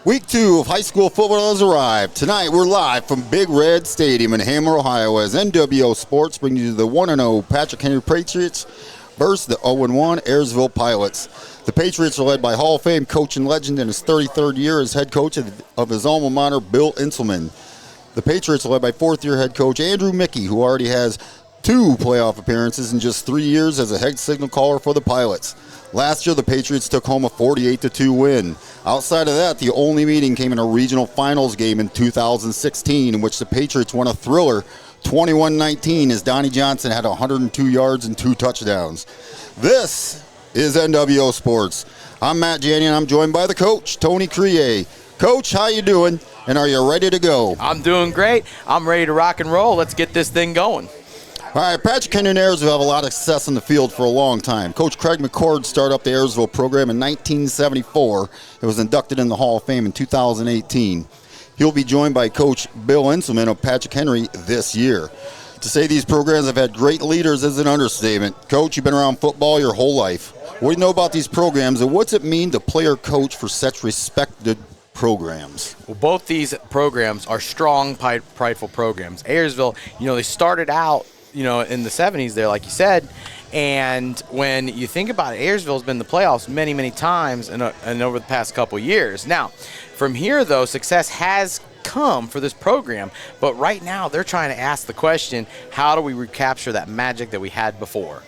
Week 2 of high school football has arrived. Tonight we're live from Big Red Stadium in Hammer, Ohio, as NWO Sports brings you the 1-0 Patrick Henry Patriots versus the 0-1 Ayersville Pilots. The Patriots are led by Hall of Fame coach and legend in his 33rd year as head coach of his alma mater, Bill Inselman. The Patriots are led by fourth-year head coach Andrew Mickey, who already has 2 playoff appearances in just 3 years as a head signal caller for the Pilots. Last year, the Patriots took home a 48-2 win. Outside of that, the only meeting came in a regional finals game in 2016, in which the Patriots won a thriller 21-19 as Donnie Johnson had 102 yards and 2 touchdowns. This is NWO Sports. I'm Matt Janney, and I'm joined by the coach, Tony Crier. Coach, how you doing, and are you ready to go? I'm doing great. I'm ready to rock and roll. Let's get this thing going. All right, Patrick Henry and Ayersville have a lot of success in the field for a long time. Coach Craig McCord started up the Ayersville program in 1974. It was inducted in the Hall of Fame in 2018. He'll be joined by Coach Bill Inselman of Patrick Henry this year. To say these programs have had great leaders is an understatement. Coach, you've been around football your whole life. What do you know about these programs, and what's it mean to play or coach for such respected programs? Well, both these programs are strong, prideful programs. Ayersville, they started out in the 70s there, like you said. And when you think about it, Ayersville's been in the playoffs many, many times and over the past couple years. Now, from here, though, success has come for this program. But right now, they're trying to ask the question, how do we recapture that magic that we had before?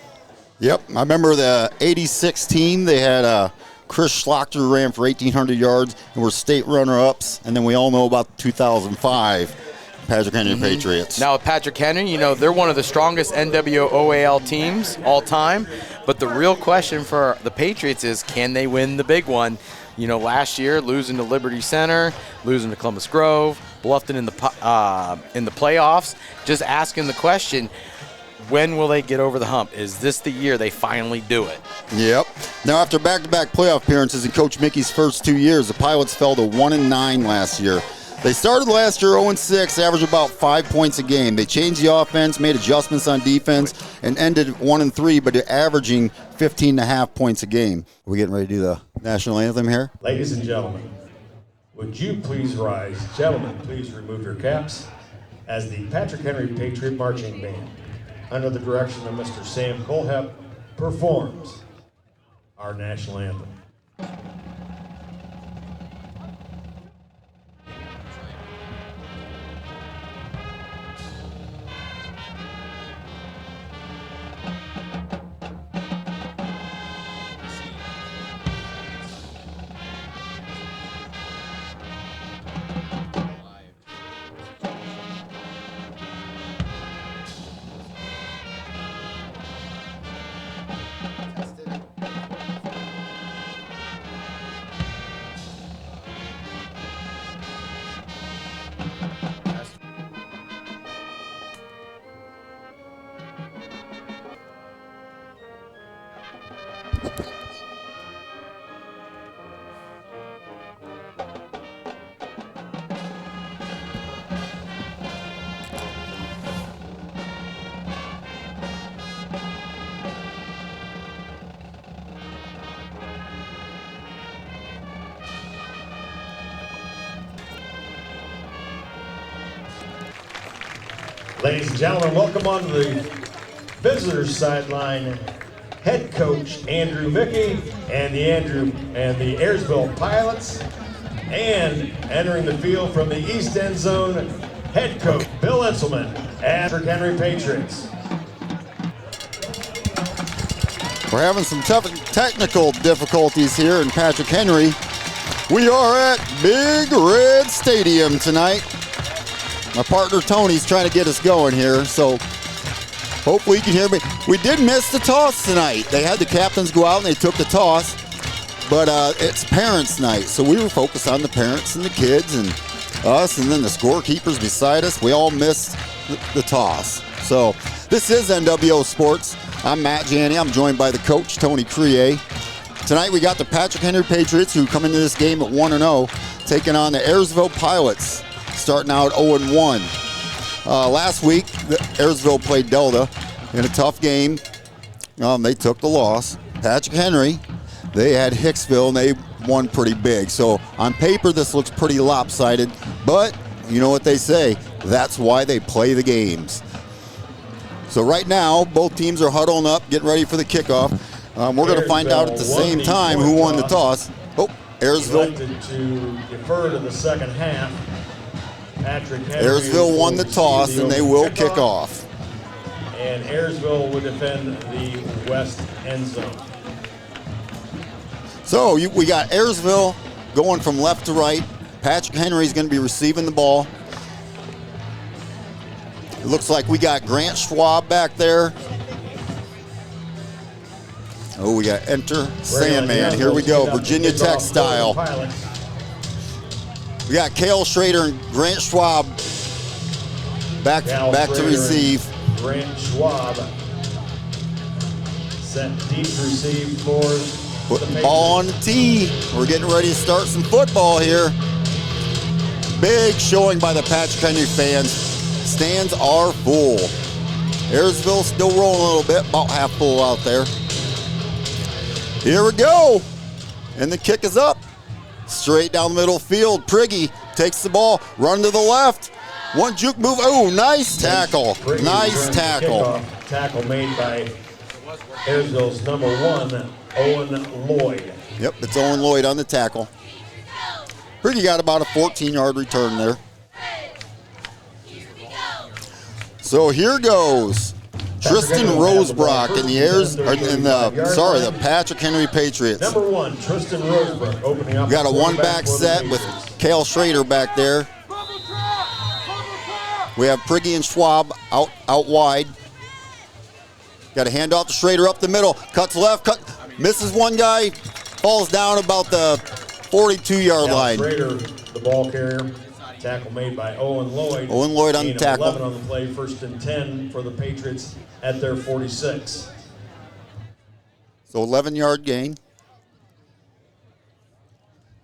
Yep. I remember the 86 team. They had Chris Schlochter ran for 1,800 yards and were state runner-ups. And then we all know about 2005. Patrick Henry Patriots. Now with Patrick Henry, they're one of the strongest NWOAL teams all time. But the real question for the Patriots is, can they win the big one? Last year, losing to Liberty Center, losing to Columbus Grove, Bluffton in the playoffs. Just asking the question, when will they get over the hump? Is this the year they finally do it? Yep. Now, after back-to-back playoff appearances in Coach Mickey's first 2 years, the Pilots fell to 1-9 last year. They started last year 0-6, averaged about 5 points a game. They changed the offense, made adjustments on defense, and ended 1-3, but they're averaging 15.5 points a game. We're getting ready to do the national anthem here. Ladies and gentlemen, would you please rise? Gentlemen, please remove your caps as the Patrick Henry Patriot Marching Band, under the direction of Mr. Sam Colehep, performs our national anthem. Ladies and gentlemen, welcome on the visitors' sideline, head coach Andrew Mickey and the Ayersville Pilots, and entering the field from the East End Zone, head coach Bill Inselman and Patrick Henry Patriots. We're having some tough technical difficulties here in Patrick Henry. We are at Big Red Stadium tonight. My partner Tony's trying to get us going here, so hopefully you can hear me. We did miss the toss tonight. They had the captains go out and they took the toss, but it's parents' night, so we were focused on the parents and the kids and us, and then the scorekeepers beside us. We all missed the toss. So this is NWO Sports. I'm Matt Janney. I'm joined by the coach, Tony Crier. Tonight we got the Patrick Henry Patriots, who come into this game at 1-0, taking on the Ayersville Pilots, starting out 0-1. Last week, Ayersville played Delta in a tough game. They took the loss. Patrick Henry, they had Hicksville, and they won pretty big. So on paper, this looks pretty lopsided, but you know what they say, that's why they play the games. So right now, both teams are huddling up, getting ready for the kickoff. We're going to find out at the same time who won the toss. Oh, Ayersville. Elected to defer to the second half. Patrick Henry Ayersville won the toss, and they will kick kickoff. off. And Ayersville would defend the west end zone. So we got Ayersville going from left to right. Patrick Henry is going to be receiving the ball. It looks like we got Grant Schwab back there. Oh, we got enter Sandman. Here we go, Virginia Tech style. We got Cale Schrader and Grant Schwab back to receive. Grant Schwab set deep to receive for Put the ball on the tee. We're getting ready to start some football here. Big showing by the Patrick Henry fans. Stands are full. Ayersville still rolling a little bit, about half full out there. Here we go. And the kick is up. Straight down the middle field. Priggy takes the ball, run to the left. One juke move. Oh, nice tackle. Nice tackle. Tackle made by Ayersville's number 1, Owen Lloyd. Yep, it's Owen Lloyd on the tackle. Priggy got about a 14-yard return there. So here goes Tristan Rosebrock in the Patrick Henry Patriots. Number 1, Tristan Rosebrock opening up. We got a one-back set with Cale Schrader back there. We have Priggy and Schwab out wide. Got a handoff to Schrader up the middle. Cuts left, misses one guy, falls down about the 42-yard line. Schrader, the ball carrier. Tackle made by Owen Lloyd. Owen Lloyd on the tackle. 11 on the play, 1st and 10 for the Patriots at their 46. So 11-yard gain.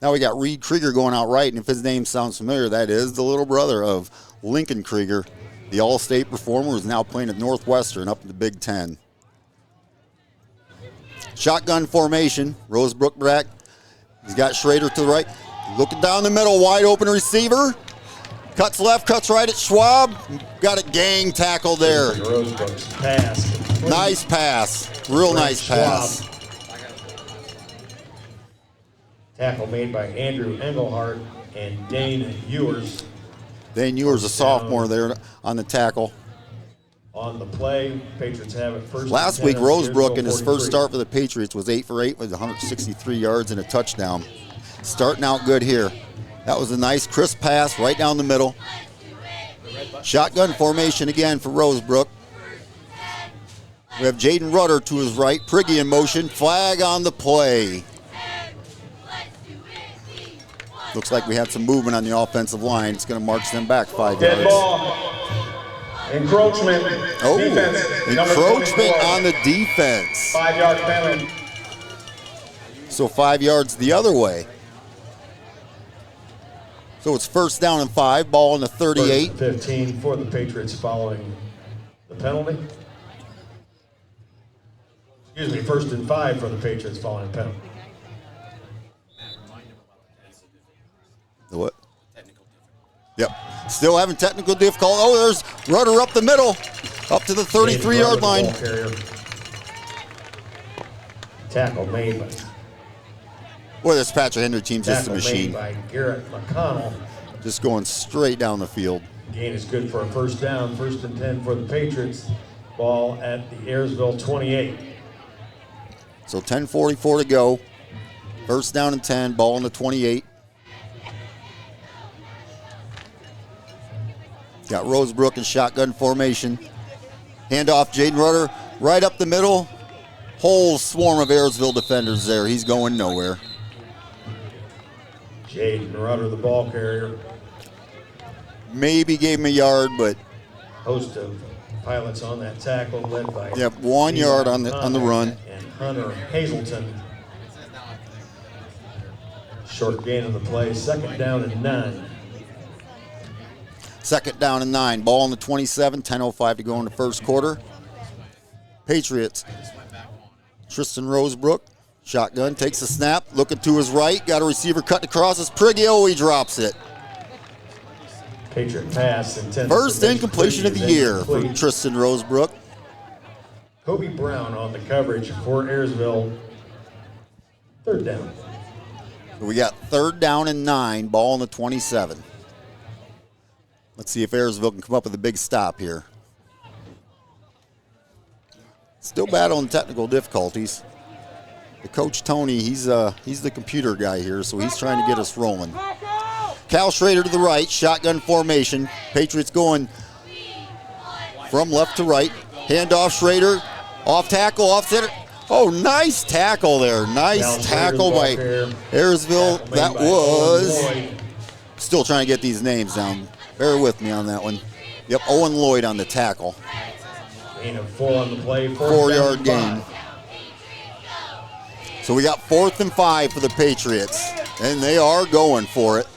Now we got Reed Krieger going out right, and if his name sounds familiar, that is the little brother of Lincoln Krieger, the All-State performer who's now playing at Northwestern up in the Big Ten. Shotgun formation, Rosebrook back. He's got Schrader to the right. Looking down the middle, wide open receiver. Cuts left, cuts right at Schwab. Got a gang tackle there. Rosebrook's pass. Nice pass. Real nice pass. Tackle made by Andrew Engelhardt and Dane Ewers. Dane Ewers, a sophomore there on the tackle. On the play, Patriots have it first. Last week, Rosebrook in his first start for the Patriots was 8 for 8 with 163 yards and a touchdown. Starting out good here. That was a nice crisp pass right down the middle. Shotgun formation again for Rosebrook. We have Jaden Rudder to his right. Priggy in motion. Flag on the play. Looks like we had some movement on the offensive line. It's going to march them back 5 yards. Dead ball. Encroachment. Oh, Defense. encroachment on the defense. 5-yard penalty. So 5 yards the other way. So it's 1st down and 5, ball in the 38. 15 for the Patriots following the penalty. Excuse me, 1st and 5 for the Patriots following the penalty. The what? Yep. Still having technical difficulty. Oh, there's Rudder up the middle, up to the 33-yard line. Tackle made by. Boy, this Patrick Henry team's just a machine. By Garrett McConnell. Just going straight down the field. Gain is good for a 1st down, 1st and 10 for the Patriots. Ball at the Ayersville 28. So 10:44 to go. 1st down and 10, ball in the 28. Got Rosebrook in shotgun formation. Handoff, Jaden Rudder, right up the middle. Whole swarm of Ayersville defenders there. He's going nowhere. Jaden Rudder, the ball carrier. Maybe gave him a yard, but Host of pilots on that tackle, led by 1 yard on the run. And Hunter Hazelton. Short gain on the play, 2nd down and 9. 2nd down and 9. Ball in the 27, 10:05 to go in the 1st quarter. Patriots. Tristan Rosebrook Shotgun, takes a snap, looking to his right, got a receiver cutting across his Priggy. Oh, he drops it. Patriot pass intended. First incompletion of the year for incomplete. Tristan Rosebrook. Kobe Brown on the coverage for Ayersville. Third down. We got 3rd down and 9, ball on the 27. Let's see if Ayersville can come up with a big stop here. Still battling technical difficulties. The coach Tony, he's the computer guy here, so he's trying to get us rolling. Cal Schrader to the right, shotgun formation. Patriots going from left to right. Handoff Schrader, off tackle, off center. Oh, nice tackle there. Nice tackle by Ayersville. That was, still trying to get these names down. Bear with me on that one. Yep, Owen Lloyd on the tackle. Gain of 4 on the play. 4-yard gain. So we got 4th and 5 for the Patriots, and they are going for it.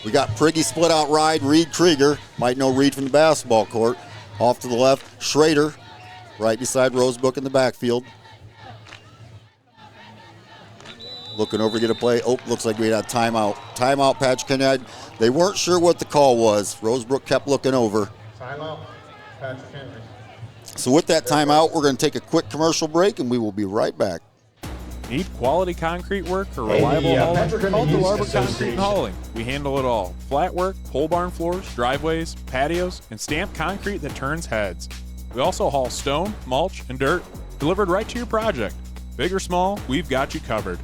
We got Priggy split out ride, Reed Krieger, might know Reed from the basketball court. Off to the left, Schrader, right beside Rosebrook in the backfield. Looking over to get a play. Oh, looks like we had a timeout. Timeout, Patrick Henry. They weren't sure what the call was. Rosebrook kept looking over. Timeout, Patrick Henry. So with that timeout, we're going to take a quick commercial break, and we will be right back. Need quality concrete work or reliable hauling? Patrick Henry Call Music Delarbor Concrete Association. and Hauling. We handle it all. Flat work, pole barn floors, driveways, patios, and stamped concrete that turns heads. We also haul stone, mulch, and dirt delivered right to your project. Big or small, we've got you covered.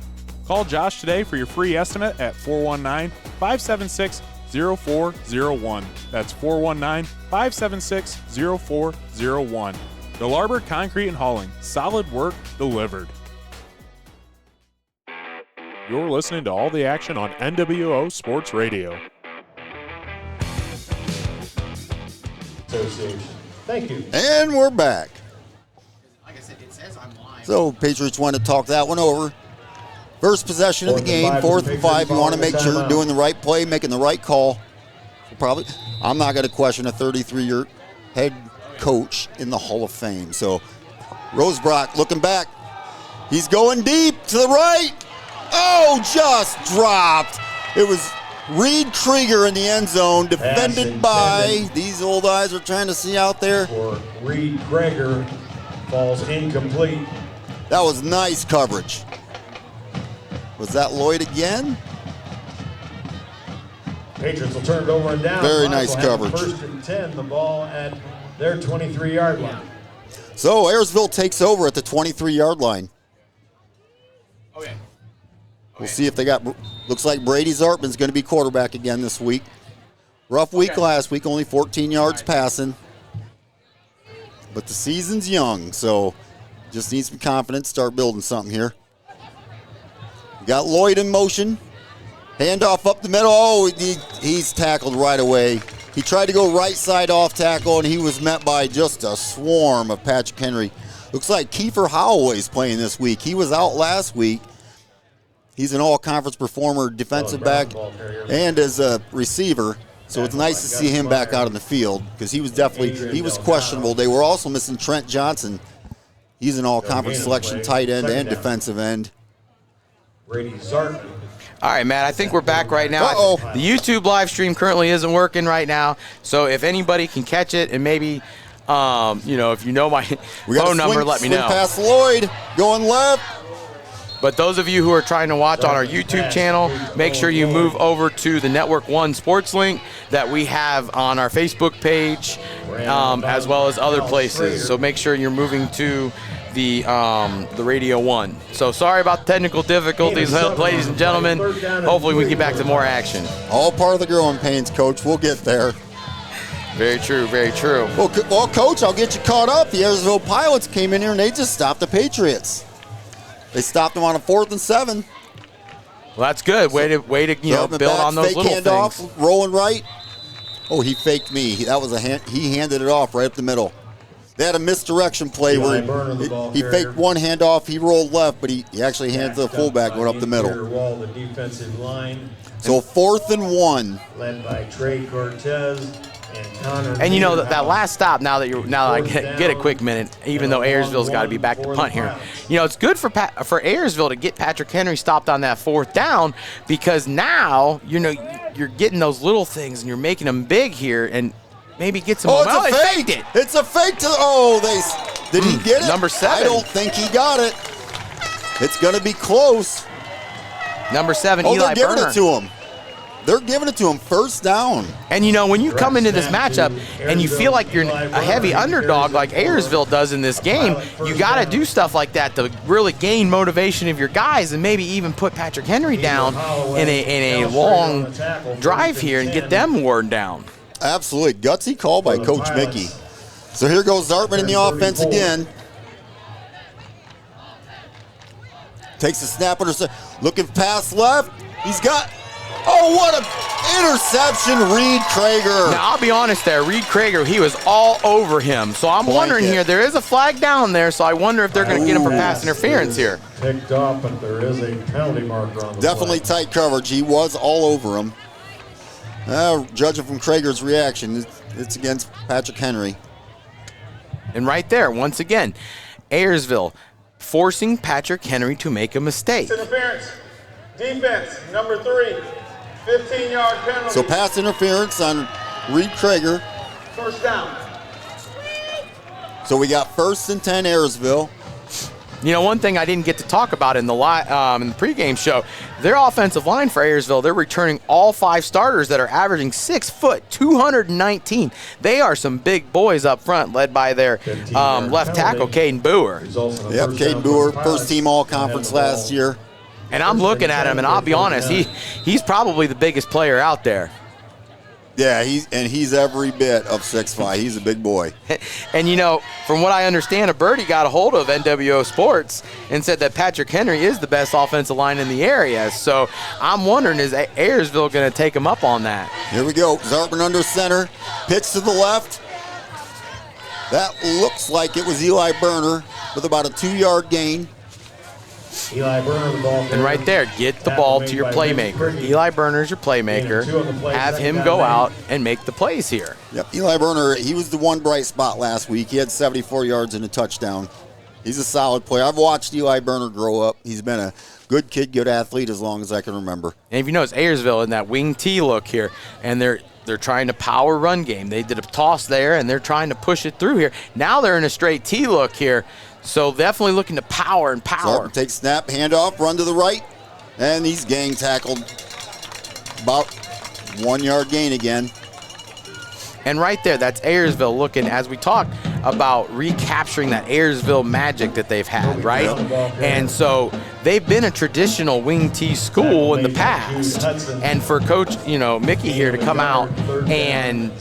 Call Josh today for your free estimate at 419-576-0401. That's 419-576-0401. Delarbor Concrete and Hauling. Solid work delivered. You're listening to all the action on NWO Sports Radio. Association. Thank you. And we're back. Like I said, it says I'm live. So Patriots want to talk that one over. First possession of the game, 4th and 5. You want to make sure you're doing the right play, making the right call. Probably, I'm not going to question a 33-year head coach in the Hall of Fame. So Rosebrook looking back. He's going deep to the right. Oh, just dropped. It was Reed Krieger in the end zone, defended by, these old eyes are trying to see out there. For Reed Krieger, falls incomplete. That was nice coverage. Was that Lloyd again? Patriots will turn it over and down. Very Lions nice will have coverage. 1st and 10, the ball at their 23-yard line. So Ayersville takes over at the 23-yard line. Okay. We'll see if they got, looks like Brady Zartman's going to be quarterback again this week. Rough week last week, only 14 yards passing. But the season's young, so just need some confidence, start building something here. We got Lloyd in motion. Handoff up the middle. Oh, he's tackled right away. He tried to go right side off tackle, and he was met by just a swarm of Patrick Henry. Looks like Kiefer Holloway's playing this week. He was out last week. He's an all-conference performer, defensive back, and as a receiver. So it's nice to see him back out in the field because he was questionable. They were also missing Trent Johnson. He's an all-conference selection tight end and defensive end. Brady Zartman. All right, Matt, I think we're back right now. Uh-oh. The YouTube live stream currently isn't working right now, so if anybody can catch it and maybe, if you know my phone number, let me know. Past Lloyd, going left. But those of you who are trying to watch on our YouTube channel, make sure you move over to the Network One Sports link that we have on our Facebook page, as well as other places. So make sure you're moving to the Radio One. So sorry about the technical difficulties, ladies and gentlemen. Hopefully we get back to more action. All part of the growing pains, Coach. We'll get there. Very true, very true. Well, Coach, I'll get you caught up. The Ayersville Pilots came in here and they just stopped the Patriots. They stopped them on a 4th and 7. Well, that's good. Way to build on those little handoff, things. Rolling right. Oh, he faked me. That was he handed it off right up the middle. They had a misdirection play where he faked one handoff, he rolled left, but he actually handed to the fullback, went up the middle. Wall, the defensive line. So 4th and 1. Led by Trey Cortez. And you know that last stop. Now that I get a quick minute, even though Ayersville's got to be back to punt here. You know, it's good for Ayersville to get Patrick Henry stopped on that 4th down, because now you're getting those little things and you're making them big here, and maybe get some. Oh, it's a fake. Faked it. It's a fake to. Did he get it? Number 7. I don't think he got it. It's going to be close. Number 7, Oh, Eli they're giving Berner. it to him. They're giving it to him, 1st down. And you know, when you come into this matchup and you feel like you're a heavy underdog like Ayersville does in this game, you got to do stuff like that to really gain motivation of your guys, and maybe even put Patrick Henry down in a long drive here and get them worn down. Absolutely. Gutsy call by Coach Mickey. So here goes Zartman in the offense again. Takes a snap under, looking pass left. He's got, oh, what an interception, Reed Krager. Now, I'll be honest there, Reed Krager, he was all over him. So I'm wondering here, there is a flag down there, so I wonder if they're going to get him for pass interference here. Picked up, but there is a penalty marker on the Definitely flag. tight coverage. He was all over him. Judging from Krager's reaction, it's against Patrick Henry. And right there, once again, Ayersville forcing Patrick Henry to make a mistake. Interference. Defense, number 3. 15-yard penalty. So pass interference on Reed Krager. 1st down. So we got 1st and 10 Ayersville. You know, one thing I didn't get to talk about in the pregame show, their offensive line for Ayersville, they're returning all 5 starters that are averaging 6 foot, 219. They are some big boys up front, led by their left tackle, Caden Boer. Yep, Caden Boer, 1st team all-conference last year. And I'm looking at him, and I'll be honest, he's probably the biggest player out there. Yeah, he's every bit of 6'5". He's a big boy. And, you know, from what I understand, a birdie got a hold of NWO Sports and said that Patrick Henry is the best offensive line in the area. So I'm wondering, is Ayersville going to take him up on that? Here we go. Zartman under center. Pitch to the left. That looks like it was Eli Berner with about a 2-yard gain. Eli Berner, the ball. And right there, get the ball to your playmaker. Eli Berner's your playmaker. Have him go out and make the plays here. Yep, Eli Berner, he was the one bright spot last week. He had 74 yards and a touchdown. He's a solid player. I've watched Eli Berner grow up. He's been a good kid, good athlete as long as I can remember. And if you notice, Ayersville in that wing T look here, and they're trying to power run game. They did a toss there, and they're trying to push it through here. Now they're in a straight T look here. So definitely looking to power and power. Zartman takes snap, handoff, run to the right, and he's gang tackled. About 1-yard gain again. And right there, that's Ayersville looking, as we talked about, recapturing that Ayersville magic that they've had, right? And so they've been a traditional wing T school in the past. And for Coach, Mickey here to come out and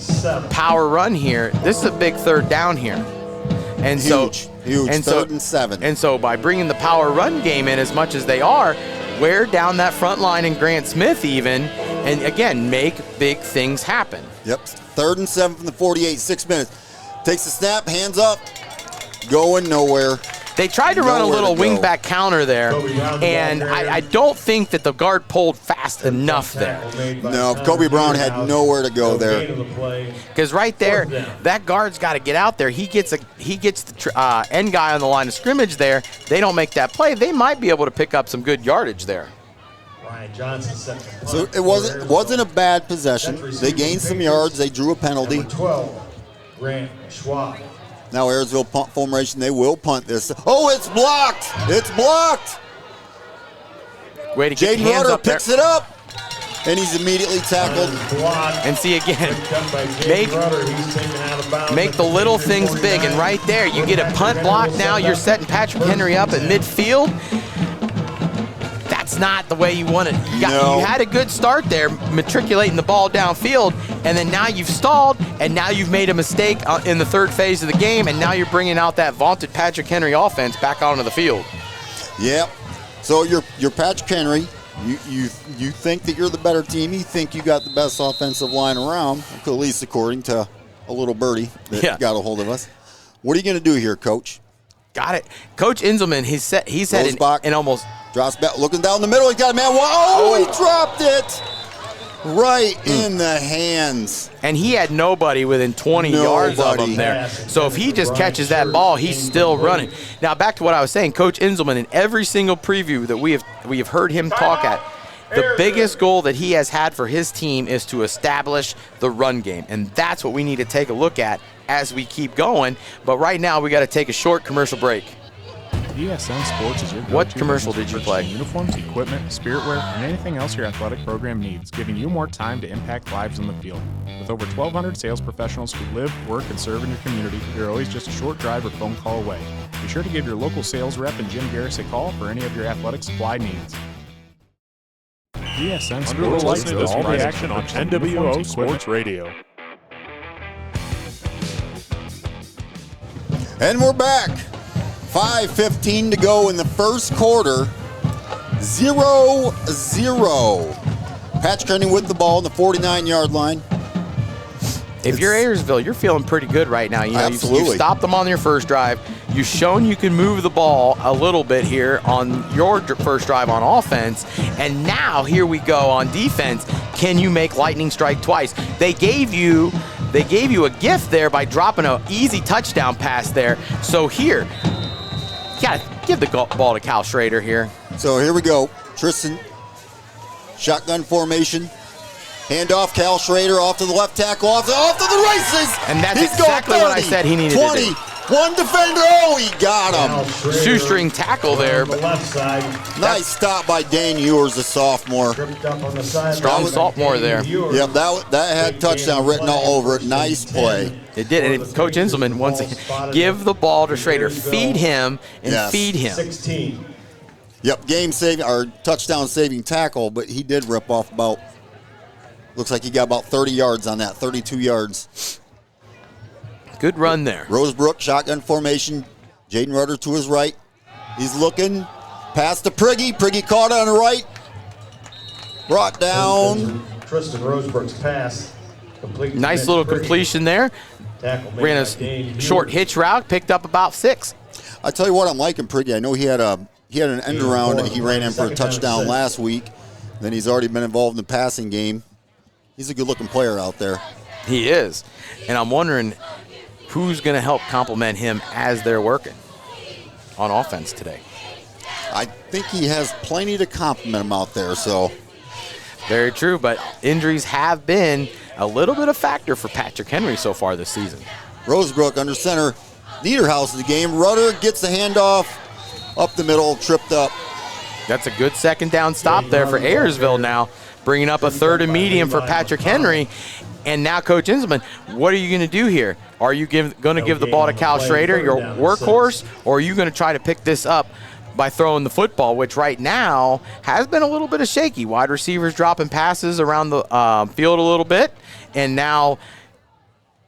power run here, this is a big 3rd down here. And Huge. And 3rd and 7. And so by bringing the power run game in as much as they are, wear down that front line in Grant Smith even, and again, make big things happen. Yep, 3rd and 7 from the 48, 6 minutes. Takes the snap, hands up, going nowhere. They tried to run a little wing-back counter there, and I don't think that the guard pulled fast enough there. No, Kobe Brown had nowhere to go there. Because right there, that guard's got to get out there. He gets the end guy on the line of scrimmage there. They don't make that play. They might be able to pick up some good yardage there. So it wasn't a bad possession. They gained some yards. They drew a penalty. 12, Grant Schwab. Now Ayersville punt formation. They will punt this. Oh, it's blocked. It's blocked. Way to get Jaden hands Rudder up there. picks it up, and he's immediately tackled. And see again, make the little things big. And right there, you get a punt block now. You're setting Patrick Henry up at midfield. That's not the way you want it. You had a good start there, matriculating the ball downfield, and then now you've stalled, and now you've made a mistake in the 3rd phase of the game, and now you're bringing out that vaunted Patrick Henry offense back onto the field. Yep. So you're Patrick Henry. You think that you're the better team. You think you got the best offensive line around, at least according to a little birdie that got a hold of us. What are you going to do here, Coach? Got it. Coach Inzelman, he said in almost... Drops back, looking down the middle. He got a man. Oh, he dropped it. Right in the hands. And he had nobody within 20 yards of him there. So if he just catches that ball, he's still running. Now back to what I was saying, Coach Inzelman, in every single preview that we have heard him talk at, the biggest goal that he has had for his team is to establish the run game. And that's what we need to take a look at as we keep going. But right now we got to take a short commercial break. ESN Sports is your go-to What commercial business did you for play? purchasing uniforms, equipment, spiritwear, and anything else your athletic program needs, giving you more time to impact lives on the field. With over 1,200 sales professionals who live, work, and serve in your community, you're always just a short drive or phone call away. Be sure to give your local sales rep and Jim Garris a call for any of your athletic supply needs. ESN Sports listens to all the action on NWO Sports Radio. And we're back. 5:15 to go in the first quarter. 0-0. Patrick Henry with the ball on the 49-yard line. If you're Ayersville, you're feeling pretty good right now. You know, Absolutely. You've stopped them on your first drive. You've shown you can move the ball a little bit here on your first drive on offense. And now here we go on defense. Can you make lightning strike twice? They gave you a gift there by dropping an easy touchdown pass there. So here, you got to give the ball to Cal Schrader here. So here we go. Tristan, shotgun formation. Handoff, Cal Schrader off to the left tackle, off to the races. And that's He's exactly going 30, what I said he needed 20, to do. One defender. Oh, he got him. Shoestring tackle there. On the left side. Nice stop by Dane Ewers, the sophomore. Tripped up on the side. Strong sophomore there. Yep, that had touchdown written all over it. Nice play. It did. And Coach Inzelman wants to give the ball to Schrader. Feed him and Yes. feed him. 16. Yep, game saving or touchdown saving tackle, but he did rip off about, looks like he got about 30 yards on that, 32 yards. Good run there. Rosebrook, shotgun formation. Jaden Rudder to his right. He's looking. Pass to Priggy. Priggy caught on the right. Brought down. Tristan Rosebrook's pass. Complete. Nice little completion there. Tackle made Ran by Dane a short Heward. hitch route, picked up about 6. I tell you what, I'm liking Priggy. I know he had an end around that he ran in for a touchdown last week. Then he's already been involved in the passing game. He's a good-looking player out there. He is. And I'm wondering who's going to help complement him as they're working on offense today. I think he has plenty to compliment him out there, so. Very true, but injuries have been a little bit of factor for Patrick Henry so far this season. Rosebrook under center. Niederhouse in the game. Rudder gets the handoff up the middle, tripped up. That's a good second down stop there for Ayersville now, bringing up a third and medium for Patrick Henry. And now, Coach Inzelman, what are you going to do here? Are you going to give the ball to Cal Schrader, your workhorse, or are you going to try to pick this up by throwing the football, which right now has been a little bit of shaky. Wide receivers dropping passes around the field a little bit, and now,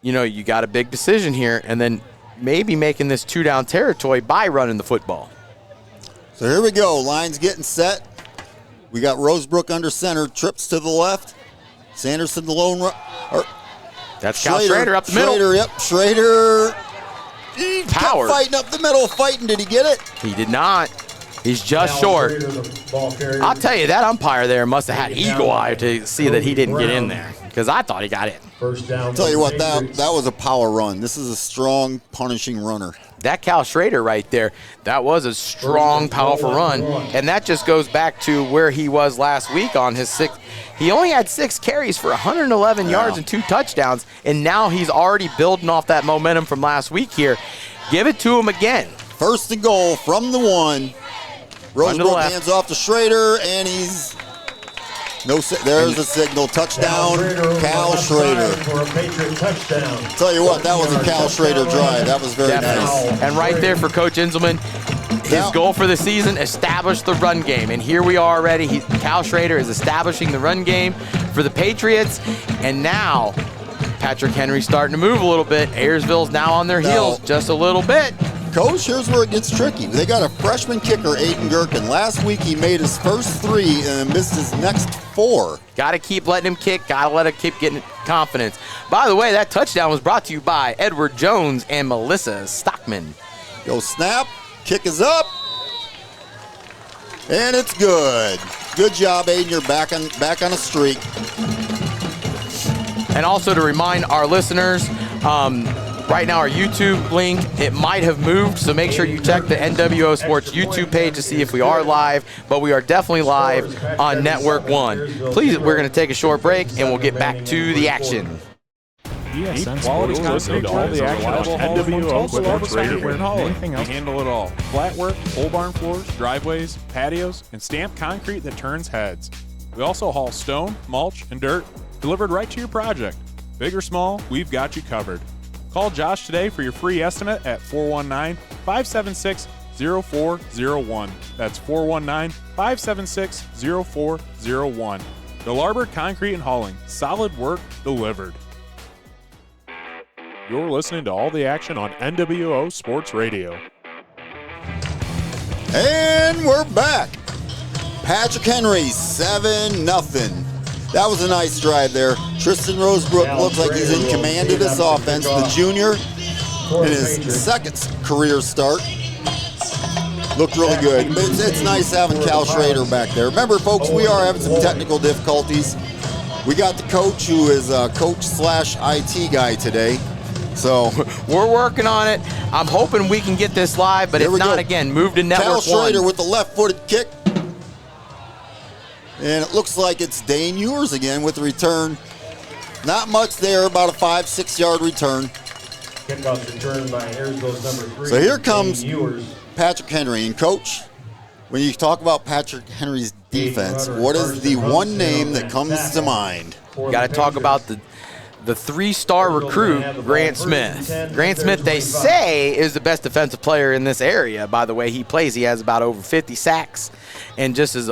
you know, you got a big decision here, and then maybe making this 2-down territory by running the football. So here we go. Line's getting set. We got Rosebrook under center. Trips to the left. Sanderson the lone run. That's Cal Schrader up the middle. Schrader, yep. Schrader. He kept Power. fighting up the middle. Fighting. Did he get it? He did not. He's just short. I'll tell you, that umpire there must have had eagle eye to see that he didn't get in there, because I thought he got in. First down. I'll tell you what, that was a power run. This is a strong, punishing runner. That Cal Schrader right there, that was a strong, powerful run. And that just goes back to where he was last week on his 6. He only had 6 carries for 111 yards and 2 touchdowns, and now he's already building off that momentum from last week here. Give it to him again. First and goal from the 1. Rosebrook hands off to Schrader, and he's there's a signal. Touchdown, Cal Schrader. For a Patriot touchdown. Tell you what, that was a Cal Schrader drive. That was very nice. And right there for Coach Inzelman, his goal for the season, establish the run game. And here we are already. Cal Schrader is establishing the run game for the Patriots. And now Patrick Henry starting to move a little bit. Ayersville's now on their heels just a little bit. Coach, here's where it gets tricky. They got a freshman kicker, Aiden Gherkin. Last week he made his first 3 and missed his next 4. Got to keep letting him kick. Got to let him keep getting confidence. By the way, that touchdown was brought to you by Edward Jones and Melissa Stockman. Go snap. Kick is up. And it's good. Good job, Aiden. You're back on a streak. And also to remind our listeners, right now our YouTube link, it might have moved, so make sure you check the NWO Sports YouTube page to see if we are live, but we are definitely live on Network 1. Please, we're going to take a short break, and we'll get back to the action. Quality listening to all the action on NWO Sports Radio and anything else. We handle it all. Flat work, pole barn floors, driveways, patios, and stamped concrete that turns heads. We also haul stone, mulch, and dirt delivered right to your project. Big or small, we've got you covered. Call Josh today for your free estimate at 419-576-0401. That's 419-576-0401. DeLarber Concrete and Hauling. Solid work delivered. You're listening to all the action on NWO Sports Radio. And we're back. Patrick Henry, 7-0. That was a nice drive there. Tristan Rosebrook looks like he's in command of this offense. The junior in his second career start. Looked really good. But it's nice having Cal Schrader back there. Remember, folks, we are having some technical difficulties. We got the coach who is coach/IT guy today. So we're working on it. I'm hoping we can get this live, but if not, again, move to Network 1. Cal Schrader with the left-footed kick. And it looks like it's Dane Ewers again with the return. Not much there, about a 5-6 yard return. Kickoff return by Ayersville's number 3. So here comes Ewers. Patrick Henry. And Coach, when you talk about Patrick Henry's defense, what is the one name that comes to mind? You got to talk about the 3-star recruit, Grant Smith. Grant Smith, they say, is the best defensive player in this area. By the way he plays, he has about over 50 sacks and just is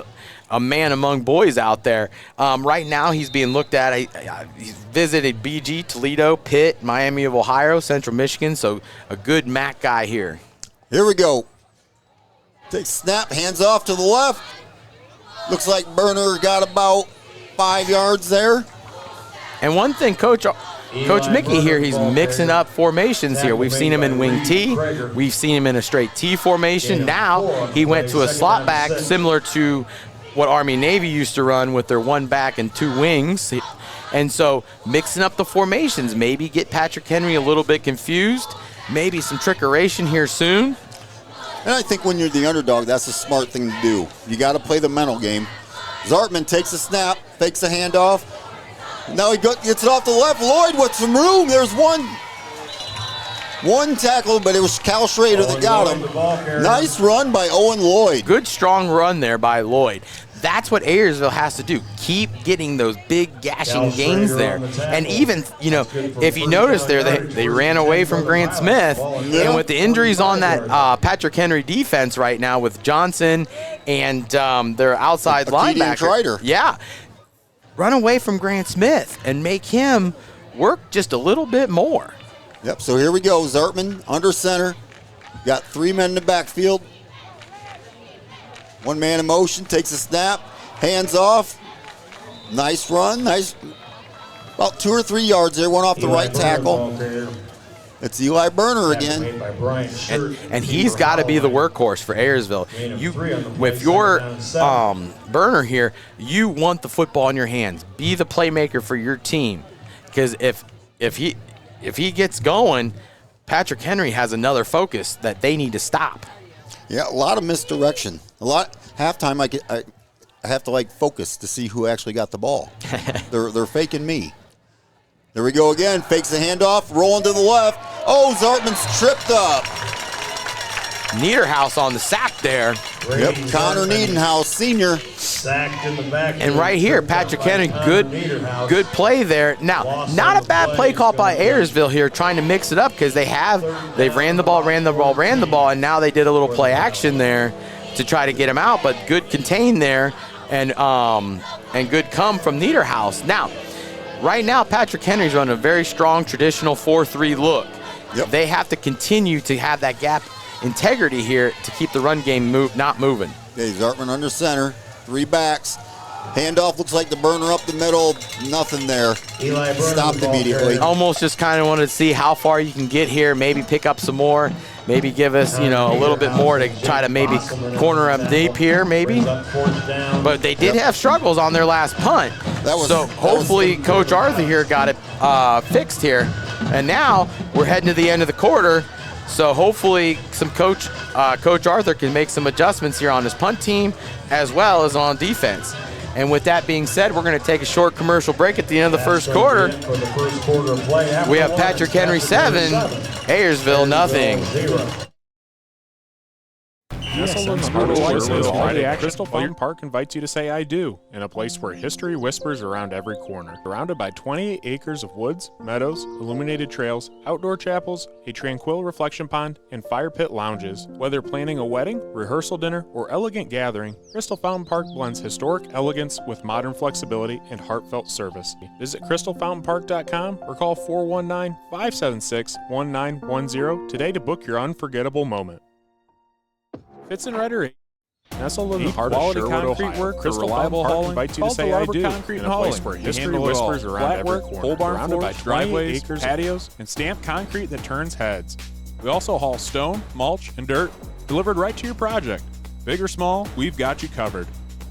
a man among boys out there. Right now he's being looked at. He's visited BG, Toledo, Pitt, Miami of Ohio, Central Michigan, so a good MAC guy here. Here we go. Take snap, hands off to the left. Looks like Berner got about 5 yards there. And one thing, Coach Mickey here, he's mixing up formations here. We've seen him in wing T. We've seen him in a straight T formation. Now he went to a slot back similar to what Army and Navy used to run with their 1 back and 2 wings. And so mixing up the formations, maybe get Patrick Henry a little bit confused, maybe some trickeration here soon. And I think when you're the underdog, that's a smart thing to do. You got to play the mental game. Zartman takes a snap, fakes a handoff. Now he gets it off the left. Lloyd with some room. There's one tackle, but it was Cal Schrader that got him. Nice run by Owen Lloyd. Good, strong run there by Lloyd. That's what Ayersville has to do. Keep getting those big gashing gains there. And even, if you notice there, they ran away from Grant Smith. And with the injuries on that Patrick Henry defense right now with Johnson and their outside linebacker. Yeah. Run away from Grant Smith and make him work just a little bit more. Yep, so here we go. Zartman under center. Got 3 men in the backfield. 1 man in motion, takes a snap, hands off. Nice run, nice. About 2 or 3 yards there, went off the right tackle. It's Eli Berner again. And he's got to be the workhorse for Ayersville. With your Berner here, you want the football in your hands. Be the playmaker for your team. Because if he gets going, Patrick Henry has another focus that they need to stop. Yeah, a lot of misdirection. Halftime I have to focus to see who actually got the ball. They're faking me. There we go again. Fakes the handoff, rolling to the left. Oh, Zartman's tripped up. Niederhouse on the sack there. Yep, Connor Niederhouse, senior. Sacked in the back. And right here, Patrick Henry, good play there. Now, not a bad play call by Ayersville here, trying to mix it up because they've ran the ball, and now they did a little play action there to try to get him out, but good contain there and good come from Niederhouse. Now, right now, Patrick Henry's running a very strong traditional 4-3 look. Yep. They have to continue to have that gap integrity here to keep the run game not moving. Okay, Zartman under center, 3 backs. Handoff looks like the burner up the middle. Nothing there. Eli Burner Stopped the ball immediately. carrier. Almost just kind of wanted to see how far you can get here, maybe pick up some more, maybe give us, a little bit more to try to maybe corner them deep here, maybe. But they did have struggles on their last punt. So hopefully Coach Arthur here got it fixed here. And now we're heading to the end of the quarter. So hopefully some Coach Arthur can make some adjustments here on his punt team as well as on defense. And with that being said, we're going to take a short commercial break at the end of the first quarter. We have Patrick Henry 7, Ayersville nothing. Nestled in the heart of Ayersville, Friday action, Crystal Fountain Park invites you to say I do, in a place where history whispers around every corner. Surrounded by 28 acres of woods, meadows, illuminated trails, outdoor chapels, a tranquil reflection pond, and fire pit lounges. Whether planning a wedding, rehearsal dinner, or elegant gathering, Crystal Fountain Park blends historic elegance with modern flexibility and heartfelt service. Visit crystalfountainpark.com or call 419-576-1910 today to book your unforgettable moment. Fitz and Rhetoric. Nestled in the heart of Sherwood, concrete work, Crystal Reliable Hauling invites you to say I do, concrete in a place where history whispers around every corner. Pole barn floors, driveways, acres, patios, and stamped concrete that turns heads. We also haul stone, mulch, and dirt delivered right to your project. Big or small, we've got you covered.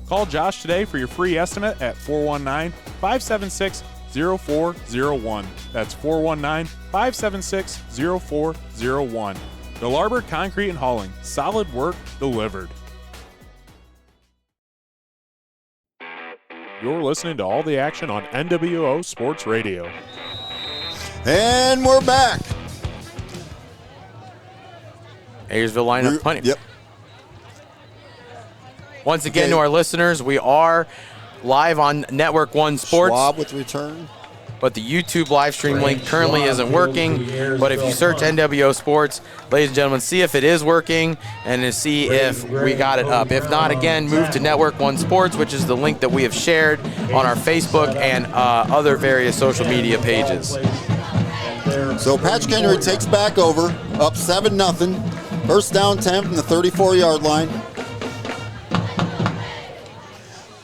Call Josh today for your free estimate at 419-576-0401. That's 419-576-0401. Delarbert Concrete and Hauling. Solid work delivered. You're listening to all the action on NWO Sports Radio. And we're back. Ayersville lineup punting. Yep. Once again, to our listeners, we are live on Network 1 Sports. Schwab with return. But the YouTube live stream link currently isn't working. But if you search NWO Sports, ladies and gentlemen, see if it is working and to see if we got it up. If not, again, move to Network 1 Sports, which is the link that we have shared on our Facebook and other various social media pages. So Patrick Henry takes back over, up 7-0. First down 10 from the 34-yard line.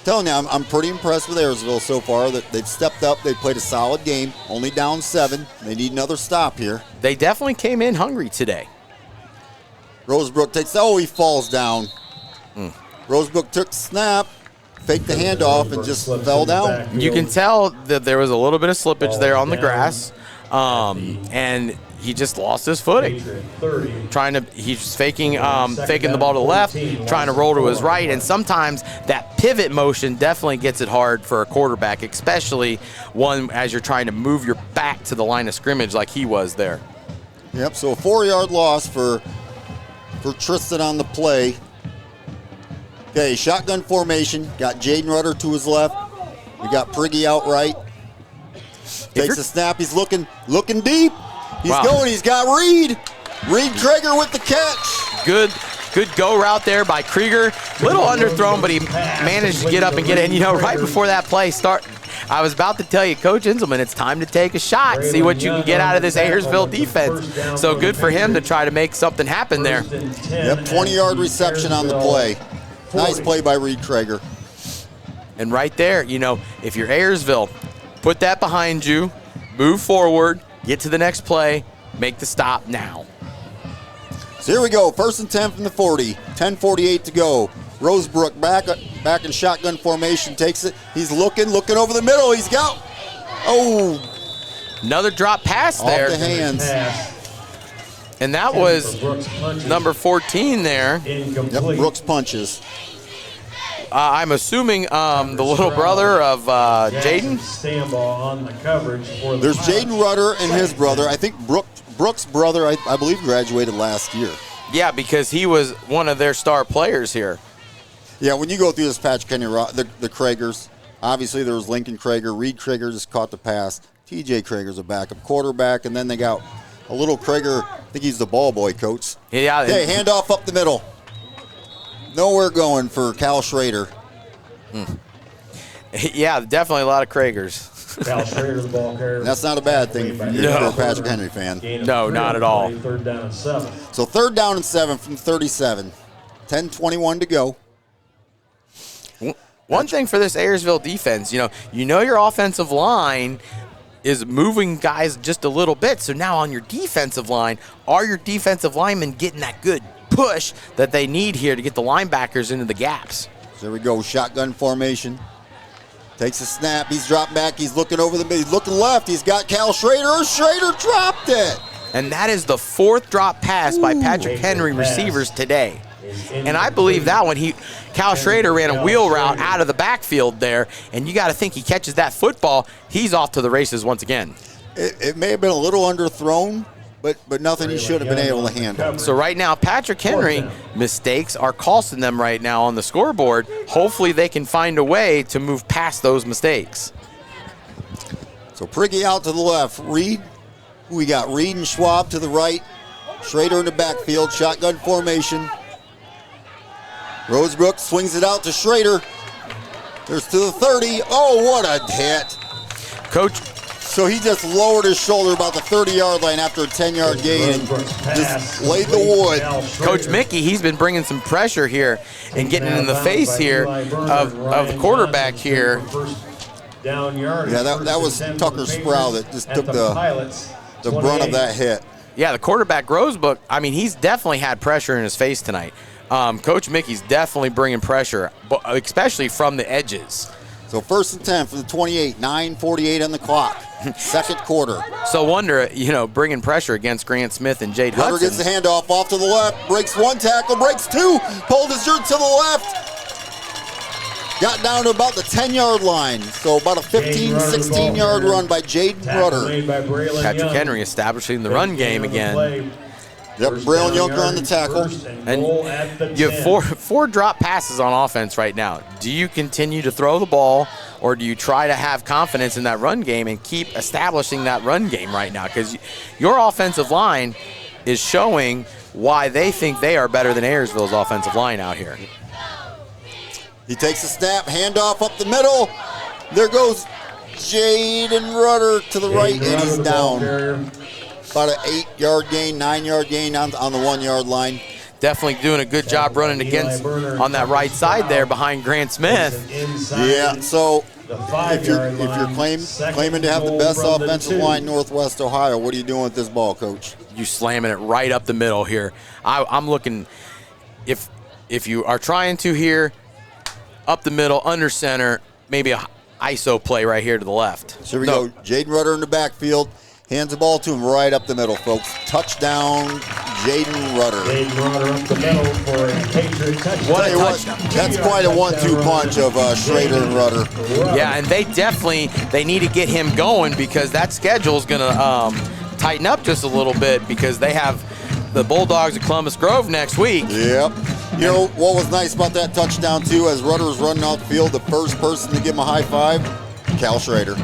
Telling you, I'm pretty impressed with Ayersville so far. That they've stepped up. They played a solid game. Only down 7. They need another stop here. They definitely came in hungry today. Rosebrook takes. Oh, he falls down. Rosebrook took the snap, faked the handoff, and just fell down. You can tell that there was a little bit of slippage there on the grass, and he just lost his footing. He's faking the ball to the left, trying to roll to his right, and sometimes that pivot motion definitely gets it hard for a quarterback, especially one as you're trying to move your back to the line of scrimmage like he was there. Yep, so a 4-yard loss for Tristan on the play. Okay, shotgun formation. Got Jaden Rudder to his left. We got Priggy out right. Takes a snap. He's looking deep. He's going. He's got Reed. Reed Krieger with the catch. Good go route there by Krieger. Little underthrown, but he managed to get up and get it. And, right before that play start, I was about to tell you, Coach Inselman, it's time to take a shot, see what you can get out of this Ayersville defense. So good for him to try to make something happen there. Yep, 20-yard reception on the play. Nice play by Reed Krieger. And right there, if you're Ayersville, put that behind you, move forward, get to the next play, make the stop now. So here we go, 1st and 10 from the 40, 10:48 to go. Rosebrook back in shotgun formation, takes it. He's looking over the middle. He's got, another drop pass there. Off the hands. And that was number 14 there. Yep, Brooks punches. I'm assuming the little brother of Jaden. There's Jaden Rudder and his brother. I think Brooks' brother, I believe, graduated last year. Yeah, because he was one of their star players here. Yeah, when you go through this Patrick Henry, the Kriegers, obviously there was Lincoln Krieger. Reed Krieger just caught the pass. TJ Krieger's a backup quarterback, and then they got a little Krieger. I think he's the ball boy, coach. Yeah. Hey, handoff up the middle. Nowhere going for Cal Schrader. Yeah, definitely a lot of Kriegers. Cal Schrader, the ball carrier. That's not a bad thing if you're a Patrick Henry fan. No, not at all. 3rd down and 7. So 3rd down and 7 from 37. 10:21 to go. One thing for this Ayersville defense, you know your offensive line is moving guys just a little bit. So now on your defensive line, are your defensive linemen getting that good push that they need here to get the linebackers into the gaps? So there we go, shotgun formation. Takes a snap, he's dropped back, he's looking over the middle, he's looking left, he's got Cal Schrader. Schrader dropped it. And that is the 4th drop pass by Patrick Henry receivers today. And I believe that one, Cal Schrader ran a wheel route out of the backfield there, and you got to think he catches that football, he's off to the races once again. It may have been a little underthrown, but nothing he should have been able to handle. So right now, Patrick Henry mistakes are costing them right now on the scoreboard. Hopefully they can find a way to move past those mistakes. So Priggy out to the left. Reed, we got Reed and Schwab to the right. Schrader in the backfield, shotgun formation. Rosebrook swings it out to Schrader. There's to the 30. Oh, what a hit. Coach. So he just lowered his shoulder about the 30-yard line after a 10-yard gain and just laid the wood. Coach Mickey, he's been bringing some pressure here and getting in the face here of the quarterback here. Yeah, that was Tucker Sproul that just took the brunt of that hit. Yeah, the quarterback, Rosebrook, I mean, he's definitely had pressure in his face tonight. Coach Mickey's definitely bringing pressure, especially from the edges. So 1st and 10 for the 28, 9:48 on the clock. Second quarter. So wonder, bringing pressure against Grant Smith and Jade Hudson. Rutter gets the handoff off to the left, breaks one tackle, breaks two, pulled his shirt to the left. Got down to about the 10-yard line. So about a 15, 16-yard run by Jaden Rutter. Patrick Henry establishing the run game again. Yep, Braylon Yunker on the tackle. And you have four drop passes on offense right now. Do you continue to throw the ball, or do you try to have confidence in that run game and keep establishing that run game right now? Because your offensive line is showing why they think they are better than Ayersville's offensive line out here. He takes a snap, handoff up the middle. There goes Jaden Rutter to the right, and he's down. About an 8-yard gain, 9-yard gain on the 1-yard line. Definitely doing a good job running against on that right side there behind Grant Smith. Yeah, so if you're claiming to have the best offensive line in Northwest Ohio, what are you doing with this ball, Coach? You slamming it right up the middle here. I'm looking, if you are trying to here, up the middle, under center, maybe a ISO play right here to the left. So here we go, Jaden Rutter in the backfield. Hands the ball to him right up the middle, folks. Touchdown, Jaden Rutter. Jaden Rutter up the middle for a Patriot touchdown. What a touchdown. That's quite a 1-2 punch of Schrader and Rutter. Yeah, and they need to get him going because that schedule is going to tighten up just a little bit because they have the Bulldogs of Columbus Grove next week. Yep. You know what was nice about that touchdown, too, as Rutter's running off the field, the first person to give him a high five, Cal Schrader.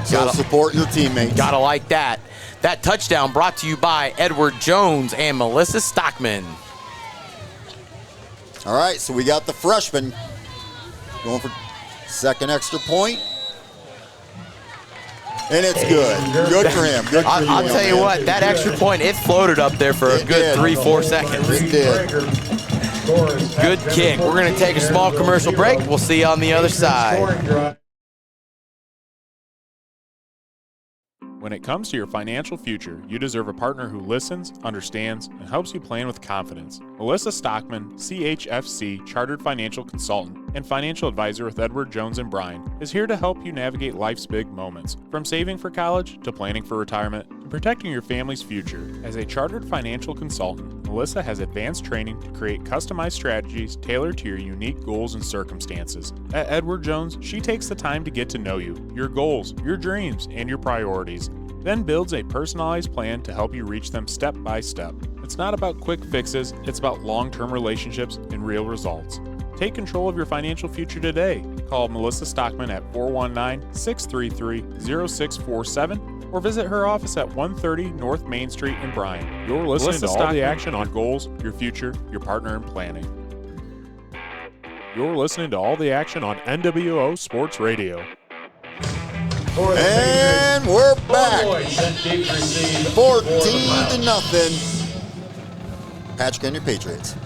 So support your teammates. Gotta like that. That touchdown brought to you by Edward Jones and Melissa Stockman. All right, so we got the freshman going for second extra point. And it's good. Good for him. Good for I'll tell you what, that extra point, it floated up there for a good 3-4 seconds. It did. Good kick. We're going to take a small commercial break. We'll see you on the other side. When it comes to your financial future, you deserve a partner who listens, understands, and helps you plan with confidence. Melissa Stockman, CHFC Chartered Financial Consultant and Financial Advisor with Edward Jones & Bryan, is here to help you navigate life's big moments, from saving for college to planning for retirement to protecting your family's future. As a Chartered Financial Consultant, Melissa has advanced training to create customized strategies tailored to your unique goals and circumstances. At Edward Jones, she takes the time to get to know you, your goals, your dreams, and your priorities, then builds a personalized plan to help you reach them step by step. It's not about quick fixes, it's about long-term relationships and real results. Take control of your financial future today. Call Melissa Stockman at 419-633-0647 or visit her office at 130 North Main Street in Bryan. You're listening to all the action on goals, your future, your partner, and planning. You're listening to all the action on NWO Sports Radio. And we're back. 14-0. Patrick Henry Patriots.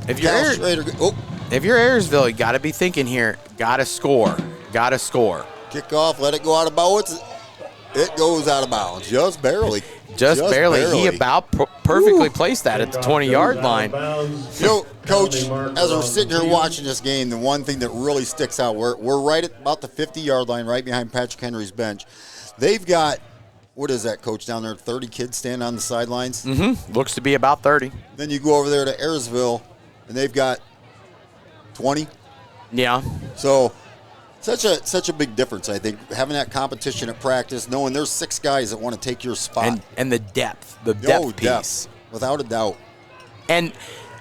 If you're Schrader, If you're Ayersville, you got to be thinking here, got to score. Got to score. Kick off, let it go out of bounds. It goes out of bounds, just barely. Just barely. He about perfectly placed that at the 20-yard line. You know, Coach, as we're sitting here watching this game, the one thing that really sticks out, we're right at about the 50-yard line, right behind Patrick Henry's bench. They've got, what is that, Coach, down there, 30 kids standing on the sidelines? Mm-hmm. Looks to be about 30. Then you go over there to Ayersville, and they've got 20. Yeah. So such a big difference, I think, having that competition at practice, knowing there's 6 guys that want to take your spot. And the depth piece. Depth, without a doubt. And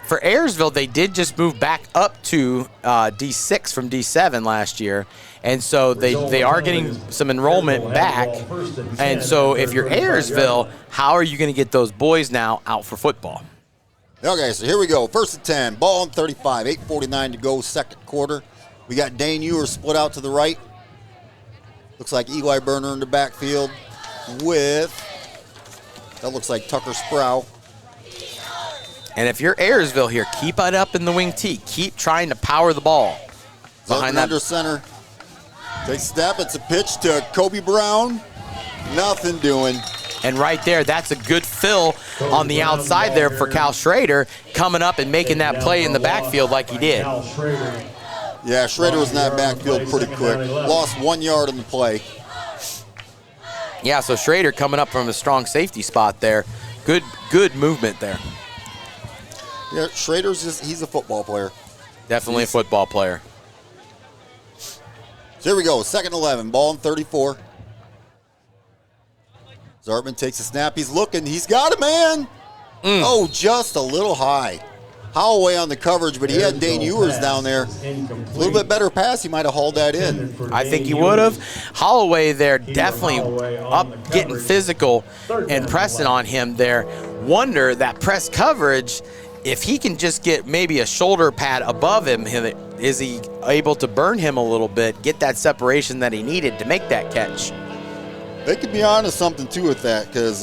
for Ayersville, they did just move back up to D6 from D7 last year. And so they are getting some enrollment back. And so if you're Ayersville, how are you going to get those boys now out for football? Okay, so here we go. 1st and 10, ball on 35, 8:49 to go, second quarter. We got Dane Ewers split out to the right. Looks like Eli Berner in the backfield with, that looks like Tucker Sproul. And if you're Ayersville here, keep it up in the wing T. Keep trying to power the ball. Behind under center. Takes a step. It's a pitch to Kobe Brown. Nothing doing. And right there, that's a good fill on the outside there for Cal Schrader, coming up and making that play in the backfield like he did. Yeah, Schrader was in that backfield pretty quick. Lost 1 yard in the play. Yeah, so Schrader coming up from a strong safety spot there. Good movement there. Yeah, he's a football player. Definitely a football player. So here we go, 2nd and 11, ball on 34. Zartman takes a snap. He's looking. He's got a man. Oh, just a little high. Holloway on the coverage, but he had Dane Ewers down there. A little bit better pass. He might have hauled that in. I think he would have. Holloway there definitely up getting physical and pressing on him there. Wonder that press coverage, if he can just get maybe a shoulder pad above him, is he able to burn him a little bit, get that separation that he needed to make that catch? They could be on to something, too, with that, because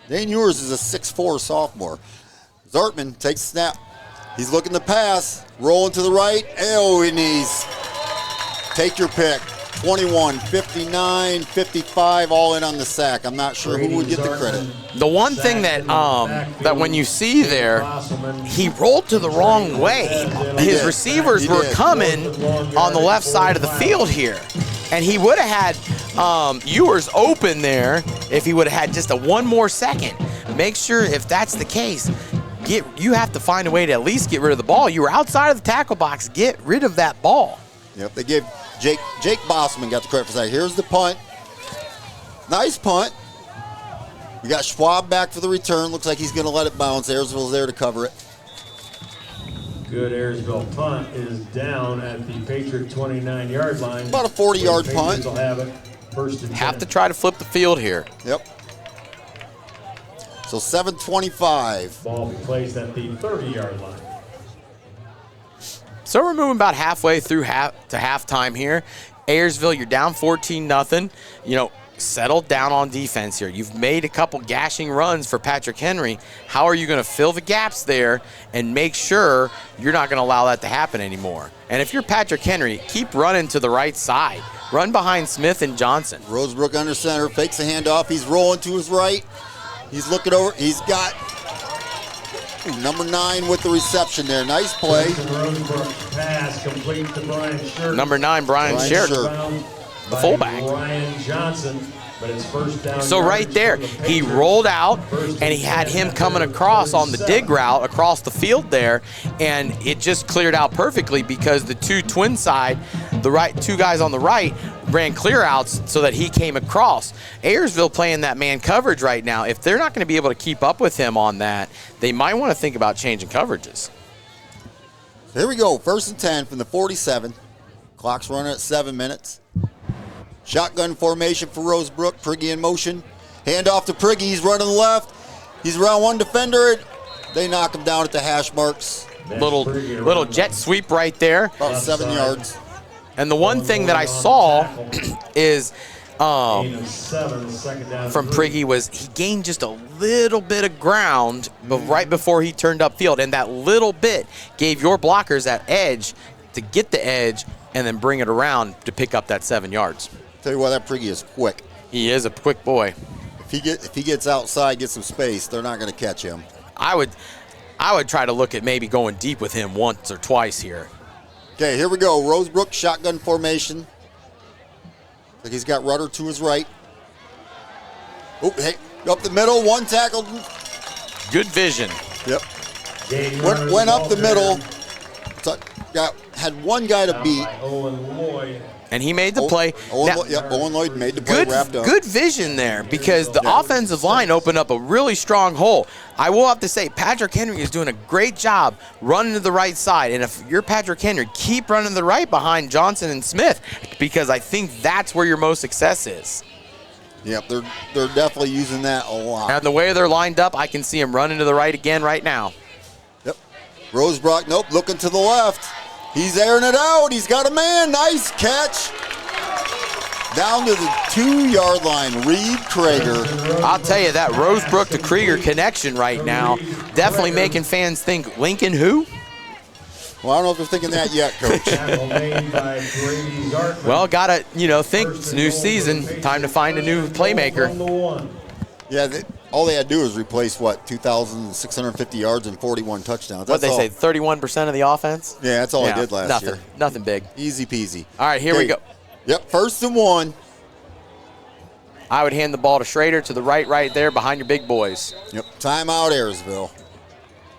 Dane Ewers is a 6'4 sophomore. Zartman takes a snap. He's looking to pass, rolling to the right. Oh, and he's take your pick. 21, 59, 55, all in on the sack. I'm not sure who would get the credit. The one thing that that when you see there, he rolled to the wrong way. His receivers were coming on the left side of the field here. And he would have had Ewers open there if he would have had just one more second. Make sure, if that's the case, you have to find a way to at least get rid of the ball. You were outside of the tackle box. Get rid of that ball. Yep, they gave Jake Bosman got the credit for that. Here's the punt. Nice punt. We got Schwab back for the return. Looks like he's going to let it bounce. Ayersville's there to cover it. Good Ayersville punt is down at the Patriot 29-yard line. About a 40-yard punt. Will have it. 1st and 10. Have to try to flip the field here. Yep. So 7:25. Ball be placed at the 30-yard line. So we're moving about halfway through to halftime here. Ayersville, you're down 14-0. You know, settle down on defense here. You've made a couple gashing runs for Patrick Henry. How are you going to fill the gaps there and make sure you're not going to allow that to happen anymore? And if you're Patrick Henry, keep running to the right side. Run behind Smith and Johnson. Rosebrook under center, fakes a handoff. He's rolling to his right. He's looking over. He's got number 9 with the reception there. Nice play. Pass complete to Brian Scherk. Number 9, Brian Scherk, the fullback. Brian Johnson, but it's first down. So right there, he rolled out, and he had him coming across on the dig route across the field there, and it just cleared out perfectly because the two guys on the right ran clear outs so that he came across. Ayersville playing that man coverage right now. If they're not going to be able to keep up with him on that, they might want to think about changing coverages. Here we go, 1st and 10 from the 47. Clock's running at 7 minutes. Shotgun formation for Rosebrook. Priggy in motion. Hand off to Priggy. He's running left. He's around one defender. They knock him down at the hash marks. Little jet sweep right there. About 7 yards. And the one thing that I saw is Gain of 7, second down. from 3. Prigge was he gained just a little bit of ground right before he turned upfield, and that little bit gave your blockers that edge to get the edge and then bring it around to pick up that 7 yards. Tell you what, that Prigge is quick. He is a quick boy. If he gets outside, gets some space, they're not going to catch him. I would try to look at maybe going deep with him once or twice here. Okay, here we go. Rosebrook shotgun formation. Like he's got Rudder to his right. Oh, hey, up the middle, one tackle. Good vision. Yep. Gain Went up ball the middle. carrier. Had one guy to Down beat. by Owen Lloyd. And he made the play. Now, Owen Lloyd made the play, wrapped up. good vision there because the offensive line opened up a really strong hole. I will have to say, Patrick Henry is doing a great job running to the right side. And if you're Patrick Henry, keep running to the right behind Johnson and Smith because I think that's where your most success is. Yep, they're definitely using that a lot. And the way they're lined up, I can see him running to the right again right now. Yep. Rosebrook, nope, looking to the left. He's airing it out. He's got a man. Nice catch. Down to the 2-yard line, Reed Krager. I'll tell you, that Rosebrook to Krieger connection right now definitely making fans think, Lincoln who? Well, I don't know if they're thinking that yet, Coach. Tackle made by Brady Gartman. Well, gotta, think it's a new season. Time to find a new playmaker. From the 1. Yeah, all they had to do is replace, 2,650 yards and 41 touchdowns. What That's they all. say, 31% of the offense? Yeah, that's all I did last nothing, year. Nothing big. Easy peasy. All right, here we go. Yep, 1st and 1. I would hand the ball to Schrader to the right there behind your big boys. Yep, timeout Ayersville.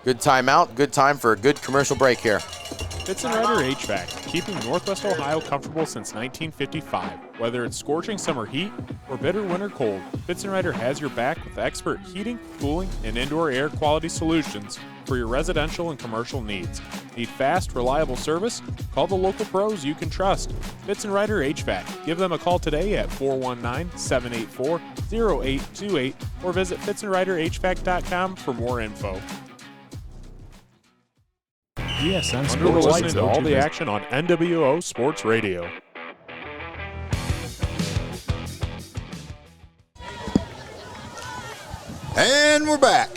Good timeout. Good time for a good commercial break here. Fitz & Rider HVAC, keeping Northwest Ohio comfortable since 1955. Whether it's scorching summer heat or bitter winter cold, Fitz & Rider has your back with expert heating, cooling, and indoor air quality solutions for your residential and commercial needs. Need fast, reliable service? Call the local pros you can trust. Fitz & Rider HVAC. Give them a call today at 419-784-0828 or visit fitzandriderhvac.com for more info. GSM Under the Sports lights to all the action on NWO Sports Radio. And we're back.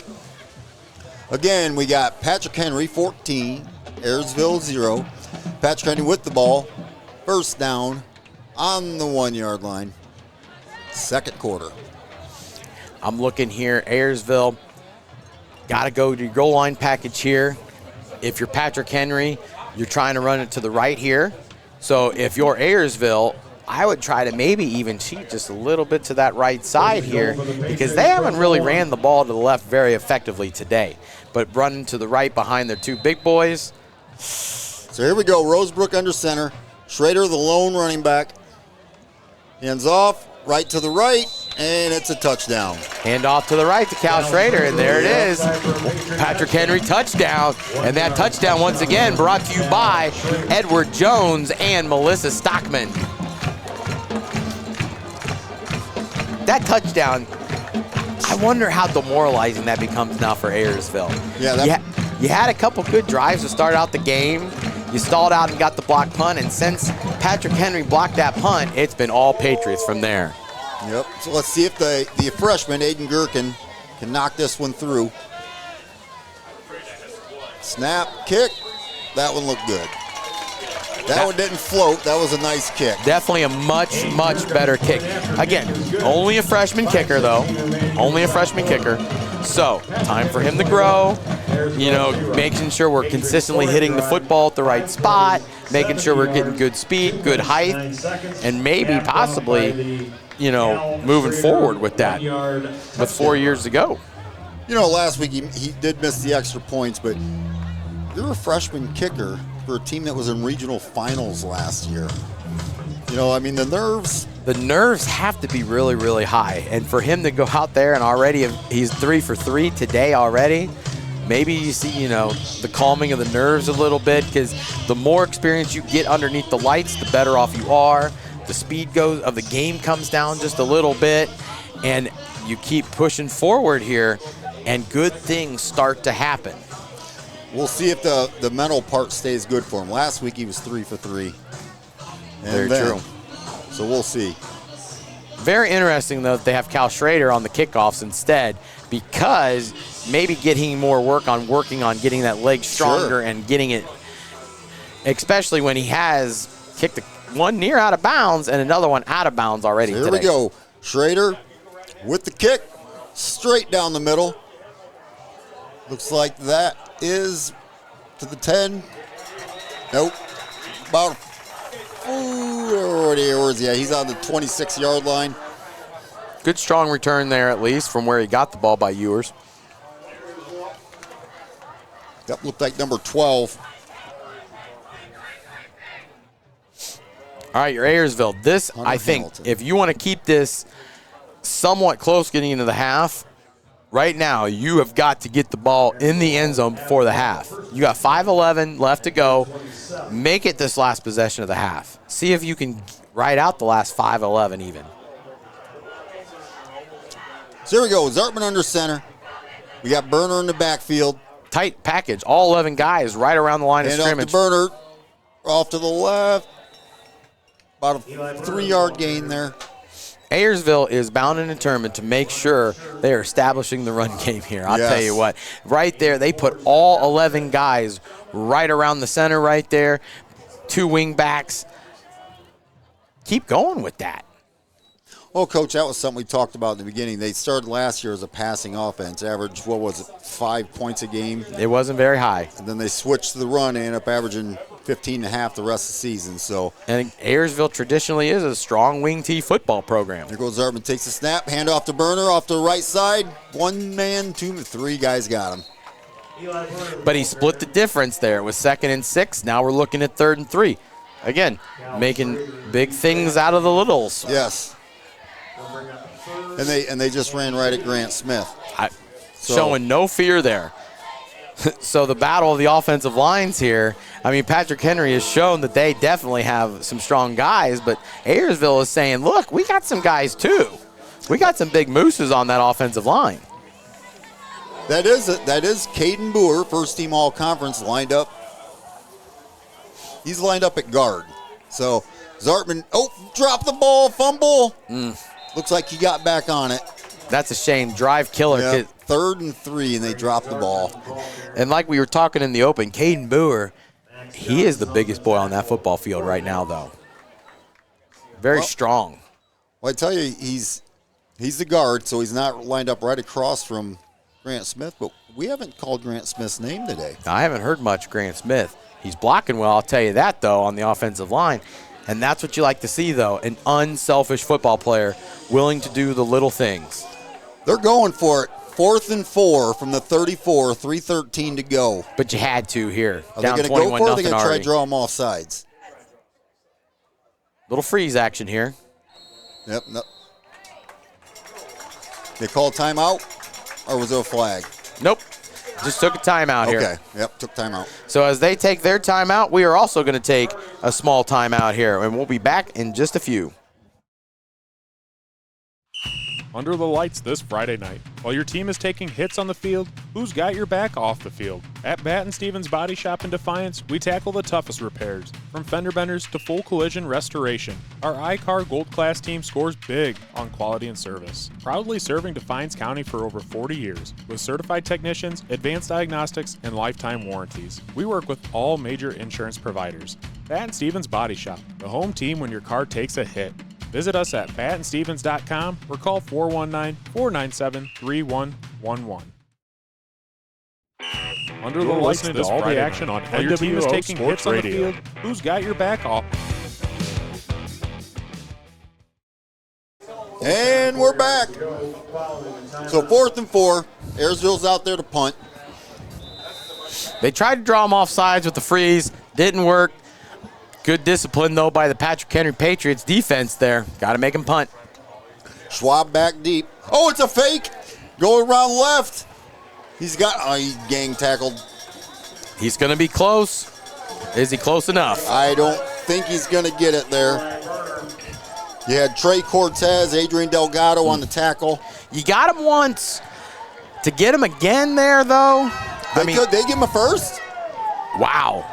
Again, we got Patrick Henry, 14, Ayersville, 0. Patrick Henry with the ball. 1st down on the 1-yard line. 2nd quarter. I'm looking here, Ayersville. Got to go to your goal line package here. If you're Patrick Henry, you're trying to run it to the right here. So if you're Ayersville, I would try to maybe even cheat just a little bit to that right side here because they haven't really ran the ball to the left very effectively today. But running to the right behind their 2 big boys. So here we go. Rosebrook under center. Schrader, the lone running back. Hands off, right to the right, and it's a touchdown. Hand off to the right to Cal Schrader, and there it is. Patrick Henry touchdown. And that touchdown, once again, brought to you by Edward Jones and Melissa Stockman. That touchdown, I wonder how demoralizing that becomes now for Ayersville. Yeah, You had a couple good drives to start out the game. You stalled out and got the block punt, and since Patrick Henry blocked that punt, it's been all Patriots from there. Yep. So let's see if the freshman, Aiden Gherkin, can knock this one through. Snap, kick. That one looked good. That one didn't float. That was a nice kick. Definitely a much, much better kick. Again, only a freshman kicker, though. Only a freshman kicker. So, time for him to grow. Making sure we're consistently hitting the football at the right spot, making sure we're getting good speed, good height, and maybe possibly, moving forward with that with 4 years to go. Last week he did miss the extra points, but you're a freshman kicker for a team that was in regional finals last year. The nerves. The nerves have to be really, really high. And for him to go out there and already he's 3 for 3 today already, maybe you see, the calming of the nerves a little bit because the more experience you get underneath the lights, the better off you are. The speed of the game comes down just a little bit, and you keep pushing forward here, and good things start to happen. We'll see if the mental part stays good for him. Last week he was 3 for 3. Very true. So we'll see. Very interesting, though, that they have Cal Schrader on the kickoffs instead, because maybe getting more working on getting that leg stronger and getting it, especially when he has kicked one near out of bounds and another one out of bounds already Here today. we go. Schrader with the kick, straight down the middle. Looks like that is to the 10. Nope. About, where is he? Yeah, he's on the 26-yard line. Good strong return there, at least, from where he got the ball by Ewers. That looked like number 12. All right, your Ayersville. This, Hunter I think, Hamilton. if you want to keep this somewhat close getting into the half, right now you have got to get the ball in the end zone before the half. You got 5:11 left to go. Make it this last possession of the half. See if you can ride out the last 5:11 even. So here we go. Zartman under center. We got Burner in the backfield. Tight package. All 11 guys right around the line of Hand off to scrimmage. Burner. Off to the left. About a 3-yard gain there. Ayersville is bound and determined to make sure they are establishing the run game here. I'll tell you what. Right there, they put all 11 guys right around the center right there. 2 wing backs. Keep going with that. Well, Coach, that was something we talked about in the beginning. They started last year as a passing offense, averaged, 5 points a game. It wasn't very high. And then they switched to the run and ended up averaging 15.5 the rest of the season. So, And Ayersville traditionally is a strong wing T football program. there goes Zartman, takes the snap, hand off to Burner, off to the right side. 1 man, 3 guys got him. But he split the difference there. It was 2nd and 6. Now we're looking at 3rd and 3. Again, making big things out of the littles. Yes. And they just ran right at Grant Smith. Showing no fear there. So the battle of the offensive lines here, I mean, Patrick Henry has shown that they definitely have some strong guys, but Ayersville is saying, look, we got some guys too. We got some big mooses on that offensive line. That is Caden Boer, first-team all-conference, lined up. He's lined up at guard. So Zartman, drop the ball, fumble. Looks like he got back on it. That's a shame. Drive killer. Yep. 3rd and 3, and they dropped the ball. And like we were talking in the open, Caden Boer, he is the biggest boy on that football field right now, though. Very strong. Well, I tell you, he's the guard, so he's not lined up right across from Grant Smith, but we haven't called Grant Smith's name today. I haven't heard much Grant Smith. He's blocking well, I'll tell you that, though, on the offensive line. And that's what you like to see, though, an unselfish football player willing to do the little things. They're going for it. 4th and 4 from the 34, 3:13 to go. But you had to here. Are they Down going to go 21 for it, or are they nothing going to try already. to draw them off sides? Little freeze action here. Yep. No. They called timeout, or was it a flag? Nope. Just took a timeout here. Okay. Yep, took timeout. So as they take their timeout, we are also going to take a small timeout here, and we'll be back in just a few. Under the lights this Friday night. While your team is taking hits on the field, who's got your back off the field? At Batt & Stevens Body Shop in Defiance, we tackle the toughest repairs, from fender benders to full collision restoration. Our iCar Gold Class team scores big on quality and service. Proudly serving Defiance County for over 40 years, with certified technicians, advanced diagnostics, and lifetime warranties. We work with all major insurance providers. Batt & Stevens Body Shop, the home team when your car takes a hit. Visit us at batandstevens.com or call 419-497-3111. Under the lights this all the action on while your team is taking hits on the field, who's got your back off? And we're back. So 4th and 4. Ayersville's out there to punt. They tried to draw them off sides with the freeze. Didn't work. Good discipline, though, by the Patrick Henry Patriots defense there. Got to make him punt. Schwab back deep. Oh, it's a fake. Going around left. He's gang tackled. He's going to be close. Is he close enough? I don't think he's going to get it there. You had Trey Cortez, Adrian Delgado on the tackle. You got him once. To get him again there, though, They give him a first? wow.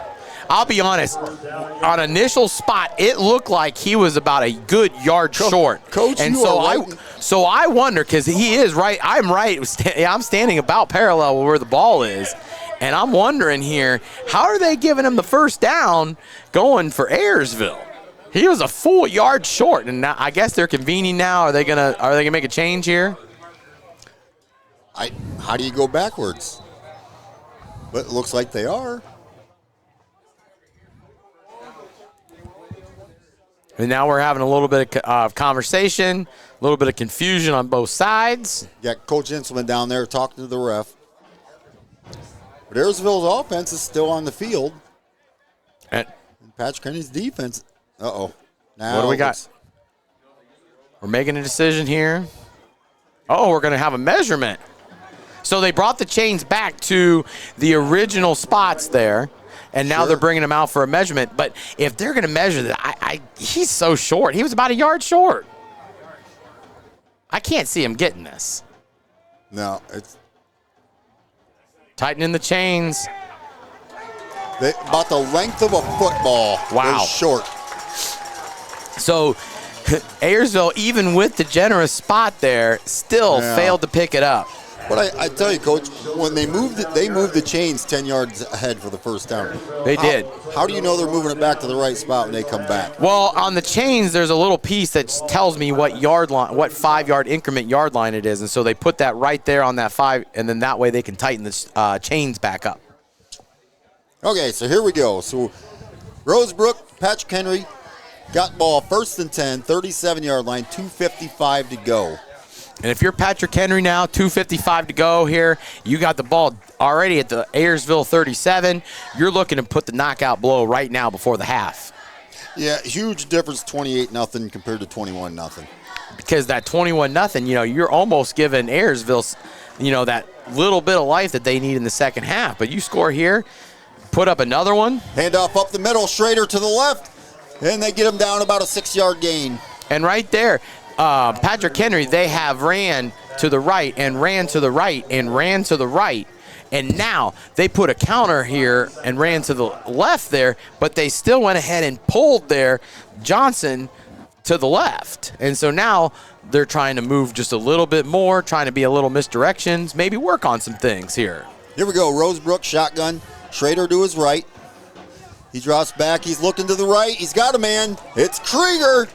I'll be honest. On initial spot, it looked like he was about a good yard short. Coach, and you so are right. So I wonder, because he is right. I'm right. I'm standing about parallel with where the ball is. And I'm wondering here, how are they giving him the first down going for Ayersville? He was a full yard short, and now, I guess they're convening now. Are they gonna make a change here? How do you go backwards? But it looks like they are. And now we're having a little bit of conversation, a little bit of confusion on both sides. You got Coach Inselman down there talking to the ref. But Ayersville's offense is still on the field. And Patrick Henry's defense. Uh-oh. Now what do we got? We're making a decision here. Oh, we're going to have a measurement. So they brought the chains back to the original spots there, and now they're bringing them out for a measurement. But if they're going to measure that, he's so short. He was about a yard short. I can't see him getting this. No, it's Tightening the chains. about the length of a football. Wow. They're short. So Ayersville, even with the generous spot there, still failed to pick it up. But I tell you, Coach, when they moved the chains 10 yards ahead for the first down. They did. How do you know they're moving it back to the right spot when they come back? Well, on the chains, there's a little piece that tells me what 5-yard increment yard line it is, and so they put that right there on that 5, and then that way they can tighten the chains back up. Okay, so here we go. So Rosebrook, Patrick Henry got ball 1st and 10, 37-yard line, 2:55 to go. And if you're Patrick Henry now, 2:55 to go here, you got the ball already at the Ayersville 37. You're looking to put the knockout blow right now before the half. Yeah, huge difference, 28-0 compared to 21-0. Because that 21-0, you're almost giving Ayersville, that little bit of life that they need in the second half. But you score here, put up another one. Handoff up the middle, Schrader to the left, and they get him down about a 6-yard gain. And right there, Patrick Henry, they have ran to the right and ran to the right and ran to the right. And now they put a counter here and ran to the left there, but they still went ahead and pulled their Johnson to the left. And so now they're trying to move just a little bit more, trying to be a little misdirections, maybe work on some things here. Here we go, Rosebrook, shotgun, Schrader to his right. He drops back, he's looking to the right, he's got a man. It's Krieger.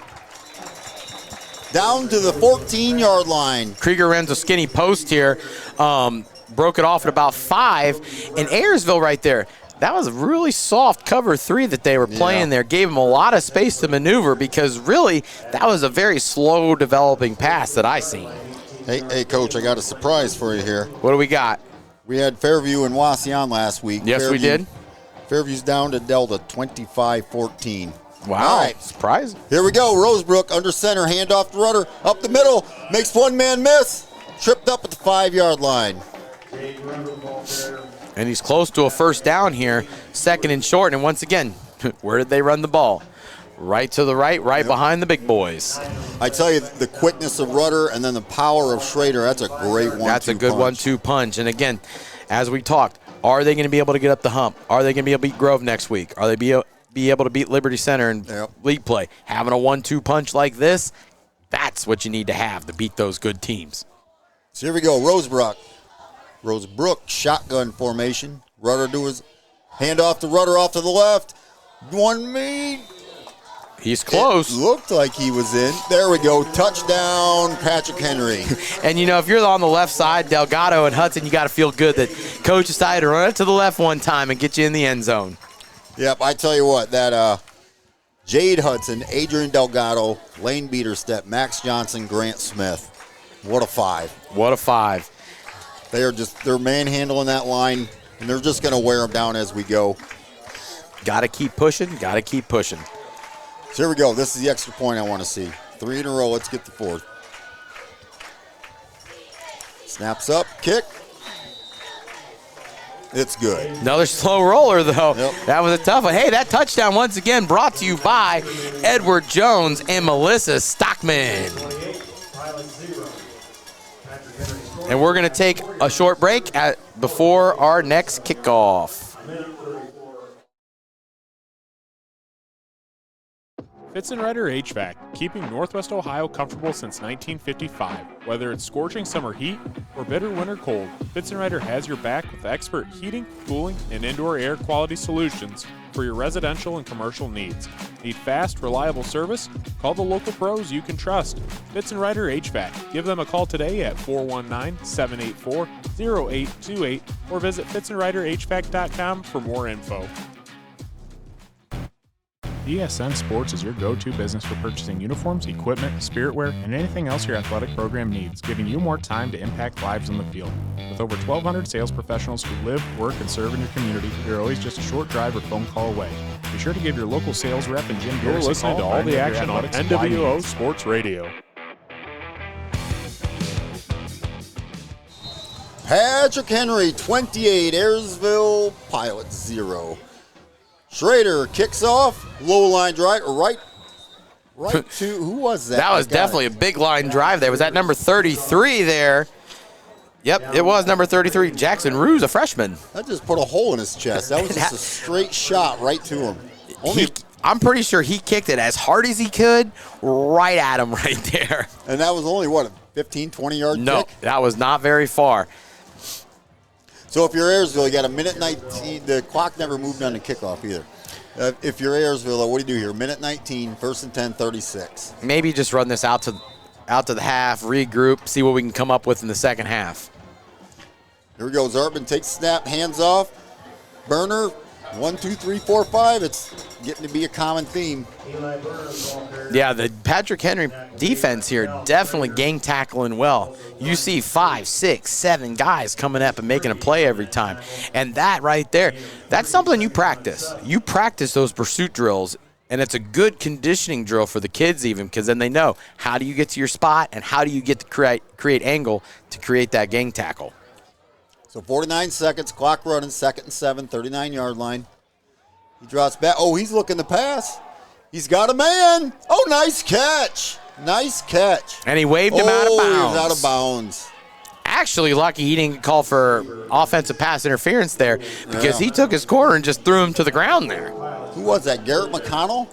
Down to the 14-yard line. Krieger runs a skinny post here, broke it off at about 5. And Ayersville right there, that was a really soft cover 3 that they were playing there. Gave him a lot of space to maneuver because really that was a very slow developing pass that I seen. Hey, Coach, I got a surprise for you here. What do we got? We had Fairview and Wasion last week. Yes, we did. Fairview's down to Delta 25-14. Wow, All right. surprising. Here we go. Rosebrook under center, handoff to Rudder, up the middle, makes one man miss, tripped up at the 5-yard line. And he's close to a first down here, 2nd and short. And once again, where did they run the ball? Right to the right behind the big boys. I tell you, the quickness of Rudder and then the power of Schrader, that's a great one-two punch. That's a good 1-2 punch. And again, as we talked, are they going to be able to get up the hump? Are they going to be able to beat Grove next week? Are they be able to beat Liberty Center in league play? Having a 1-2 punch like this, that's what you need to have to beat those good teams. So here we go, Rosebrook, shotgun formation. Rudder to his handoff to Rudder off to the left. One me. He's close. It looked like he was in. There we go, touchdown, Patrick Henry. And, if you're on the left side, Delgado and Hudson, you got to feel good that coach decided to run it to the left one time and get you in the end zone. Yep, I tell you what, that Jade Hudson, Adrian Delgado, Lane Beaterstep, Max Johnson, Grant Smith. What a 5. What a 5. They're manhandling that line, and they're just going to wear them down as we go. Got to keep pushing, got to keep pushing. So here we go. This is the extra point I want to see. 3 in a row. Let's get the 4th. Snaps up, kick. It's good. Another slow roller, though. Yep. That was a tough one. Hey, that touchdown, once again, brought to you by Edward Jones and Melissa Stockman. And we're going to take a short break before our next kickoff. Fitzenreiter HVAC, keeping Northwest Ohio comfortable since 1955. Whether it's scorching summer heat or bitter winter cold, Fitzenreiter has your back with expert heating, cooling, and indoor air quality solutions for your residential and commercial needs. Need fast, reliable service? Call the local pros you can trust. Fitzenreiter HVAC. Give them a call today at 419-784-0828 or visit fitzenreiterhvac.com for more info. ESN Sports is your go-to business for purchasing uniforms, equipment, spiritwear, and anything else your athletic program needs, giving you more time to impact lives on the field. With over 1,200 sales professionals who live, work, and serve in your community, you're always just a short drive or phone call away. Be sure to give your local sales rep and Jim You're Garrison listening to call all for the any of your action on athletic supply NWO needs. Sports Radio. Patrick Henry, 28. Ayersville Pilots, 0. Schrader kicks off. Low line drive. Right to, who was that? That was definitely a big line drive there. Was that number 33 there? Yep, it was number 33. Jackson Ruse, a freshman. That just put a hole in his chest. That was just a straight shot right to him. I'm pretty sure he kicked it as hard as he could right at him right there. And that was only, what, a 15, 20-yard kick? No, that was not very far. So if you're Ayersville, you got a minute 19. The clock never moved on the kickoff either. If you're Ayersville, what do you do here? Minute 19, first and 10, 36. Maybe just run this out to the half, regroup, see what we can come up with in the second half. Here we go. Zartman takes snap, hands off. Burner, 1, 2, 3, 4, 5. It's getting to be a common theme. Yeah, the Patrick Henry defense here definitely gang tackling well. You see 5, 6, 7 guys coming up and making a play every time. And that right there, that's something you practice. You practice those pursuit drills, and it's a good conditioning drill for the kids even, because then they know how do you get to your spot and how do you get to create angle to create that gang tackle. So 49 seconds, clock running, 2nd and 7, 39-yard line. He drops back. Oh, he's looking to pass. He's got a man. Oh, nice catch. Nice catch. And he waved him out of bounds. He was out of bounds. Actually lucky he didn't call for offensive pass interference there, because he took his corner and just threw him to the ground there. Who was that, Garrett McConnell?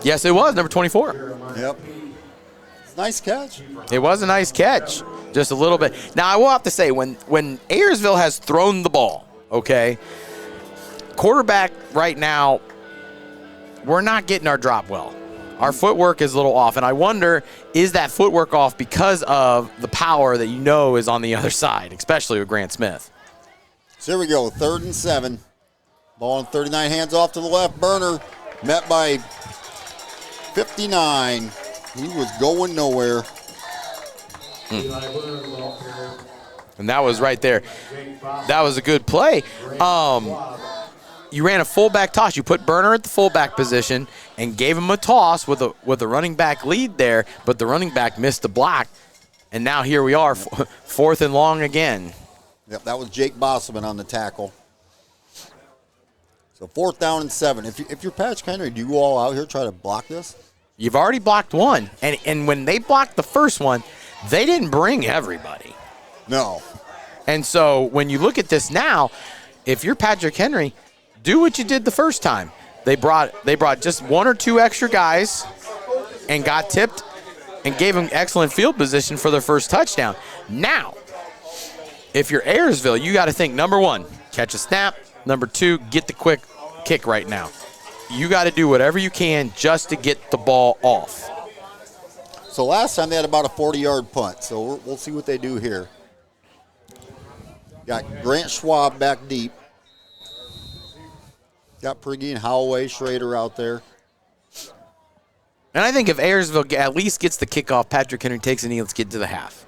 Yes, it was, number 24. Yep. Nice catch. It was a nice catch, just a little bit. Now, I will have to say, when Ayersville has thrown the ball, okay, quarterback right now, we're not getting our drop well. Our footwork is a little off, and I wonder, is that footwork off because of the power that you know is on the other side, especially with Grant Smith? So here we go, 3rd and 7. Ball on 39, hands off to the left. Burner met by 59. He was going nowhere. And that was right there. That was a good play. You ran a fullback toss. You put Burner at the fullback position and gave him a toss with a running back lead there, but the running back missed the block. And now here we are, 4th and long again. Yep, that was Jake Bosselman on the tackle. So 4th down and 7. If you're Patrick Henry, do you go all out here try to block this? You've already blocked one. And when they blocked the first one, they didn't bring everybody. No. And so when you look at this now, if you're Patrick Henry, do what you did the first time. They brought just 1 or 2 extra guys and got tipped and gave them excellent field position for their first touchdown. Now, if you're Ayersville, you got to think, number 1, catch a snap. Number 2, get the quick kick right now. You got to do whatever you can just to get the ball off. So last time they had about a 40-yard punt, so we'll see what they do here. Got Grant Schwab back deep. Got Priggy and Holloway, Schrader out there. And I think if Ayersville at least gets the kickoff, Patrick Henry takes it and let's get to the half.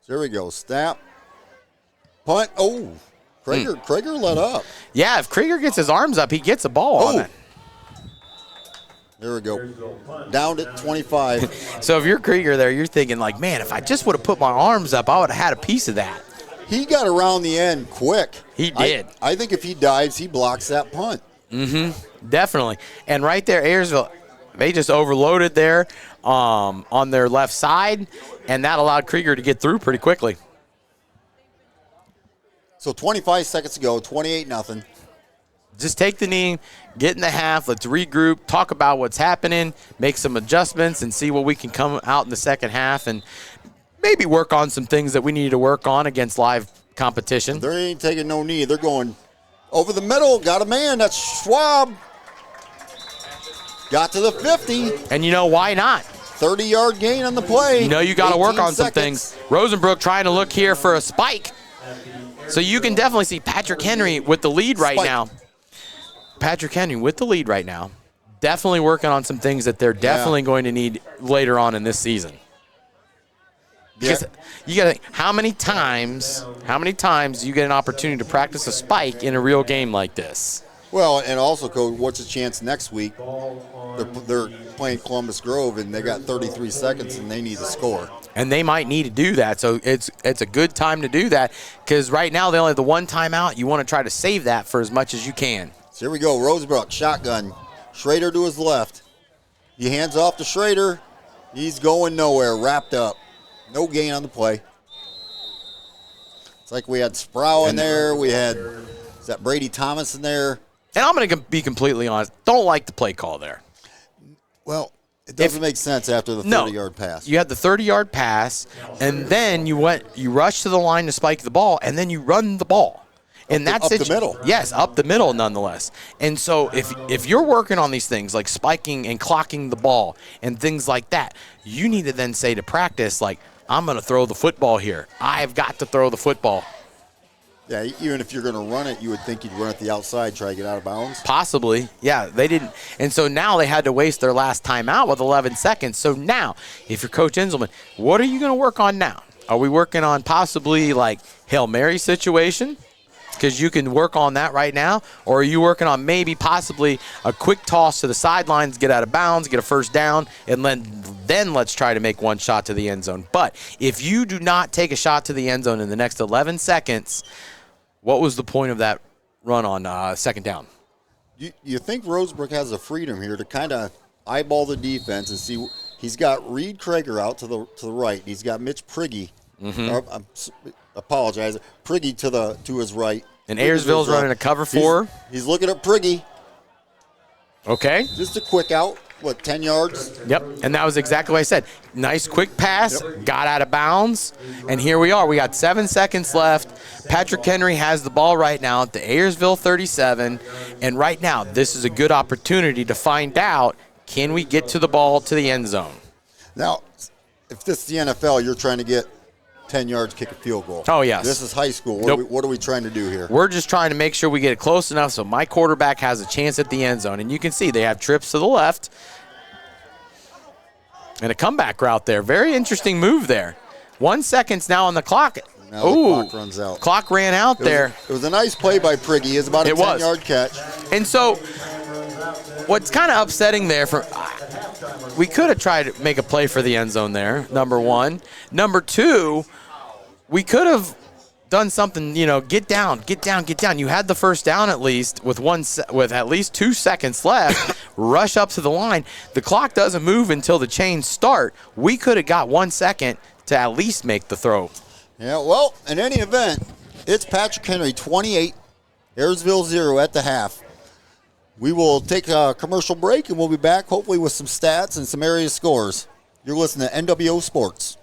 So there we go. Snap. Punt. Oh, Krieger let up. Yeah, if Krieger gets his arms up, he gets a ball on it. There we go. Down at 25. So if you're Krieger there, you're thinking like, man, if I just would have put my arms up, I would have had a piece of that. He got around the end quick. He did. I think if he dives, he blocks that punt. Mm-hmm. Definitely. And right there, Ayersville, they just overloaded there on their left side, and that allowed Krieger to get through pretty quickly. So 25 seconds to go, 28-0. Just take the knee, get in the half, let's regroup, talk about what's happening, make some adjustments, and see what we can come out in the second half and maybe work on some things that we need to work on against live competition. They ain't taking no knee. They're going over the middle. Got a man. That's Schwab. Got to the 50. And you know, why not? 30-yard gain on the play. You know you got to work on some seconds. things. Rosenbrook trying to look here for a spike. So you can definitely see Patrick Henry with the lead right now. Patrick Henry with the lead right now. Definitely working on some things that they're definitely going to need later on in this season. Because you got to think, how many times do you get an opportunity to practice a spike in a real game like this? Well, and also, Coach, what's the chance next week? They're playing Columbus Grove, and they got 33 seconds, and they need to score. And they might need to do that, so it's a good time to do that because right now they only have the one timeout. You want to try to save that for as much as you can. So here we go, Rosebrook, shotgun. Schrader to his left. He hands off to Schrader. He's going nowhere, wrapped up. No gain on the play. It's like we had Sproul in there. We had, is that Brady Thomas in there? And I'm going to be completely honest. Don't like the play call there. Well, it doesn't make sense after the 30-yard pass. You had the 30-yard pass, and then you rushed to the line to spike the ball, and then you run the ball. And that's up the middle. Yes, up the middle nonetheless. And so if you're working on these things like spiking and clocking the ball and things like that, you need to then say to practice, like, I'm going to throw the football here. I've got to throw the football. Yeah, even if you're going to run it, you would think you'd run it the outside, try to get out of bounds. Possibly. Yeah, they didn't. And so now they had to waste their last timeout with 11 seconds. So now, if you're Coach Inselman, what are you going to work on now? Are we working on possibly like Hail Mary situation? Because you can work on that right now. Or are you working on maybe possibly a quick toss to the sidelines, get out of bounds, get a first down, and then let's try to make one shot to the end zone. But if you do not take a shot to the end zone in the next 11 seconds, what was the point of that run on second down? You think Rosebrook has the freedom here to kind of eyeball the defense and see. He's got Reed Krager out to the right. He's got Mitch Prigge. Apologize. Prigge to his right. And Ayersville's running a cover 4. He's looking at Prigge. Okay. Just a quick out. 10 yards? Yep, and that was exactly what I said. Nice quick pass, got out of bounds, and here we are. We got 7 seconds left. Patrick Henry has the ball right now at the Ayersville 37, and right now this is a good opportunity to find out, can we get to the ball to the end zone? Now, if this is the NFL, you're trying to get 10 yards, kick a field goal. Oh, yes. This is high school. What are we trying to do here? We're just trying to make sure we get it close enough so my quarterback has a chance at the end zone. And you can see they have trips to the left and a comeback route there. Very interesting move there. 1 second's now on the clock. Now the clock runs out. Clock ran out there. It was a nice play by Prigge. It was about a 10-yard catch. And so what's kind of upsetting there, we could have tried to make a play for the end zone there, number one. Number two, we could have done something, get down. You had the first down at least with at least 2 seconds left. Rush up to the line. The clock doesn't move until the chains start. We could have got 1 second to at least make the throw. Yeah, well, in any event, it's Patrick Henry 28, Ayersville 0 at the half. We will take a commercial break, and we'll be back hopefully with some stats and some area scores. You're listening to NWO Sports.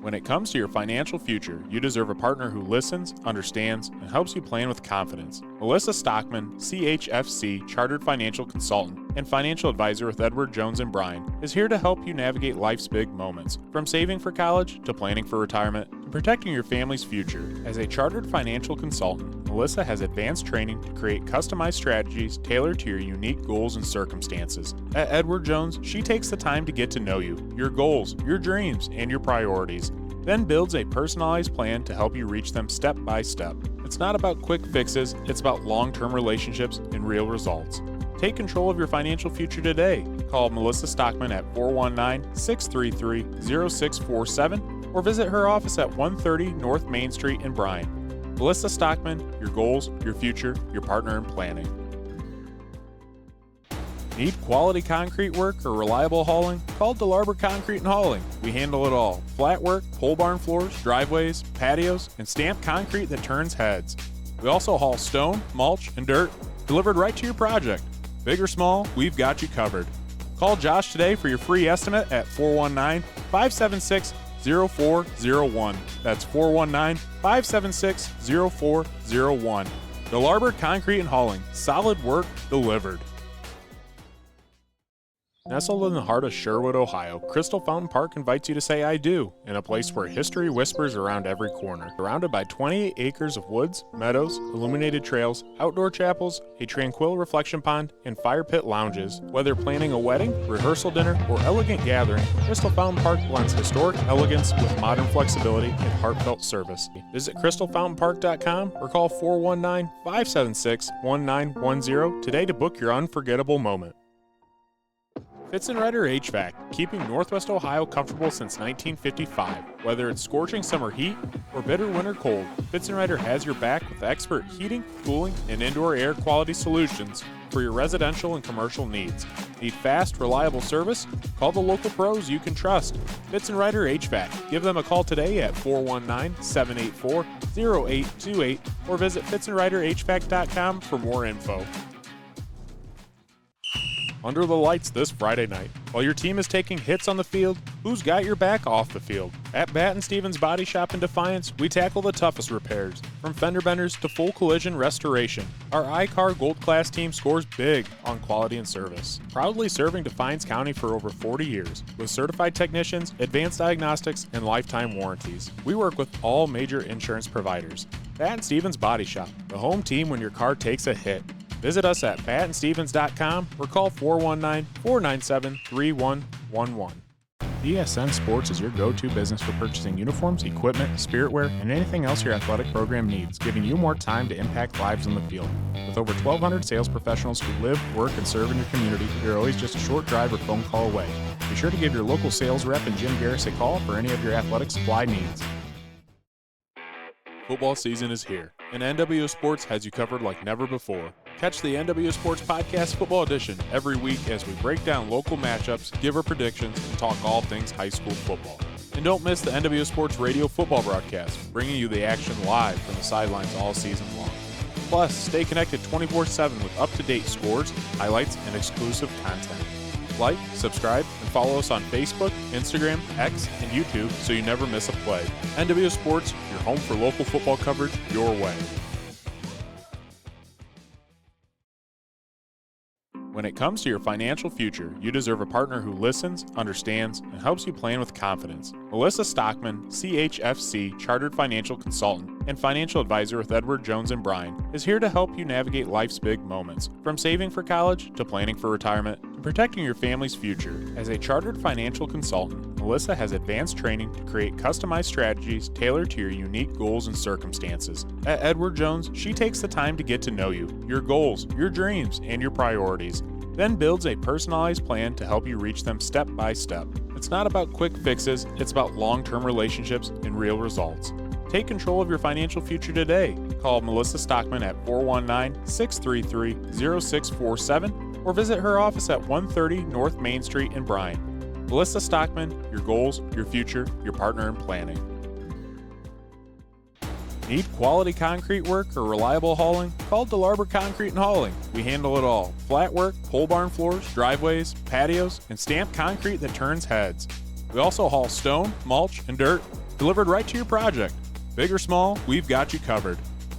When it comes to your financial future, you deserve a partner who listens, understands, and helps you plan with confidence. Melissa Stockman, CHFC Chartered Financial Consultant and Financial Advisor with Edward Jones & Bryan, is here to help you navigate life's big moments, from saving for college to planning for retirement and protecting your family's future. As a Chartered Financial Consultant, Melissa has advanced training to create customized strategies tailored to your unique goals and circumstances. At Edward Jones, she takes the time to get to know you, your goals, your dreams, and your priorities, then builds a personalized plan to help you reach them step by step. It's not about quick fixes, it's about long-term relationships and real results. Take control of your financial future today. Call Melissa Stockman at 419-633-0647 or visit her office at 130 North Main Street in Bryan. Melissa Stockman, your goals, your future, your partner in planning. Need quality concrete work or reliable hauling? Call DeLarber Concrete and Hauling. We handle it all. Flat work, pole barn floors, driveways, patios, and stamped concrete that turns heads. We also haul stone, mulch, and dirt. delivered right to your project. Big or small, we've got you covered. Call Josh today for your free estimate at 419-576-0401. That's 419-576-0401. DeLarber Concrete and Hauling. Solid work delivered. Nestled in the heart of Sherwood, Ohio, Crystal Fountain Park invites you to say I do in a place where history whispers around every corner. Surrounded by 28 acres of woods, meadows, illuminated trails, outdoor chapels, a tranquil reflection pond, and fire pit lounges. Whether planning a wedding, rehearsal dinner, or elegant gathering, Crystal Fountain Park blends historic elegance with modern flexibility and heartfelt service. Visit crystalfountainpark.com or call 419-576-1910 today to book your unforgettable moment. Fitzenreiter HVAC, keeping Northwest Ohio comfortable since 1955. Whether it's scorching summer heat or bitter winter cold, Fitzenreiter has your back with expert heating, cooling, and indoor air quality solutions for your residential and commercial needs. Need fast, reliable service? Call the local pros you can trust. Fitzenreiter HVAC. Give them a call today at 419-784-0828 or visit fitzenreiterhvac.com for more info. Under the lights this Friday night. While your team is taking hits on the field, who's got your back off the field? At Batten Stevens Body Shop in Defiance, we tackle the toughest repairs, from fender benders to full collision restoration. Our iCar Gold Class team scores big on quality and service. Proudly serving Defiance County for over 40 years, with certified technicians, advanced diagnostics, and lifetime warranties. We work with all major insurance providers. Batten Stevens Body Shop, the home team when your car takes a hit. Visit us at battenstevens.com or call 419-497-3111. DSN Sports is your go-to business for purchasing uniforms, equipment, spiritwear, and anything else your athletic program needs, giving you more time to impact lives on the field. With over 1,200 sales professionals who live, work, and serve in your community, you're always just a short drive or phone call away. Be sure to give your local sales rep and Jim Garris a call for any of your athletic supply needs. Football season is here, and NWO Sports has you covered like never before. Catch the NWO Sports Podcast Football Edition every week as we break down local matchups, give our predictions, and talk all things high school football. And don't miss the NWO Sports Radio football broadcast, bringing you the action live from the sidelines all season long. Plus, stay connected 24/7 with up-to-date scores, highlights, and exclusive content. Like, subscribe, and follow us on Facebook, Instagram, X, and YouTube so you never miss a play. NWO Sports, your home for local football coverage your way. When it comes to your financial future, you deserve a partner who listens, understands, and helps you plan with confidence. Melissa Stockman, CHFC Chartered Financial Consultant and Financial Advisor with Edward Jones & Bryan, is here to help you navigate life's big moments, from saving for college to planning for retirement to protecting your family's future. As a Chartered Financial Consultant, Melissa has advanced training to create customized strategies tailored to your unique goals and circumstances. At Edward Jones, she takes the time to get to know you, your goals, your dreams, and your priorities, then builds a personalized plan to help you reach them step by step. It's not about quick fixes, it's about long-term relationships and real results. Take control of your financial future today. Call Melissa Stockman at 419-633-0647 or visit her office at 130 North Main Street in Bryan. Melissa Stockman, your goals, your future, your partner in planning. Need quality concrete work or reliable hauling? Call DeLarber Concrete and Hauling. We handle it all. Flat work, pole barn floors, driveways, patios, and stamped concrete that turns heads. We also haul stone, mulch, and dirt delivered right to your project. Big or small, we've got you covered.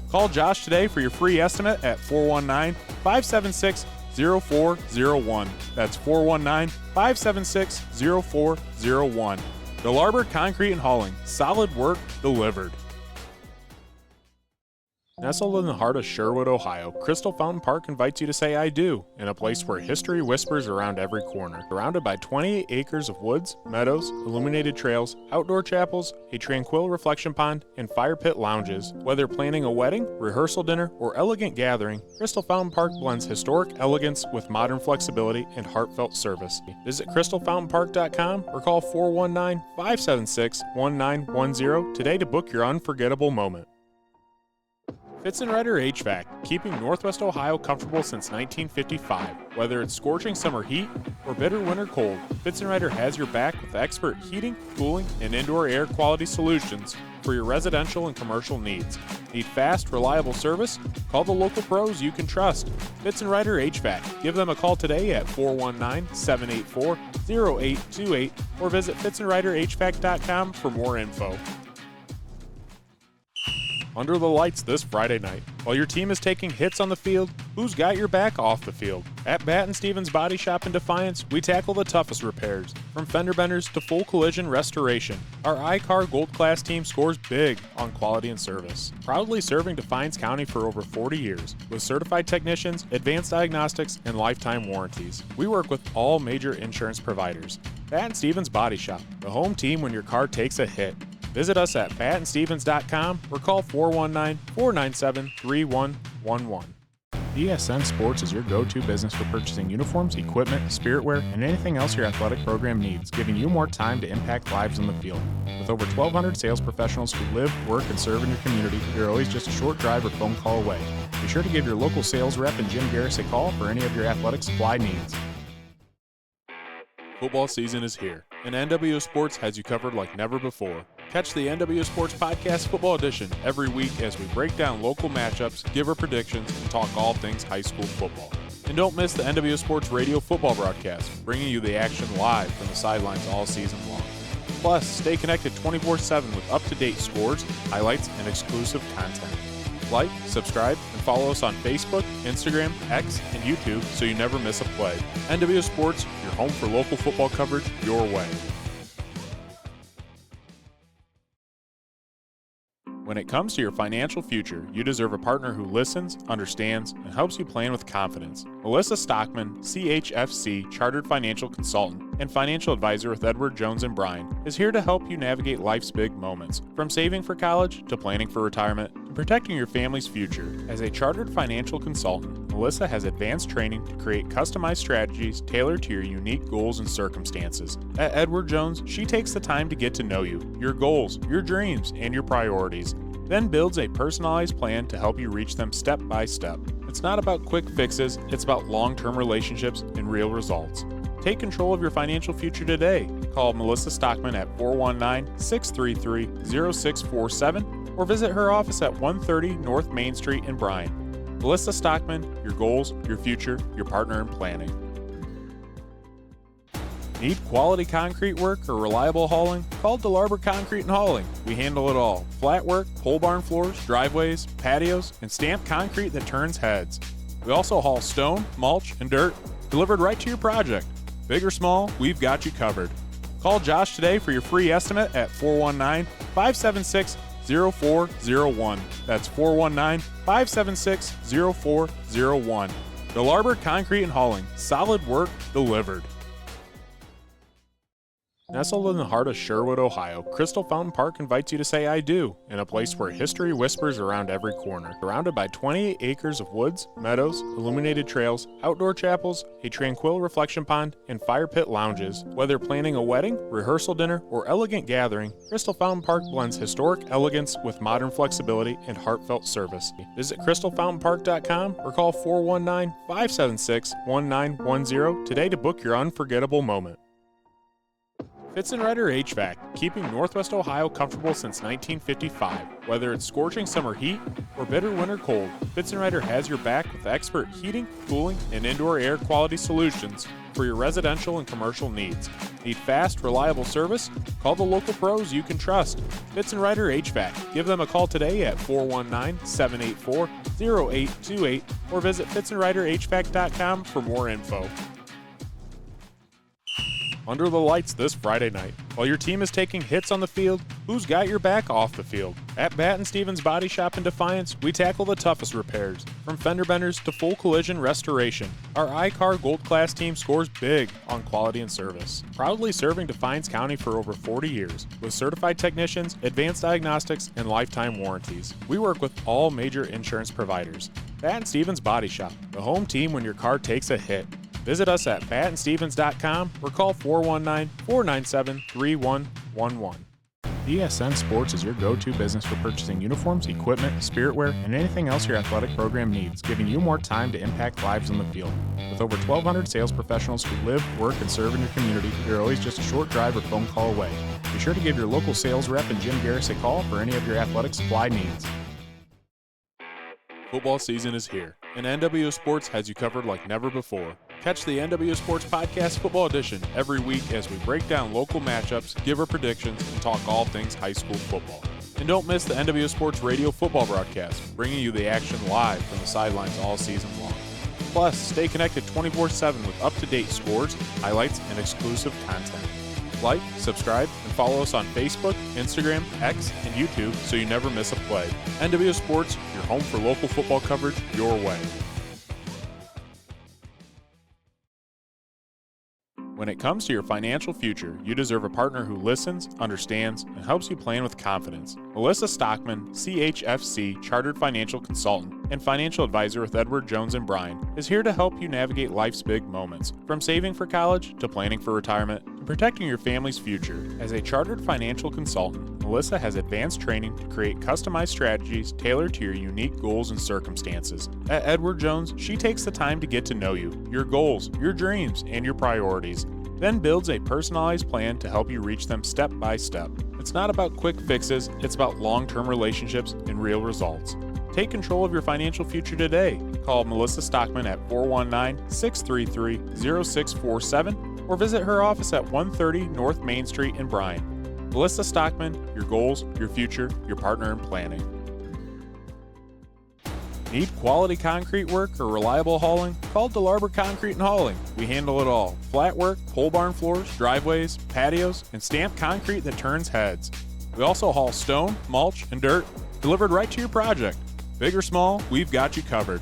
Call Josh today for your free estimate at 419-576-0401. That's 419-576-0401. DeLarber Concrete and Hauling. Solid work delivered. Nestled in the heart of Sherwood, Ohio, Crystal Fountain Park invites you to say I do in a place where history whispers around every corner. Surrounded by 28 acres of woods, meadows, illuminated trails, outdoor chapels, a tranquil reflection pond, and fire pit lounges. Whether planning a wedding, rehearsal dinner, or elegant gathering, Crystal Fountain Park blends historic elegance with modern flexibility and heartfelt service. Visit crystalfountainpark.com or call 419-576-1910 today to book your unforgettable moment. Fitzenreiter HVAC, keeping Northwest Ohio comfortable since 1955. Whether it's scorching summer heat or bitter winter cold, Fitzenreiter has your back with expert heating, cooling, and indoor air quality solutions for your residential and commercial needs. Need fast, reliable service? Call the local pros you can trust. Fitz & Ryder HVAC. Give them a call today at 419-784-0828 or visit fitzandryderhvac.com for more info. Under the lights this Friday night. While your team is taking hits on the field, who's got your back off the field? At Batten Stevens Body Shop in Defiance, we tackle the toughest repairs, from fender benders to full collision restoration. Our iCar Gold Class team scores big on quality and service. Proudly serving Defiance County for over 40 years, with certified technicians, advanced diagnostics, and lifetime warranties. We work with all major insurance providers. Batten Stevens Body Shop, the home team when your car takes a hit. Visit us at battenstevens.com or call 419-497-3111. DSN Sports is your go-to business for purchasing uniforms, equipment, spiritwear, and anything else your athletic program needs, giving you more time to impact lives on the field. With over 1,200 sales professionals who live, work, and serve in your community, you're always just a short drive or phone call away. Be sure to give your local sales rep and Jim Garris a call for any of your athletic supply needs. Football season is here, and NWO Sports has you covered like never before. Catch the NWO Sports Podcast Football Edition every week as we break down local matchups, give our predictions, and talk all things high school football. And don't miss the NWO Sports Radio football broadcast, bringing you the action live from the sidelines all season long. Plus, stay connected 24/7 with up-to-date scores, highlights, and exclusive content. Like, subscribe, and follow us on Facebook, Instagram, X, and YouTube so you never miss a play. NWO Sports, your home for local football coverage your way. When it comes to your financial future, you deserve a partner who listens, understands, and helps you plan with confidence. Melissa Stockman, CHFC Chartered Financial Consultant and Financial Advisor with Edward Jones & Bryan, is here to help you navigate life's big moments, from saving for college to planning for retirement and protecting your family's future. As a Chartered Financial Consultant, Melissa has advanced training to create customized strategies tailored to your unique goals and circumstances. At Edward Jones, she takes the time to get to know you, your goals, your dreams, and your priorities, then builds a personalized plan to help you reach them step by step. It's not about quick fixes, it's about long-term relationships and real results. Take control of your financial future today. Call Melissa Stockman at 419-633-0647 or visit her office at 130 North Main Street in Bryan. Melissa Stockman, your goals, your future, your partner in planning. Need quality concrete work or reliable hauling? Call DeLarber Concrete and Hauling. We handle it all. Flat work, pole barn floors, driveways, patios, and stamped concrete that turns heads. We also haul stone, mulch, and dirt, delivered right to your project. Big or small, we've got you covered. Call Josh today for your free estimate at 419-576-0401. That's 419-576-0401. DeLarber Concrete and Hauling. Solid work delivered. Nestled in the heart of Sherwood, Ohio, Crystal Fountain Park invites you to say I do, in a place where history whispers around every corner. Surrounded by 28 acres of woods, meadows, illuminated trails, outdoor chapels, a tranquil reflection pond, and fire pit lounges. Whether planning a wedding, rehearsal dinner, or elegant gathering, Crystal Fountain Park blends historic elegance with modern flexibility and heartfelt service. Visit crystalfountainpark.com or call 419-576-1910 today to book your unforgettable moment. Fitz & Ryder HVAC, keeping Northwest Ohio comfortable since 1955. Whether it's scorching summer heat or bitter winter cold, Fitz & Ryder has your back with expert heating, cooling, and indoor air quality solutions for your residential and commercial needs. Need fast, reliable service? Call the local pros you can trust. Fitz & Ryder HVAC. Give them a call today at 419-784-0828 or visit fitzandryderhvac.com for more info. Under the lights this Friday night. While your team is taking hits on the field, who's got your back off the field? At Batten Stevens Body Shop in Defiance, we tackle the toughest repairs, from fender benders to full collision restoration. Our iCar Gold Class team scores big on quality and service. Proudly serving Defiance County for over 40 years, with certified technicians, advanced diagnostics, and lifetime warranties. We work with all major insurance providers. Batten Stevens Body Shop, the home team when your car takes a hit. Visit us at battenstevens.com or call 419-497-3111. DSN Sports is your go-to business for purchasing uniforms, equipment, spiritwear, and anything else your athletic program needs, giving you more time to impact lives on the field. With over 1,200 sales professionals who live, work, and serve in your community, you're always just a short drive or phone call away. Be sure to give your local sales rep and Jim Garris a call for any of your athletic supply needs. Football season is here, and NWO Sports has you covered like never before. Catch the NWO Sports Podcast Football Edition every week as we break down local matchups, give our predictions, and talk all things high school football. And don't miss the NWO Sports Radio football broadcast, bringing you the action live from the sidelines all season long. Plus, stay connected 24/7 with up-to-date scores, highlights, and exclusive content. Like, subscribe, and follow us on Facebook, Instagram, X, and YouTube so you never miss a play. NWO Sports, your home for local football coverage your way. When it comes to your financial future, you deserve a partner who listens, understands, and helps you plan with confidence. Melissa Stockman, CHFC Chartered Financial Consultant and Financial Advisor with Edward Jones & Bryan, is here to help you navigate life's big moments, from saving for college to planning for retirement to protecting your family's future. As a Chartered Financial Consultant, Melissa has advanced training to create customized strategies tailored to your unique goals and circumstances. At Edward Jones, she takes the time to get to know you, your goals, your dreams, and your priorities, then builds a personalized plan to help you reach them step by step. It's not about quick fixes, it's about long-term relationships and real results. Take control of your financial future today. Call Melissa Stockman at 419-633-0647 or visit her office at 130 North Main Street in Bryan. Melissa Stockman, your goals, your future, your partner in planning. Need quality concrete work or reliable hauling? Call DeLarber Concrete and Hauling. We handle it all. Flat work, pole barn floors, driveways, patios, and stamped concrete that turns heads. We also haul stone, mulch, and dirt delivered right to your project. Big or small, we've got you covered.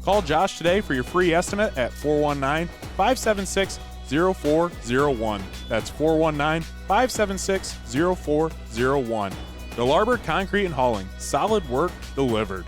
Call Josh today for your free estimate at 419-576-0401. That's 419-576-0401. DeLarber Concrete and Hauling. Solid work delivered.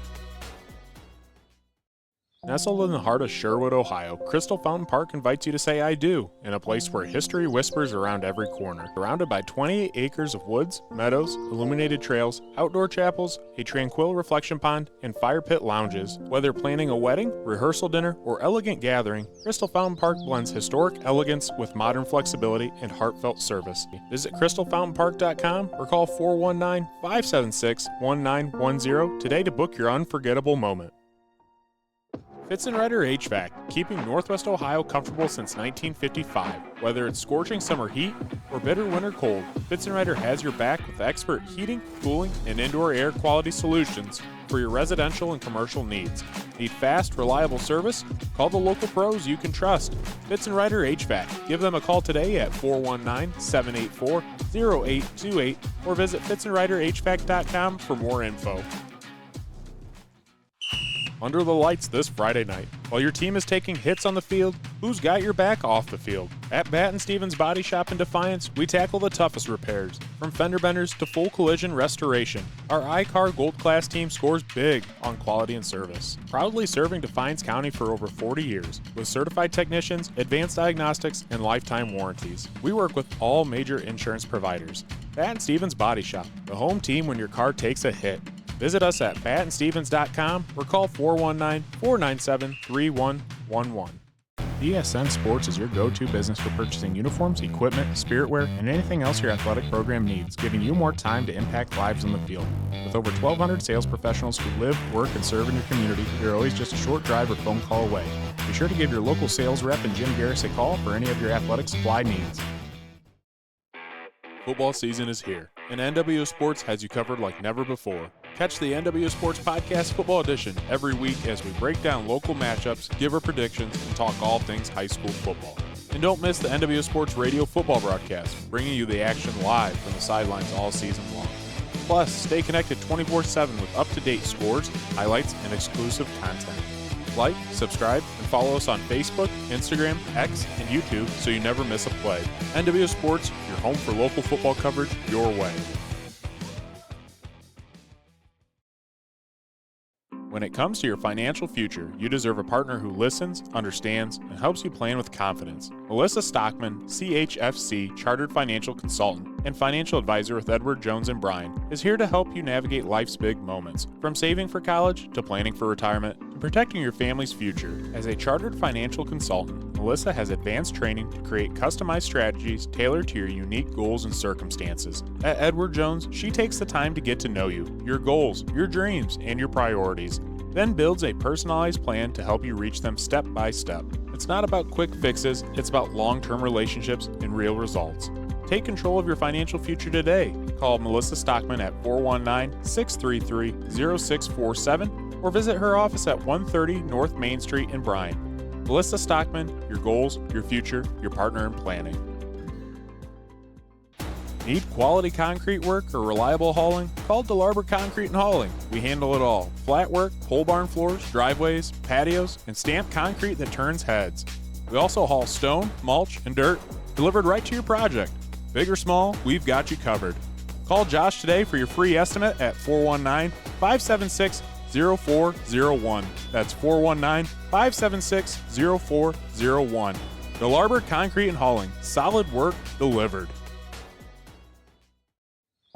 Nestled in the heart of Sherwood, Ohio, Crystal Fountain Park invites you to say I do, in a place where history whispers around every corner. Surrounded by 28 acres of woods, meadows, illuminated trails, outdoor chapels, a tranquil reflection pond, and fire pit lounges. Whether planning a wedding, rehearsal dinner, or elegant gathering, Crystal Fountain Park blends historic elegance with modern flexibility and heartfelt service. Visit crystalfountainpark.com or call 419-576-1910 today to book your unforgettable moment. Fitzenreiter HVAC, keeping Northwest Ohio comfortable since 1955. Whether it's scorching summer heat or bitter winter cold, Fitzenreiter has your back with expert heating, cooling, and indoor air quality solutions for your residential and commercial needs. Need fast, reliable service? Call the local pros you can trust. Fitzenreiter HVAC. Give them a call today at 419-784-0828 or visit fitzenreiterhvac.com for more info. Under the lights this Friday night. While your team is taking hits on the field, who's got your back off the field? At Batten Stevens Body Shop in Defiance, we tackle the toughest repairs, from fender benders to full collision restoration. Our iCar Gold Class team scores big on quality and service. Proudly serving Defiance County for over 40 years, with certified technicians, advanced diagnostics, and lifetime warranties. We work with all major insurance providers. Batten Stevens Body Shop, the home team when your car takes a hit. Visit us at battenstevens.com or call 419-497-3111. DSN Sports is your go-to business for purchasing uniforms, equipment, spiritwear, and anything else your athletic program needs, giving you more time to impact lives on the field. With over 1,200 sales professionals who live, work, and serve in your community, you're always just a short drive or phone call away. Be sure to give your local sales rep and Jim Garris a call for any of your athletic supply needs. Football season is here, and NWO Sports has you covered like never before. Catch the NWO Sports Podcast Football Edition every week as we break down local matchups, give our predictions, and talk all things high school football. And don't miss the NWO Sports Radio football broadcast, bringing you the action live from the sidelines all season long. Plus, stay connected 24/7 with up-to-date scores, highlights, and exclusive content. Like, subscribe, and follow us on Facebook, Instagram, X, and YouTube so you never miss a play. NWO Sports, your home for local football coverage your way. When it comes to your financial future, you deserve a partner who listens, understands, and helps you plan with confidence. Melissa Stockman, CHFC Chartered Financial Consultant and Financial Advisor with Edward Jones and Bryan, is here to help you navigate life's big moments, from saving for college to planning for retirement to protecting your family's future. As a Chartered Financial Consultant, Melissa has advanced training to create customized strategies tailored to your unique goals and circumstances. At Edward Jones, she takes the time to get to know you, your goals, your dreams, and your priorities, then builds a personalized plan to help you reach them step by step. It's not about quick fixes, it's about long-term relationships and real results. Take control of your financial future today. Call Melissa Stockman at 419-633-0647 or visit her office at 130 North Main Street in Bryan. Melissa Stockman, your goals, your future, your partner in planning. Need quality concrete work or reliable hauling? Call DeLarber Concrete and Hauling. We handle it all. Flat work, pole barn floors, driveways, patios, and stamped concrete that turns heads. We also haul stone, mulch, and dirt delivered right to your project. Big or small, we've got you covered. Call Josh today for your free estimate at 419-576-0401. That's 419-576-0401. DeLarber Concrete and Hauling. Solid work delivered.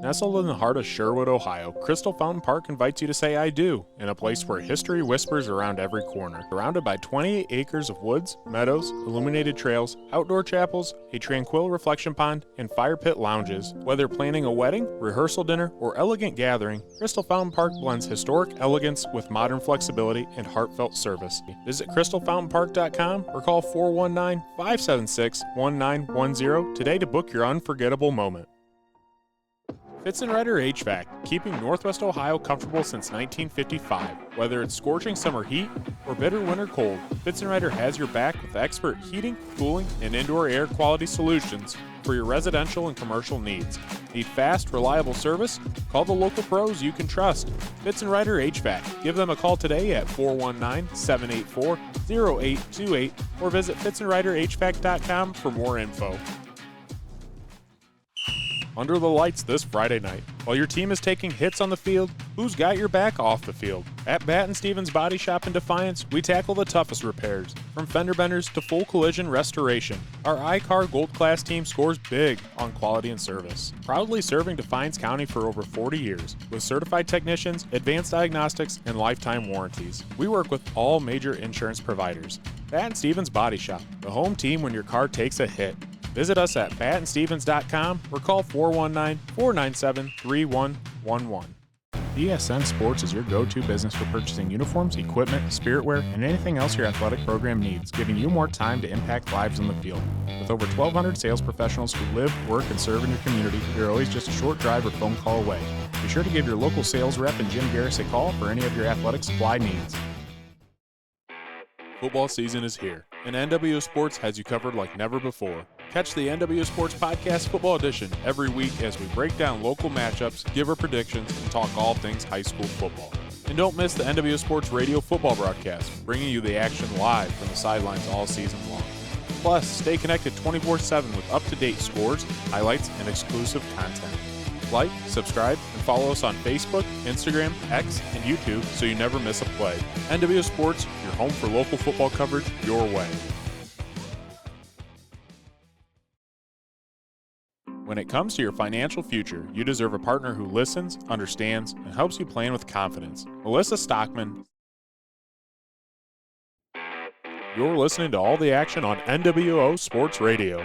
Nestled in the heart of Sherwood, Ohio, Crystal Fountain Park invites you to say I do, in a place where history whispers around every corner. Surrounded by 28 acres of woods, meadows, illuminated trails, outdoor chapels, a tranquil reflection pond, and fire pit lounges. Whether planning a wedding, rehearsal dinner, or elegant gathering, Crystal Fountain Park blends historic elegance with modern flexibility and heartfelt service. Visit crystalfountainpark.com or call 419-576-1910 today to book your unforgettable moment. Fitzenreiter HVAC, keeping Northwest Ohio comfortable since 1955. Whether it's scorching summer heat or bitter winter cold, Fitzenreiter has your back with expert heating, cooling, and indoor air quality solutions for your residential and commercial needs. Need fast, reliable service? Call the local pros you can trust. Fitzenreiter HVAC. Give them a call today at 419-784-0828 or visit fitzenreiterhvac.com for more info. Under the lights this Friday night. While your team is taking hits on the field, who's got your back off the field? At Batten Stevens Body Shop in Defiance, we tackle the toughest repairs, from fender benders to full collision restoration. Our iCar Gold Class team scores big on quality and service. Proudly serving Defiance County for over 40 years, with certified technicians, advanced diagnostics, and lifetime warranties. We work with all major insurance providers. Batten Stevens Body Shop, the home team when your car takes a hit. Visit us at battenstevens.com or call 419-497-3111. DSN Sports is your go-to business for purchasing uniforms, equipment, spiritwear, and anything else your athletic program needs, giving you more time to impact lives on the field. With over 1,200 sales professionals who live, work, and serve in your community, you're always just a short drive or phone call away. Be sure to give your local sales rep and Jim Garris a call for any of your athletic supply needs. Football season is here, and NWO Sports has you covered like never before. Catch the NWO Sports Podcast Football Edition every week as we break down local matchups, give our predictions, and talk all things high school football. And don't miss the NWO Sports Radio football broadcast, bringing you the action live from the sidelines all season long. Plus, stay connected 24/7 with up-to-date scores, highlights, and exclusive content. Like, subscribe, and follow us on Facebook, Instagram, X, and YouTube so you never miss a play. NWO Sports, your home for local football coverage your way. When it comes to your financial future, you deserve a partner who listens, understands, and helps you plan with confidence. Melissa Stockman. You're listening to all the action on NWO Sports Radio.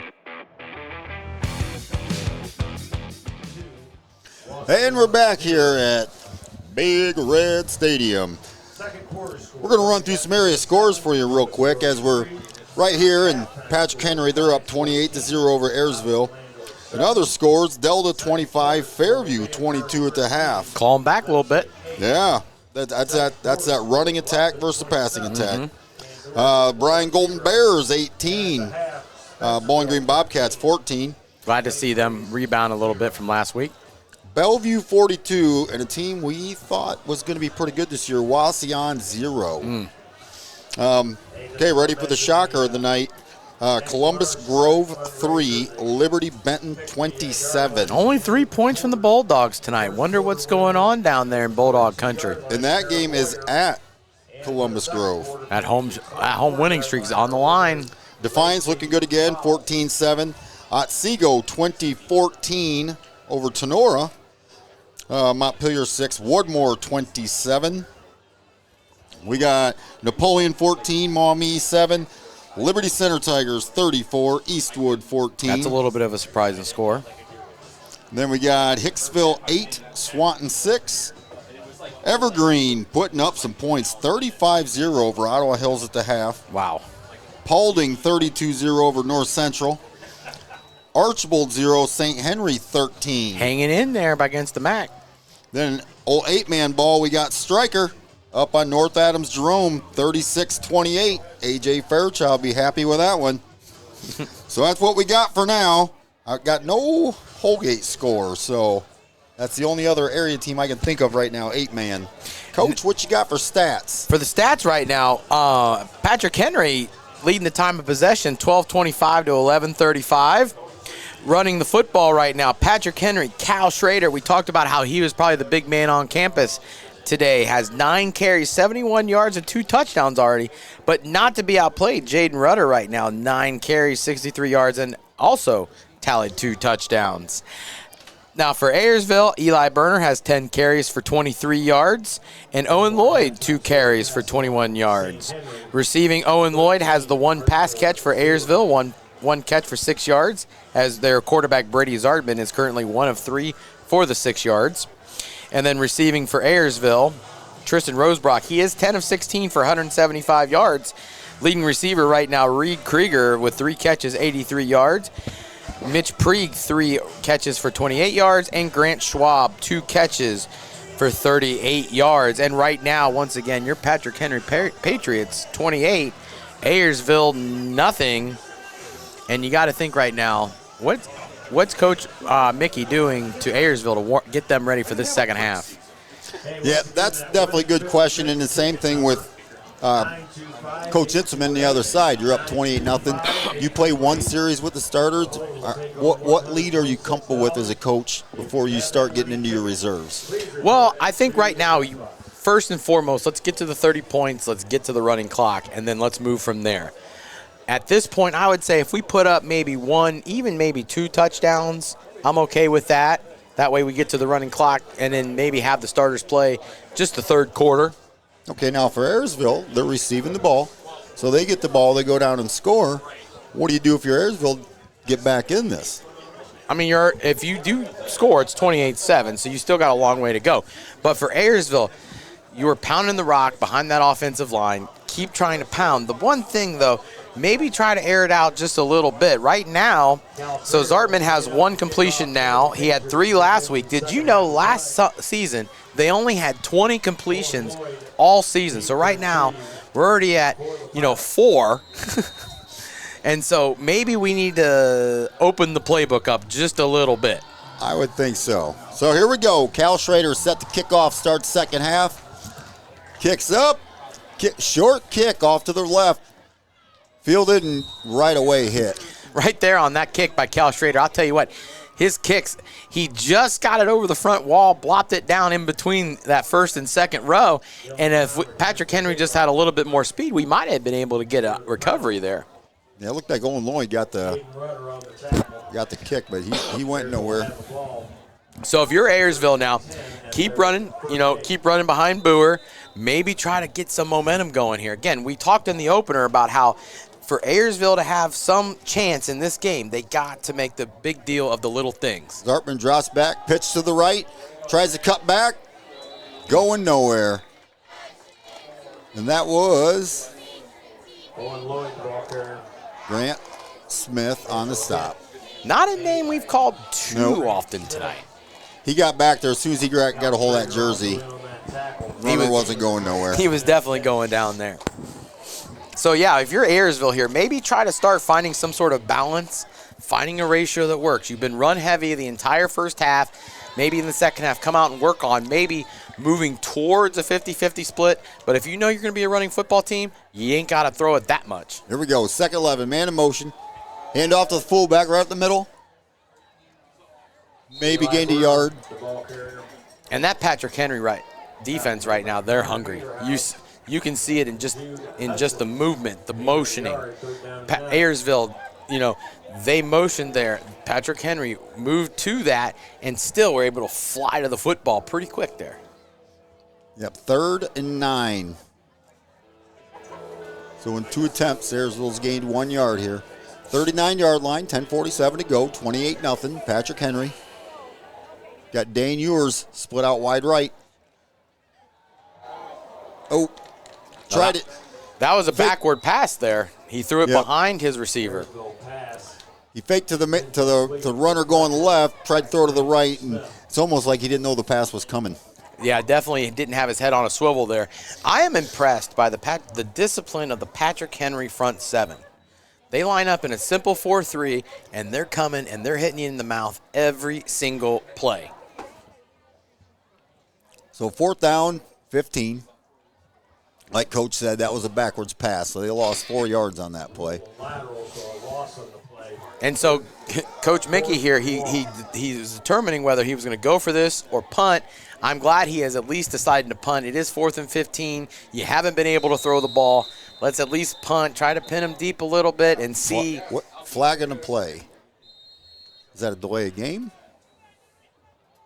And we're back here at Big Red Stadium. We're going to run through some area scores for you real quick as we're right here in Patrick Henry. They're up 28-0 over Ayersville. And other scores, Delta 25, Fairview 22 at the half. Call them back a little bit. Yeah, that's that running attack versus the passing attack. Bryan Golden Bears 18, Bowling Green Bobcats 14. Glad to see them rebound a little bit from last week. Bellevue 42, and a team we thought was going to be pretty good this year, Wauseon 0. Okay, ready for the shocker of the night. Columbus Grove 3, Liberty Benton 27. Only 3 points from the Bulldogs tonight. Wonder what's going on down there in Bulldog country. And that game is at Columbus Grove. At home winning streaks on the line. Defiance looking good again, 14-7. Otsego 20-14 over Tenora. Montpelier 6, Woodmore 27. We got Napoleon 14, Maumee 7. Liberty Center Tigers 34, Eastwood 14. That's a little bit of a surprising score. Then we got Hicksville 8, Swanton 6. Evergreen putting up some points, 35-0 over Ottawa Hills at the half. Wow. Paulding 32-0 over North Central. Archbold 0, St. Henry 13. Hanging in there against the MAC. Then old 8-man ball, we got Stryker up on North Adams Jerome 36-28. AJ Fairchild be happy with that one. So that's what we got for now. I got no Holgate score, so that's the only other area team I can think of right now, 8-man. Coach, what you got for stats? For the stats right now, Patrick Henry leading the time of possession, 12:25 to 11:35. Running the football right now, Patrick Henry, Cal Schrader. We talked about how he was probably the big man on campus today. Has 9 carries, 71 yards, and 2 touchdowns already. But not to be outplayed, Jaden Rudder right now, 9 carries, 63 yards, and also tallied 2 touchdowns. Now for Ayersville, Eli Berner has 10 carries for 23 yards, and Owen Lloyd 2 carries for 21 yards. Receiving, Owen Lloyd has the 1 pass catch for Ayersville, one catch for 6 yards, as their quarterback Brady Zardman is currently 1 of 3 for the 6 yards. And then receiving for Ayersville, Tristan Rosebrock, he is 10 of 16 for 175 yards. Leading receiver right now, Reed Krieger with 3 catches, 83 yards. Mitch Prieg, 3 catches for 28 yards, and Grant Schwab, 2 catches for 38 yards. And right now, once again, your Patrick Henry Patriots, 28, Ayersville, nothing. And you got to think right now, what's Coach Mickey doing to Ayersville to get them ready for this second half? Yeah, that's definitely a good question, and the same thing with Coach Itzelman on the other side. You're up 28-0. You play one series with the starters. What lead are you comfortable with as a coach before you start getting into your reserves? Well, I think right now, first and foremost, let's get to the 30 points, let's get to the running clock, and then let's move from there. At this point, I would say if we put up maybe 1, even maybe 2 touchdowns, I'm okay with that. That way we get to the running clock and then maybe have the starters play just the third quarter. Okay, now for Ayersville, they're receiving the ball. So they get the ball, they go down and score. What do you do if you're Ayersville get back in this? I mean, if you do score, it's 28-7, so you still got a long way to go. But for Ayersville, you were pounding the rock behind that offensive line. Keep trying to pound. The one thing, though, maybe try to air it out just a little bit. Right now, so Zartman has 1 completion now. He had 3 last week. Did you know last season they only had 20 completions all season? So right now, we're already at, 4. And so maybe we need to open the playbook up just a little bit. I would think so. So here we go. Cal Schrader set to kick off, starts second half. Kicks up. Short kick off to the left. Fielded and right away hit. Right there on that kick by Cal Schrader. I'll tell you what, his kicks, he just got it over the front wall, blopped it down in between that first and second row. And if Patrick Henry just had a little bit more speed, we might have been able to get a recovery there. Yeah, it looked like Owen Lloyd got the kick, but he went nowhere. So if you're Ayersville now, keep running, keep running behind Boer. Maybe try to get some momentum going here. Again, we talked in the opener about how for Ayersville to have some chance in this game, they got to make the big deal of the little things. Zartman drops back, pitch to the right, tries to cut back, going nowhere. And that was Grant Smith on the stop. Not a name we've called too often tonight. He got back there as soon as he got a hold of that jersey. Runner wasn't going nowhere. He was definitely going down there. So, yeah, if you're Ayersville here, maybe try to start finding some sort of balance, finding a ratio that works. You've been run heavy the entire first half. Maybe in the second half, come out and work on maybe moving towards a 50-50 split. But if you know you're going to be a running football team, you ain't got to throw it that much. Here we go. Second 11, man in motion. Hand off to the fullback right up the middle. Maybe gained a yard. And that Patrick Henry defense right now, they're hungry. You can see it in just the movement, the motioning. Ayersville, they motioned there. Patrick Henry moved to that and still were able to fly to the football pretty quick there. Yep, 3rd and 9. So in 2 attempts, Ayersville's gained 1 yard here. 39-yard line, 10:47 to go, 28-0. Patrick Henry. Got Dane Ewers split out wide right. Oh, tried it. That was a backward pass there. He threw it behind his receiver. He faked to the runner going left, tried to throw to the right, and it's almost like he didn't know the pass was coming. Yeah, definitely didn't have his head on a swivel there. I am impressed by the discipline of the Patrick Henry front 7. They line up in a simple 4-3, and they're coming and they're hitting you in the mouth every single play. So 4th down, 15. Like Coach said, that was a backwards pass, so they lost 4 yards on that play. And so Coach Mickey here, he was determining whether he was going to go for this or punt. I'm glad he has at least decided to punt. It is 4th and 15. You haven't been able to throw the ball. Let's at least punt, try to pin him deep a little bit and see. What flag in the play? Is that a delay of game?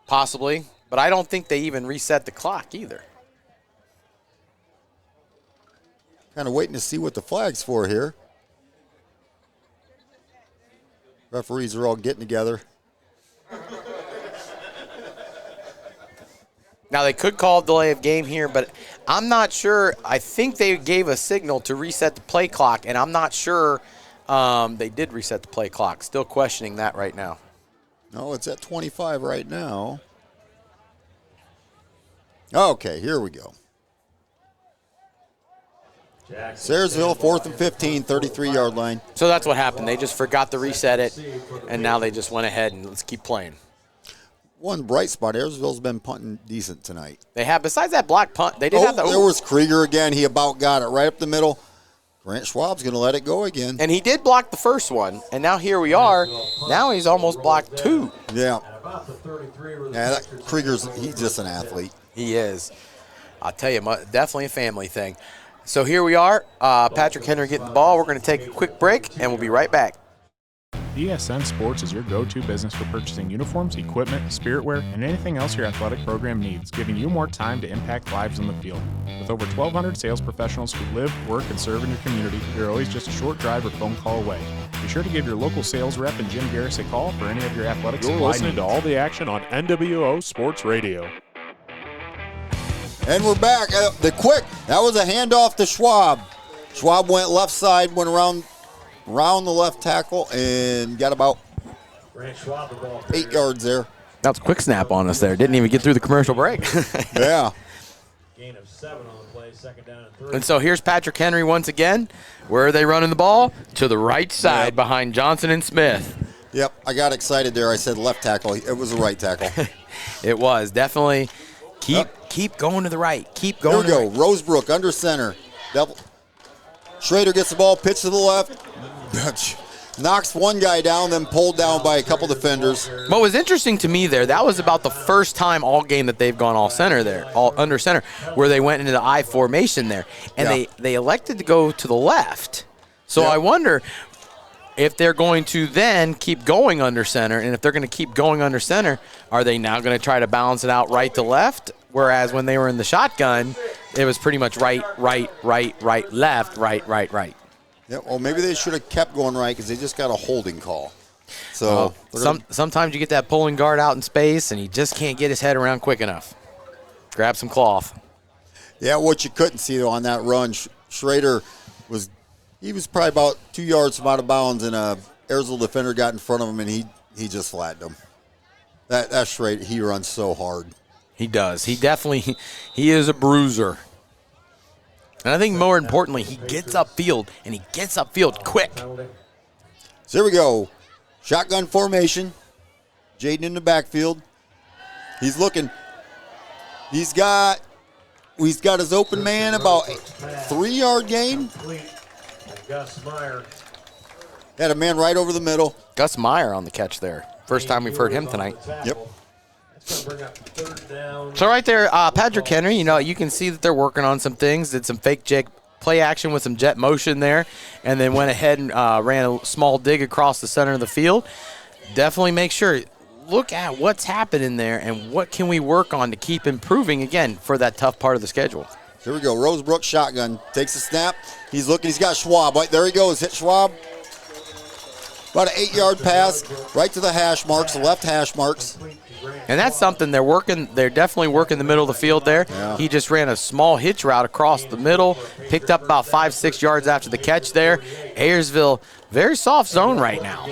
Possibly, but I don't think they even reset the clock either. Kind of waiting to see what the flag's for here. Referees are all getting together. Now, they could call delay of game here, but I'm not sure. I think they gave a signal to reset the play clock, and I'm not sure they did reset the play clock. Still questioning that right now. No, it's at 25 right now. Okay, here we go. Ayersville, 4th and 15, 33-yard line. So that's what happened. They just forgot to reset it, and now they just went ahead and let's keep playing. One bright spot, Ayersville's been punting decent tonight. They have, besides that block punt, they did have the. There was Krieger again. He about got it right up the middle. Grant Schwab's going to let it go again. And he did block the first one, and now here we are. Now he's almost blocked 2. Yeah. Yeah, he's just an athlete. He is. I'll tell you, definitely a family thing. So here we are, Patrick Henry getting the ball. We're going to take a quick break, and we'll be right back. ESN Sports is your go-to business for purchasing uniforms, equipment, spiritwear, and anything else your athletic program needs, giving you more time to impact lives on the field. With over 1,200 sales professionals who live, work, and serve in your community, you're always just a short drive or phone call away. Be sure to give your local sales rep and Jim Garris a call for any of your athletic supply needs. You're listening to all the action on NWO Sports Radio. And we're back. That was a handoff to Schwab. Schwab went left side, went around the left tackle, and got about 8 yards there. That's a quick snap on us there. Didn't even get through the commercial break. Yeah. Gain of 7 on the play, 2nd down and 3. And so here's Patrick Henry once again. Where are they running the ball? To the right side behind Johnson and Smith. Yep, I got excited there. I said left tackle. It was a right tackle. It was. Definitely. Keep going to the right. Keep going. Here we go. Rosebrook under center. Schrader gets the ball, pitch to the left. Knocks one guy down, then pulled down by a couple defenders. What was interesting to me there, that was about the first time all game that they've gone all center there, all under center, where they went into the I formation there. And they elected to go to the left. So I wonder if they're going to then keep going under center, and if they're going to keep going under center, are they now going to try to balance it out right to left? Whereas when they were in the shotgun, it was pretty much right, left, right. Yeah, well, maybe they should have kept going right because they just got a holding call. So sometimes you get that pulling guard out in space, and he just can't get his head around quick enough. Grab some cloth. Yeah, what you couldn't see, though, on that run, Schrader was probably about 2 yards from out of bounds, and a Ayersville defender got in front of him, and he just flattened him. That Schrader, he runs so hard. He does. He is a bruiser. And I think more importantly, he gets upfield, and he gets upfield quick. So here we go. Shotgun formation. Jaden in the backfield. He's looking. He's got his open man about 3-yard gain. Gus Meyer. Had a man right over the middle. Gus Meyer on the catch there. First time we've heard him tonight. Yep. That's going to bring up third down. So right there, Patrick Henry, you can see that they're working on some things. Did some fake play action with some jet motion there, and then went ahead and ran a small dig across the center of the field. Definitely make sure, look at what's happening there and what can we work on to keep improving, again, for that tough part of the schedule. Here we go. Rosebrook shotgun. Takes a snap. He's looking. He's got Schwab. Right there he goes. Hit Schwab. About an 8-yard pass right to the hash marks, the left hash marks. And that's something they're working. They're definitely working the middle of the field there. Yeah. He just ran a small hitch route across the middle, picked up about 5-6 yards after the catch there. Ayersville, very soft zone right now.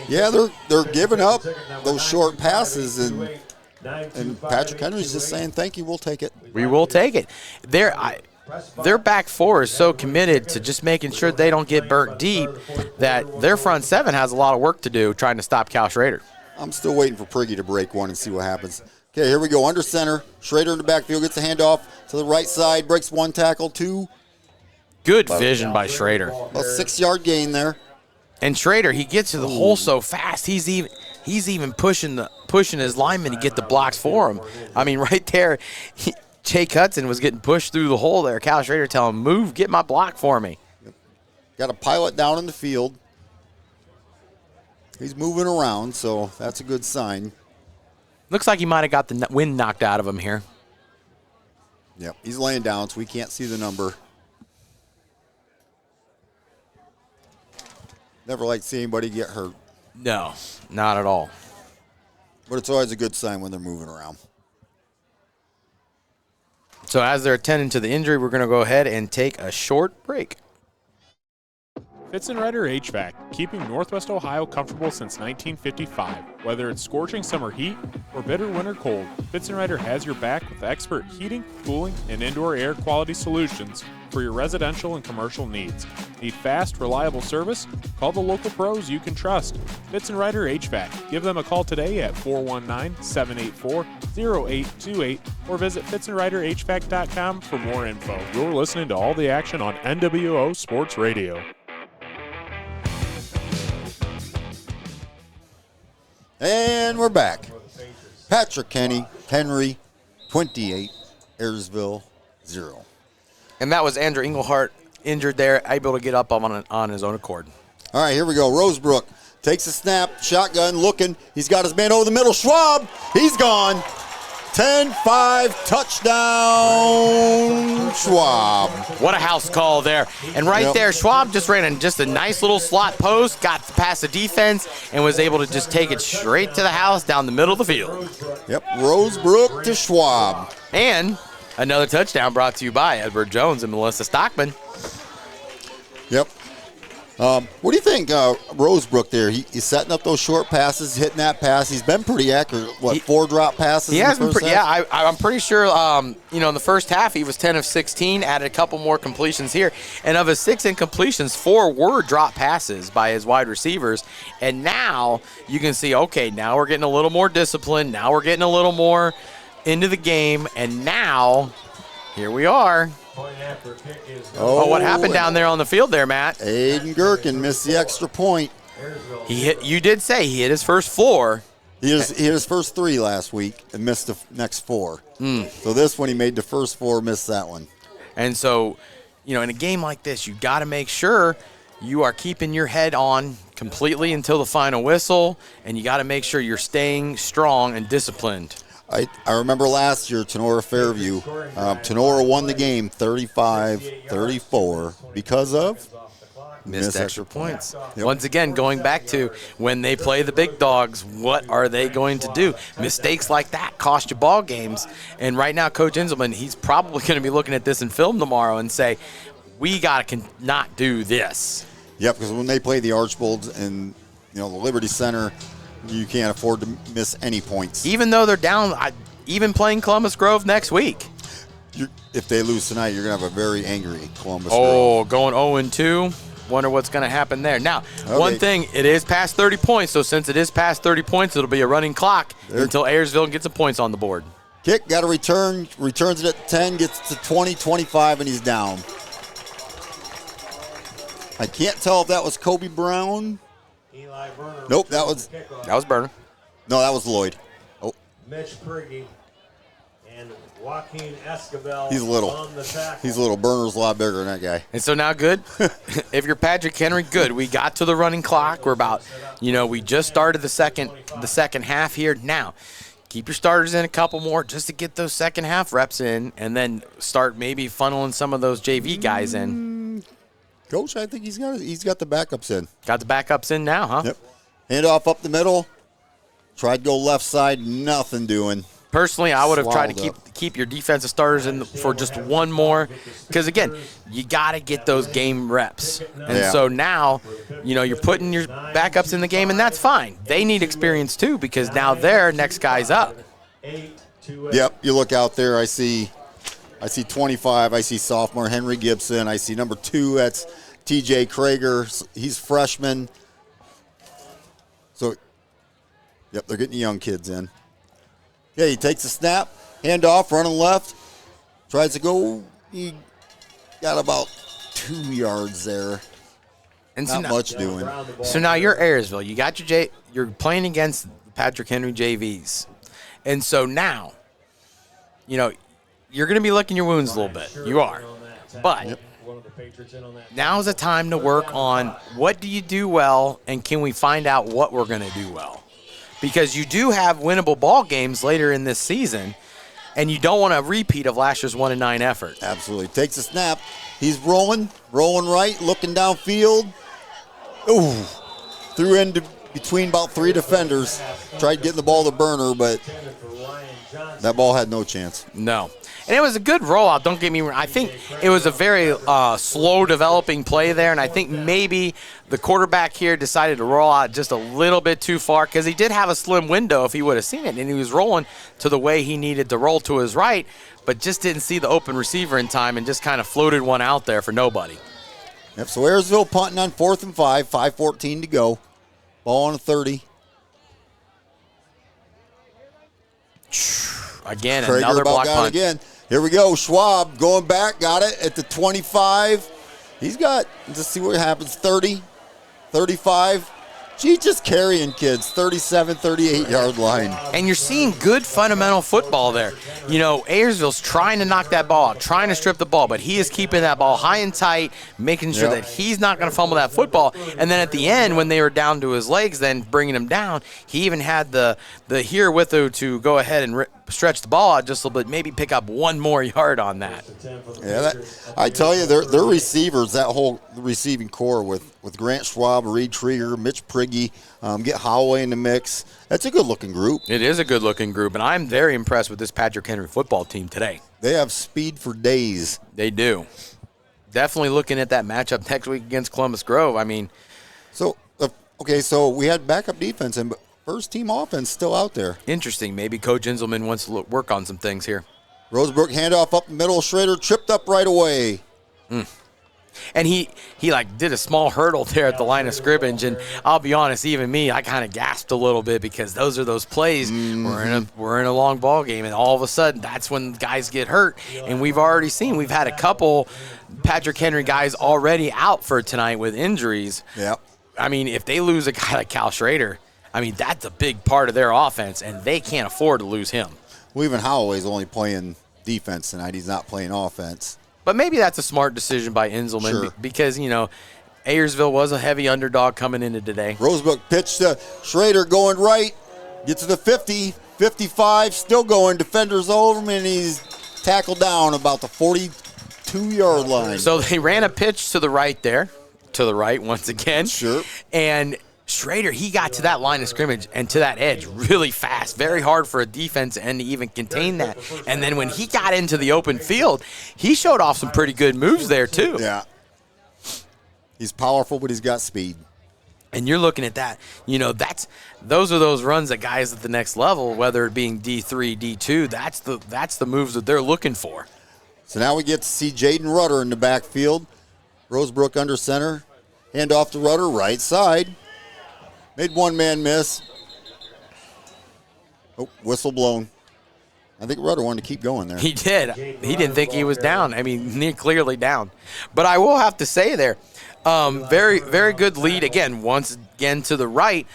Yeah, they're giving up those short passes, and Patrick Henry's just saying, thank you, we'll take it. We will take it. Their back four is so committed to just making sure they don't get burnt deep that their front seven has a lot of work to do trying to stop Cal Schrader. I'm still waiting for Priggy to break one and see what happens. Okay, here we go. Under center. Schrader in the backfield gets the handoff to the right side. Breaks one tackle, two. Good vision by Schrader. A 6-yard gain there. And Schrader, he gets to the hole so fast. He's even pushing his lineman to get the blocks for him. I mean, right there, Jake Hudson was getting pushed through the hole there. Cal Schrader telling him, move, get my block for me. Got a pilot down in the field. He's moving around, so that's a good sign. Looks like he might have got the wind knocked out of him here. Yep, he's laying down, so we can't see the number. Never like to see anybody get hurt. No, not at all. But it's always a good sign when they're moving around. So as they're attending to the injury, we're going to go ahead and take a short break. Fitzenreiter HVAC, keeping Northwest Ohio comfortable since 1955. Whether it's scorching summer heat or bitter winter cold, Fitzenreiter has your back with expert heating, cooling, and indoor air quality solutions for your residential and commercial needs. Need fast, reliable service? Call the local pros you can trust. Fitzenreiter HVAC. Give them a call today at 419-784-0828 or visit fitzenreiterhvac.com for more info. You're listening to all the action on NWO Sports Radio. And we're back. Patrick Henry, 28, Ayersville, 0. And that was Andrew Englehart injured there, able to get up on his own accord. All right, here we go. Rosebrook takes a snap, shotgun, looking. He's got his man over the middle. Schwab, he's gone. 10-5, touchdown, Schwab. What a house call there. And right there, Schwab just ran in just a nice little slot post, got past the defense, and was able to just take it straight to the house down the middle of the field. Yep, Rosebrook to Schwab. And another touchdown brought to you by Edward Jones and Melissa Stockman. Yep. What do you think, Rosebrook there? He's setting up those short passes, hitting that pass. He's been pretty accurate. What, 4 drop passes? He in has the been first half? I'm pretty sure, in the first half, he was 10 of 16, added a couple more completions here. And of his 6 incompletions, 4 were drop passes by his wide receivers. And now you can see, okay, now we're getting a little more discipline. Now we're getting a little more into the game. And now, here we are. Oh, what happened down there on the field there, Matt? Aiden Gherkin missed the extra point. You did say he hit his first floor. He hit his first 3 last week and missed the next 4. So this one he made the first 4, missed that one. And so, in a game like this, you got to make sure you are keeping your head on completely until the final whistle, and you got to make sure you're staying strong and disciplined. I remember last year, Tenora Fairview. Tenora won the game 35-34 because of missed extra points. Yep. Once again, going back to when they play the big dogs, what are they going to do? Mistakes like that cost you ball games. And right now, Coach Inselman, he's probably going to be looking at this in film tomorrow and say, we got to not do this. Yep, because when they play the Archbolds and the Liberty Center, you can't afford to miss any points. Even though they're down, even playing Columbus Grove next week. If they lose tonight, you're going to have a very angry Columbus Grove. Oh, going 0-2. Wonder what's going to happen there. Now, One thing, it is past 30 points, so since it is past 30 points, it'll be a running clock until Ayersville gets some points on the board. Kick, got to return, returns it at 10, gets to 20, 25, and he's down. I can't tell if that was Kobe Brown. Nope, that was Burner. No, that was Lloyd. Oh, Mitch Prigge, and Joaquin Escobar He's little. on the tackle. He's a little. Burner's a lot bigger than that guy. And so now good. If you're Patrick Henry, good. We got to the running clock. We're about, we just started the second half here. Now, keep your starters in a couple more just to get those second half reps in, and then start maybe funneling some of those JV guys in. Coach, I think he's got the backups in. Got the backups in now, huh? Yep. Handoff up the middle. Tried to go left side. Nothing doing. Personally, I would have tried to Swallowed keep your defensive starters in for just one more, because again, you got to get those game reps. And so now, you're putting your backups in the game, and that's fine. They need experience too, because now their next guy's up. Yep. You look out there. I see 25. I see sophomore Henry Gibson. I see number 2. That's T.J. Krager. He's freshman. So, yep, they're getting the young kids in. Yeah, he takes a snap, handoff, running left, tries to go. He got about 2 yards there. And Not much doing. So now you're Ayersville. You got you're playing against Patrick Henry JVs. And so now, you're going to be licking your wounds a little bit. You are. But now's the time to work on what do you do well, and can we find out what we're going to do well? Because you do have winnable ball games later in this season, and you don't want a repeat of last year's 1-9 effort. Absolutely. Takes a snap. He's rolling right, looking downfield. Ooh. Threw in between about 3 defenders. Tried getting the ball to Burner, but that ball had no chance. No. And it was a good rollout, don't get me wrong. I think it was a very slow developing play there, and I think maybe the quarterback here decided to roll out just a little bit too far, because he did have a slim window if he would have seen it, and he was rolling to the way he needed to roll to his right, but just didn't see the open receiver in time and just kind of floated one out there for nobody. Yep, so Ayersville punting on 4th and 5, 5:14 to go. Ball on a 30. Again, Krager another about block got it punt. again. Here we go. Schwab going back. Got it at the 25. He's got, let's see what happens, 30, 35. Gee, just carrying kids, 37, 38-yard line. And you're seeing good fundamental football there. Ayersville's trying to knock that ball out, trying to strip the ball, but he is keeping that ball high and tight, making sure that he's not going to fumble that football. And then at the end, when they were down to his legs, then bringing him down, he even had the herewith to go ahead and stretch the ball out just a little bit, maybe pick up one more yard on that. Yeah, I tell you, their receivers, that whole receiving core with Grant Schwab, Reed Trieger, Mitch Prigge, get Holloway in the mix. That's a good-looking group. It is a good-looking group, and I'm very impressed with this Patrick Henry football team today. They have speed for days. They do. Definitely looking at that matchup next week against Columbus Grove. So we had backup defense, but first-team offense still out there. Interesting. Maybe Coach Inselman wants to work on some things here. Rosebrook handoff up the middle. Schrader tripped up right away. And he did a small hurdle there at the line of scrimmage, and I'll be honest, even me, I kind of gasped a little bit, because those are those plays. We're in a long ball game, and all of a sudden that's when guys get hurt. And we've already seen, we've had a couple Patrick Henry guys already out for tonight with injuries. Yep. If they lose a guy like Cal Schrader, that's a big part of their offense, and they can't afford to lose him. Well, even Holloway's only playing defense tonight. He's not playing offense. But maybe that's a smart decision by Inselman, because, Ayersville was a heavy underdog coming into today. Rosebrook pitch to Schrader going right. Gets to the 50, 55, still going. Defenders over him, and he's tackled down about the 42-yard line. So they ran a pitch to the right there, to the right once again. Sure. And Schrader, he got to that line of scrimmage and to that edge really fast. Very hard for a defense end to even contain that. And then when he got into the open field, he showed off some pretty good moves there too. Yeah. He's powerful, but he's got speed. And you're looking at that. Those are those runs that guys at the next level, whether it being D3, D2, that's the moves that they're looking for. So now we get to see Jaden Rudder in the backfield. Rosebrook under center. Hand off to Rudder, right side. Made one man miss. Oh, whistle blown. I think Rudder wanted to keep going there. He did. He didn't think he was down. Clearly down. But I will have to say there, very, very good lead, once again to the right.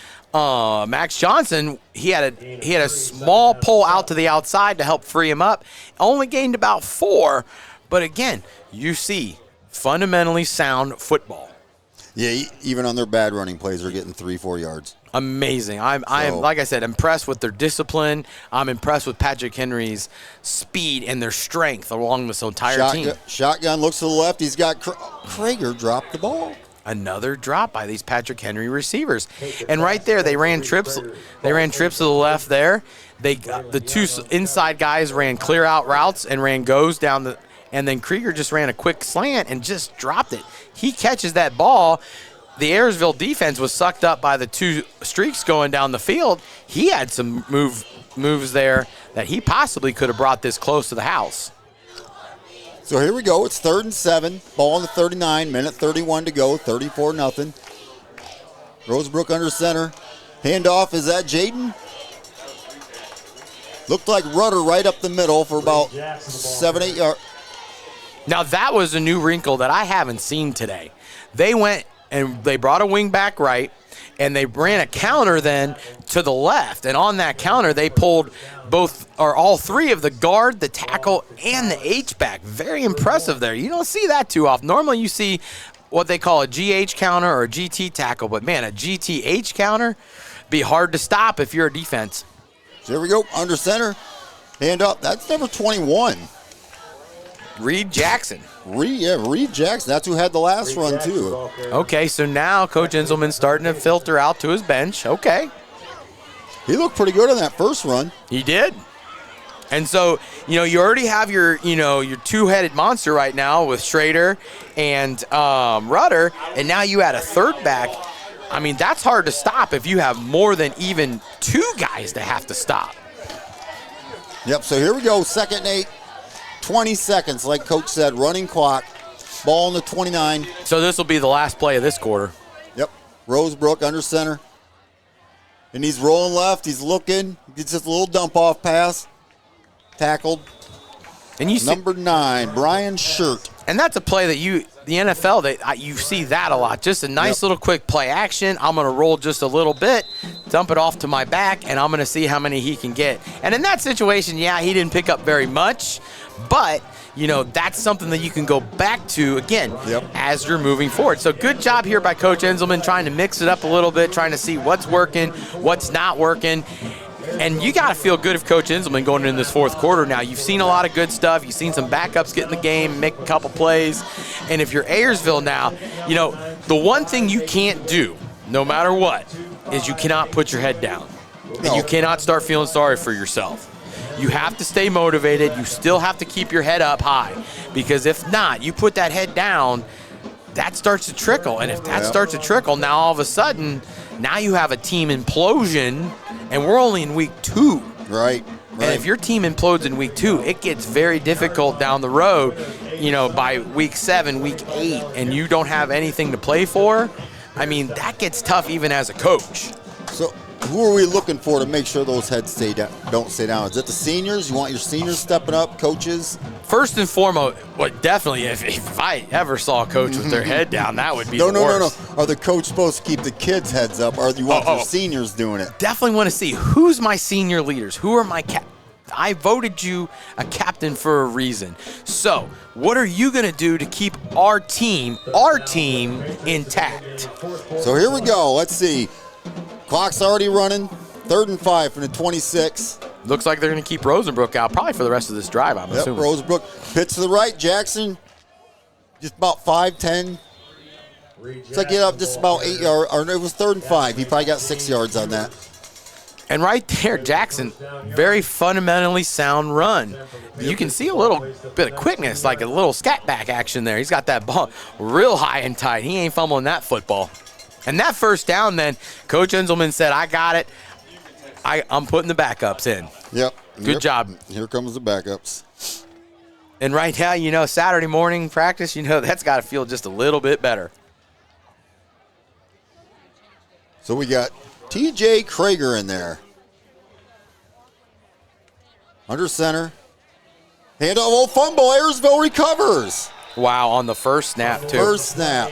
Max Johnson, he had a small pull out to the outside to help free him up. Only gained about 4, but again, you see fundamentally sound football. Yeah, even on their bad running plays, they're getting 3-4 yards. Amazing. I'm like I said, impressed with their discipline. I'm impressed with Patrick Henry's speed and their strength along this entire team. Shotgun looks to the left. He's got Krager dropped the ball. Another drop by these Patrick Henry receivers. And right there, they ran trips. They ran trips to the left there. The 2 inside guys ran clear out routes and ran goes down the. And then Krieger just ran a quick slant and just dropped it. He catches that ball. The Ayersville defense was sucked up by the 2 streaks going down the field. He had some moves there that he possibly could have brought this close to the house. So here we go. It's 3rd and 7. Ball on the 39. Minute 31 to go. 34-0. Rosebrook under center. Handoff. Is that Jaden? Looked like Rudder right up the middle for about 7-8 yards. Now that was a new wrinkle that I haven't seen today. They went and they brought a wing back right, and they ran a counter then to the left. And on that counter, they pulled all 3 of the guard, the tackle, and the H-back. Very impressive there. You don't see that too often. Normally you see what they call a GH counter or a GT tackle, but man, a GTH counter be hard to stop if you're a defense. So here we go, under center. Hand up. That's number 21. Reed Jackson. Reed Jackson. That's who had the last run, too. Okay, so now Coach Inselman's starting to filter out to his bench. Okay. He looked pretty good on that first run. He did. And so, you already have your 2-headed monster right now with Schrader and Rudder, and now you add a 3rd back. I mean, that's hard to stop if you have more than even 2 guys to have to stop. Yep, so here we go, 2nd and 8. 20 seconds, like Coach said, running clock. Ball on the 29. So this will be the last play of this quarter. Yep. Rosebrook under center. And he's rolling left. He's looking. Gets just a little dump-off pass. Tackled. And you see, number 9, Brian Shirt. And that's a play that the NFL, you see that a lot. Just a nice little quick play action. I'm going to roll just a little bit, dump it off to my back, and I'm going to see how many he can get. And in that situation, yeah, he didn't pick up very much, but that's something that you can go back to again as you're moving forward. So good job here by Coach Inselman trying to mix it up a little bit, trying to see what's working, what's not working. And you got to feel good if Coach Inselman going into this 4th quarter now. You've seen a lot of good stuff. You've seen some backups get in the game, make a couple plays. And if you're Ayersville now, the one thing you can't do, no matter what, is you cannot put your head down. And you cannot start feeling sorry for yourself. You have to stay motivated. You still have to keep your head up high. Because if not, you put that head down, that starts to trickle. And if that starts to trickle, now all of a sudden, now you have a team implosion, and we're only in week 2. Right. And if your team implodes in week 2, it gets very difficult down the road, by week 7, week 8, and you don't have anything to play for. I mean, that gets tough even as a coach. So who are we looking for to make sure those heads don't stay down? Is it the seniors? You want your seniors stepping up, coaches? First and foremost, definitely, if I ever saw a coach with their head down, that would be the worst. No. Are the coach supposed to keep the kids' heads up, or do you want your seniors doing it? Definitely want to see who's my senior leaders. Who are my I voted you a captain for a reason. So what are you going to do to keep our team intact? So here we go. Let's see. Clock's already running. 3rd and 5 from the 26. Looks like they're going to keep Rosenbrook out probably for the rest of this drive, I'm assuming. Rosenbrook. Pitch to the right. Jackson, just about 5'10". Looks like get up just about 8 yards. Or it was 3rd and 5. He probably got 6 yards on that. And right there, Jackson, very fundamentally sound run. You can see a little bit of quickness, like a little scat back action there. He's got that ball real high and tight. He ain't fumbling that football. And that first down then, Coach Inselman said, I got it. I'm putting the backups in. Yep. Good job. Here comes the backups. And right now, Saturday morning practice, that's got to feel just a little bit better. So we got T.J. Krager in there. Under center. Hand off, fumble. Ayersville recovers. Wow, on the first snap, too. First snap.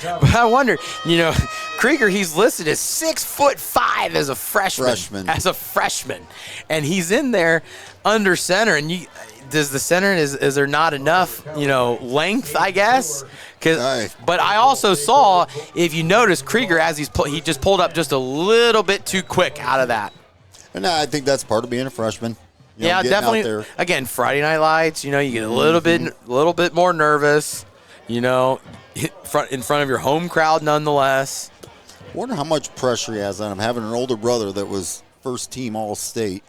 But I wonder, Krieger, he's listed as 6'5" as a freshman. As a freshman. And he's in there under center. And does the center, is there not enough, length, I guess? But I also saw, if you notice, Krieger, as he just pulled up just a little bit too quick out of that. And I think that's part of being a freshman. Yeah, definitely. Again, Friday Night Lights, you get a little bit more nervous, in front of your home crowd nonetheless. Wonder how much pressure he has on him, having an older brother that was first team All-State.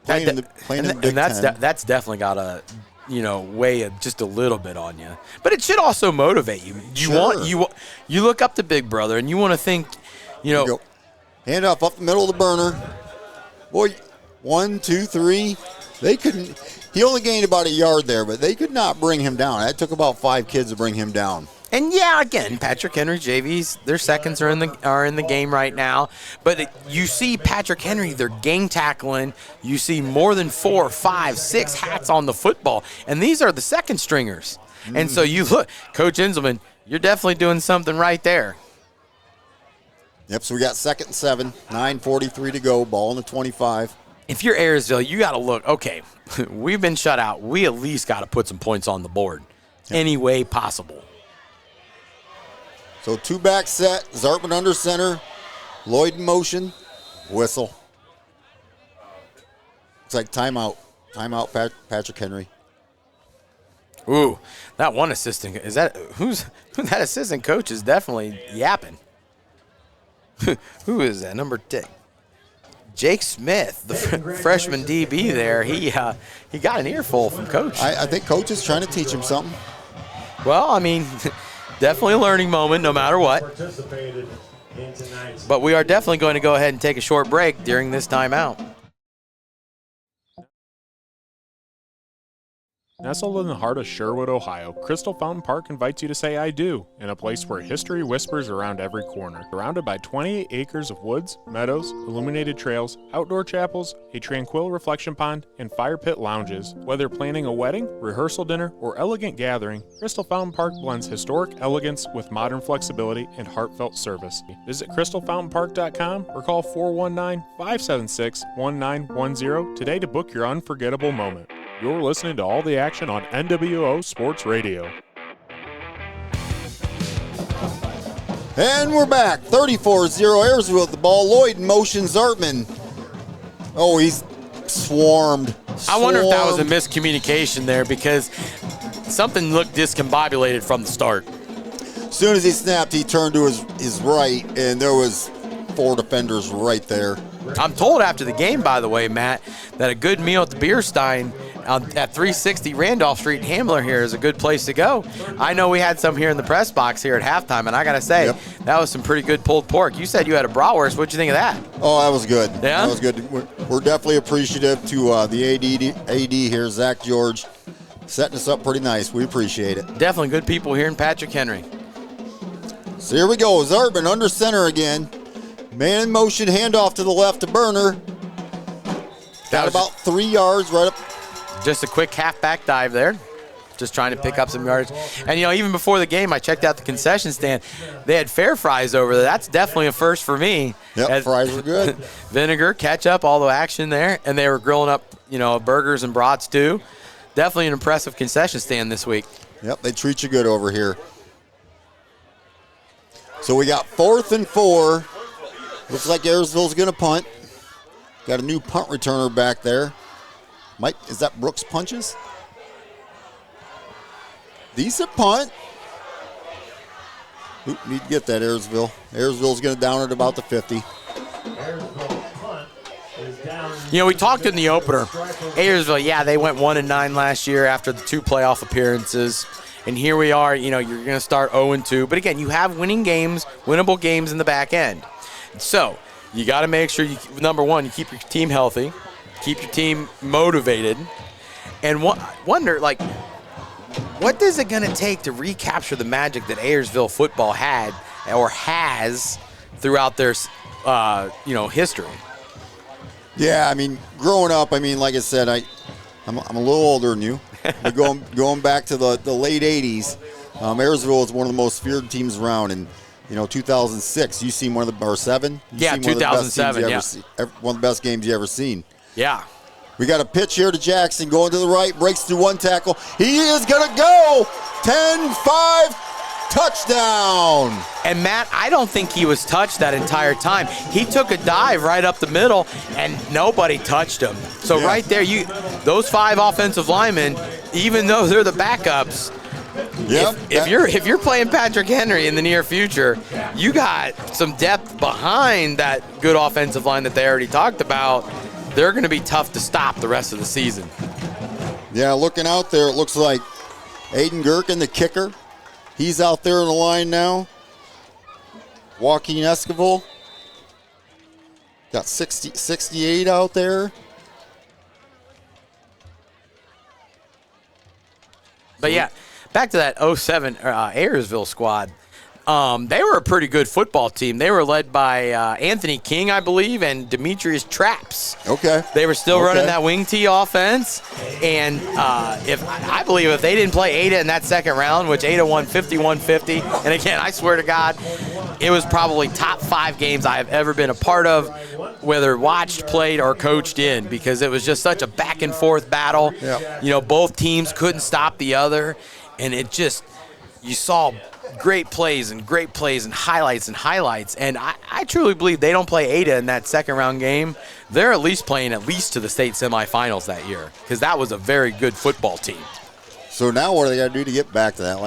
Playing in the Big Ten. That's definitely got a, weigh just a little bit on you. But it should also motivate you. You look up to Big Brother and you want to think, Go. Hand off up the middle of the burner. Boy, 1, 2, 3. They couldn't. He only gained about a yard there, but they could not bring him down. That took about 5 kids to bring him down. And again, Patrick Henry, JVs, their seconds are in the game right now. But you see Patrick Henry, they're gang tackling. You see more than 4, 5, 6 hats on the football, and these are the second stringers. And so you look, Coach Inselman, you're definitely doing something right there. Yep. So we got 2nd and 7, 9:43 to go. Ball in the 25. If you're Ayersville, you got to look, okay, we've been shut out. We at least got to put some points on the board any way possible. So 2-back set, Zartman under center, Lloyd in motion, whistle. It's like timeout. Timeout, Patrick Henry. Ooh, that one assistant, that assistant coach is definitely yapping. Who is that? Number 10. Jake Smith, the freshman DB there, he got an earful from Coach. I think Coach is trying to teach him something. Well, definitely a learning moment no matter what. But we are definitely going to go ahead and take a short break during this timeout. Nestled in the heart of Sherwood, Ohio, Crystal Fountain Park invites you to say I do, in a place where history whispers around every corner. Surrounded by 28 acres of woods, meadows, illuminated trails, outdoor chapels, a tranquil reflection pond, and fire pit lounges. Whether planning a wedding, rehearsal dinner, or elegant gathering, Crystal Fountain Park blends historic elegance with modern flexibility and heartfelt service. Visit crystalfountainpark.com or call 419-576-1910 today to book your unforgettable moment. You're listening to all the action on NWO Sports Radio. And we're back. 34-0 Ayersville with the ball. Lloyd in motion. Zartman. Oh, he's swarmed. I wonder if that was a miscommunication there because something looked discombobulated from the start. As soon as he snapped, he turned to his right, and there was 4 defenders right there. I'm told after the game, by the way, Matt, that a good meal at the Beer Stein at 360 Randolph Street, Hamler here is a good place to go. I know we had some here in the press box here at halftime, and I got to say, that was some pretty good pulled pork. You said you had a bratwurst. What'd you think of that? Oh, that was good. Yeah? That was good. We're definitely appreciative to the AD here, Zach George, setting us up pretty nice. We appreciate it. Definitely good people here in Patrick Henry. So here we go. Zartman under center again. Man in motion, handoff to the left to Burner. Got about 3 yards right up. Just a quick halfback dive there. Just trying to pick up some yards. And, even before the game, I checked out the concession stand. They had fair fries over there. That's definitely a first for me. Yep, fries were good. Vinegar, ketchup, all the action there. And they were grilling up, burgers and brats too. Definitely an impressive concession stand this week. Yep, they treat you good over here. So we got 4th and 4. Looks like Ayersville's going to punt. Got a new punt returner back there. Mike, is that Brooks Punches? Decent punt. Oop, need to get that, Ayersville. Ayersville's going to down it about the 50. We talked in the opener. Ayersville, they went 1-9 last year after the 2 playoff appearances. And here we are, you're going to start 0-2. But again, you have winning games, winnable games in the back end. So you got to make sure, number one, you keep your team healthy, keep your team motivated, and wonder, what is it going to take to recapture the magic that Ayersville football had or has throughout their, history? Yeah, growing up, like I said, I'm a little older than you. But going back to the late 80s, Ayersville was one of the most feared teams around. And, 2006, you seen one of the, or 7? Yeah, 2007, yeah. One of the best games you ever seen. Yeah. We got a pitch here to Jackson, going to the right, breaks through one tackle. He is going to go 10-5, touchdown. And Matt, I don't think he was touched that entire time. He took a dive right up the middle, and nobody touched him. So right there, those 5 offensive linemen, even though they're the backups, if you're playing Patrick Henry in the near future, you got some depth behind that good offensive line that they already talked about. They're going to be tough to stop the rest of the season. Yeah, looking out there, it looks like Aiden Gherkin, the kicker. He's out there in the line now. Joaquin Esquivel. Got 68 out there. But yeah, back to that 07 Ayersville squad. They were a pretty good football team. They were led by Anthony King, I believe, and Demetrius Traps. Okay. They were still running that wing T offense. And I believe if they didn't play Ada in that second round, which Ada won 51-50, and again, I swear to God, it was probably top 5 games I have ever been a part of, whether watched, played, or coached in, because it was just such a back-and-forth battle. Yeah. Both teams couldn't stop the other, and it just – you saw great plays and highlights. And I truly believe they don't play Ada in that second-round game. They're at least playing to the state semifinals that year, because that was a very good football team. So now what do they got to do to get back to that?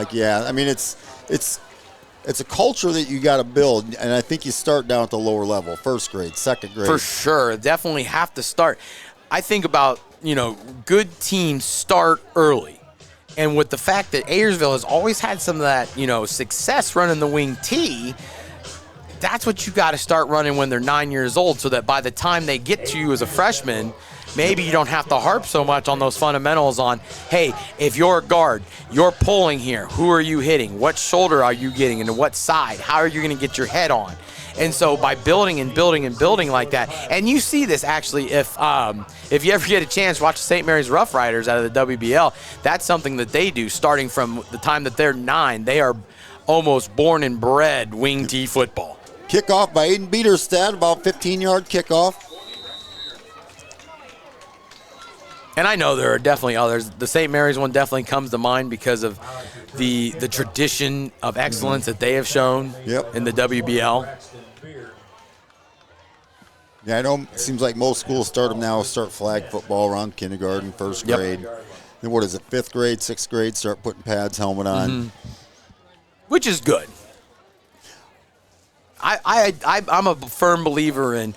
It's a culture that you got to build, and I think you start down at the lower level, first grade, second grade. For sure. Definitely have to start. I think about, good teams start early. And with the fact that Ayersville has always had some of that, success running the wing T, that's what you got to start running when they're 9 years old, so that by the time they get to you as a freshman, maybe you don't have to harp so much on those fundamentals on, hey, if you're a guard, you're pulling here, who are you hitting? What shoulder are you getting, and what side? How are you going to get your head on? And so by building like that, and you see this actually if you ever get a chance, watch the St. Mary's Rough Riders out of the WBL. That's something that they do starting from the time that they're 9. They are almost born and bred wing T football. Kickoff by Aiden Bieterstad, about 15-yard kickoff. And I know there are definitely others. The St. Mary's one definitely comes to mind because of the tradition of excellence that they have shown in the WBL. Yeah, I know it seems like most schools start flag football around kindergarten, first grade. Then what is it, 5th grade, 6th grade, start putting pads, helmet on. Which is good. I'm a firm believer in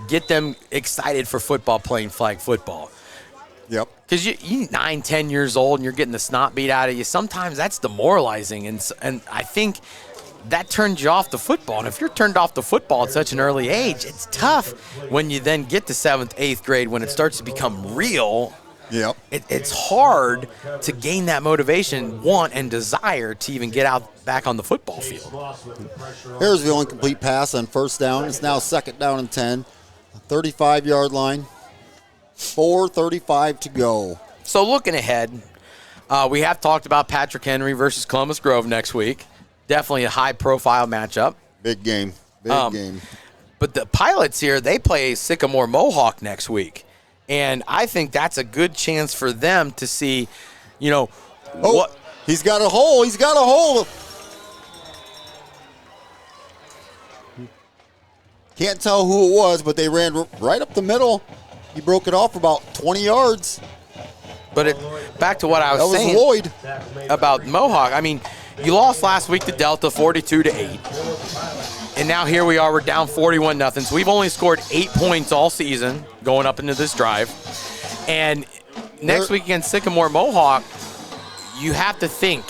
get them excited for football, playing flag football. Yep. Because you're 9, 10 years old and you're getting the snot beat out of you. Sometimes that's demoralizing, and I think that turns you off the football. And if you're turned off the football at such an early age, it's tough when you then get to 7th, 8th grade when it starts to become real. Yep. It's hard to gain that motivation, want, and desire to even get out back on the football field. Ayersville incomplete pass on first down. It's now 2nd down and 10. 35-yard line. 4:35 to go. So looking ahead, we have talked about Patrick Henry versus Columbus Grove next week. Definitely a high-profile matchup. Big game. Big game. But the Pilots here, they play Sycamore Mohawk next week. And I think that's a good chance for them to see, what. He's got a hole. He's got a hole. Can't tell who it was, but they ran right up the middle. He broke it off about 20 yards. But back to what I was saying Lloyd about Mohawk. I mean, you lost last week to Delta 42-8. And now here we are, we're down 41-0. So we've only scored 8 points all season going up into this drive. And next week against Sycamore Mohawk, you have to think,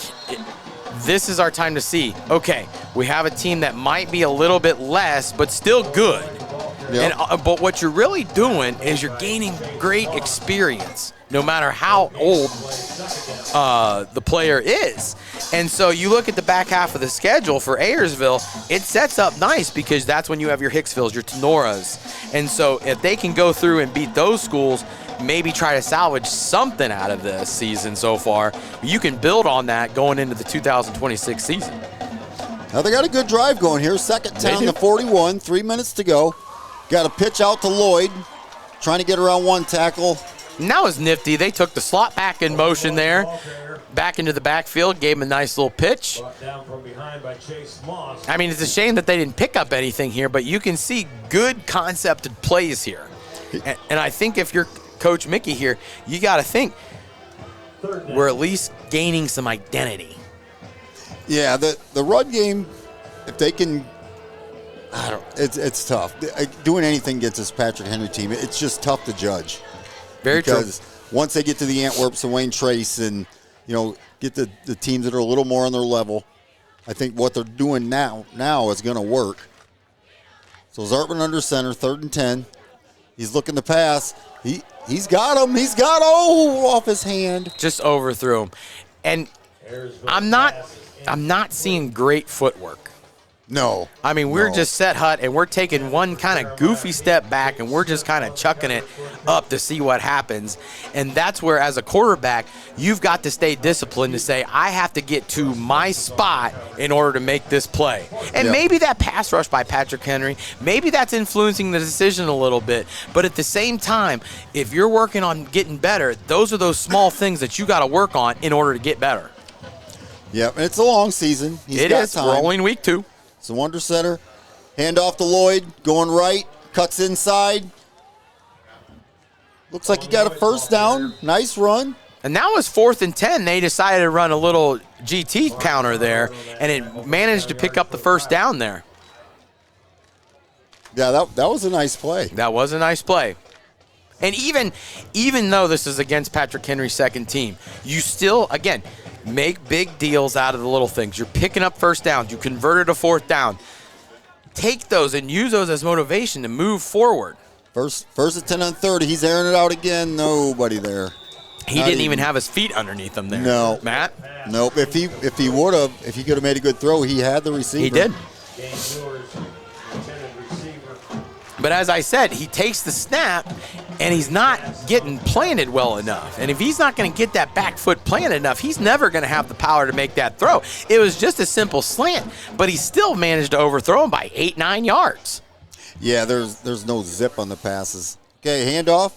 this is our time to see, okay, we have a team that might be a little bit less, but still good. Yep. But what you're really doing is you're gaining great experience, no matter how old the player is. And so you look at the back half of the schedule for Ayersville, it sets up nice because that's when you have your Hicksvilles, your Tenoras. And so if they can go through and beat those schools, maybe try to salvage something out of this season so far. You can build on that going into the 2026 season. Now they got a good drive going here. Second down to 41, 3 minutes to go. Got a pitch out to Lloyd, trying to get around one tackle. And that was nifty. They took the slot back in motion there, back into the backfield, gave him a nice little pitch. I mean, it's a shame that they didn't pick up anything here, but you can see good concepted plays here. And I think if you're Coach Mickey here, you got to think we're at least gaining some identity. Yeah, the run game, if they can, it's tough. Doing anything against this Patrick Henry team, it's just tough to judge. Very true. Because once they get to the Antwerps and Wayne Trace and, get the teams that are a little more on their level, I think what they're doing now is going to work. So Zartman under center, 3rd and 10. He's looking to pass. He's got him. He's got off his hand. Just overthrew him. And I'm not seeing great footwork. No. I mean, we're just set hut, and we're taking one kind of goofy step back, and we're just kind of chucking it up to see what happens. And that's where, as a quarterback, you've got to stay disciplined to say, I have to get to my spot in order to make this play. And maybe that pass rush by Patrick Henry, maybe that's influencing the decision a little bit. But at the same time, if you're working on getting better, those are those small things that you got to work on in order to get better. Yep, and it's a long season. It is. We're only in week 2. So under center, hand off to Lloyd, going right, cuts inside. Looks like he got a first down. Nice run. And that was 4th and 10. They decided to run a little GT counter there, and it managed to pick up the first down there. Yeah, that was a nice play. That was a nice play. And even though this is against Patrick Henry's second team, you still, again, make big deals out of the little things. You're picking up first downs. You converted a 4th down. Take those and use those as motivation to move forward. First and 10 on 30. He's airing it out again. Nobody there. He didn't even have his feet underneath him there. No. Matt? Nope. If he could have made a good throw, he had the receiver. He did. But as I said, he takes the snap, and he's not getting planted well enough. And if he's not going to get that back foot planted enough, he's never going to have the power to make that throw. It was just a simple slant, but he still managed to overthrow him by 8-9 yards. Yeah, there's no zip on the passes. Okay, handoff.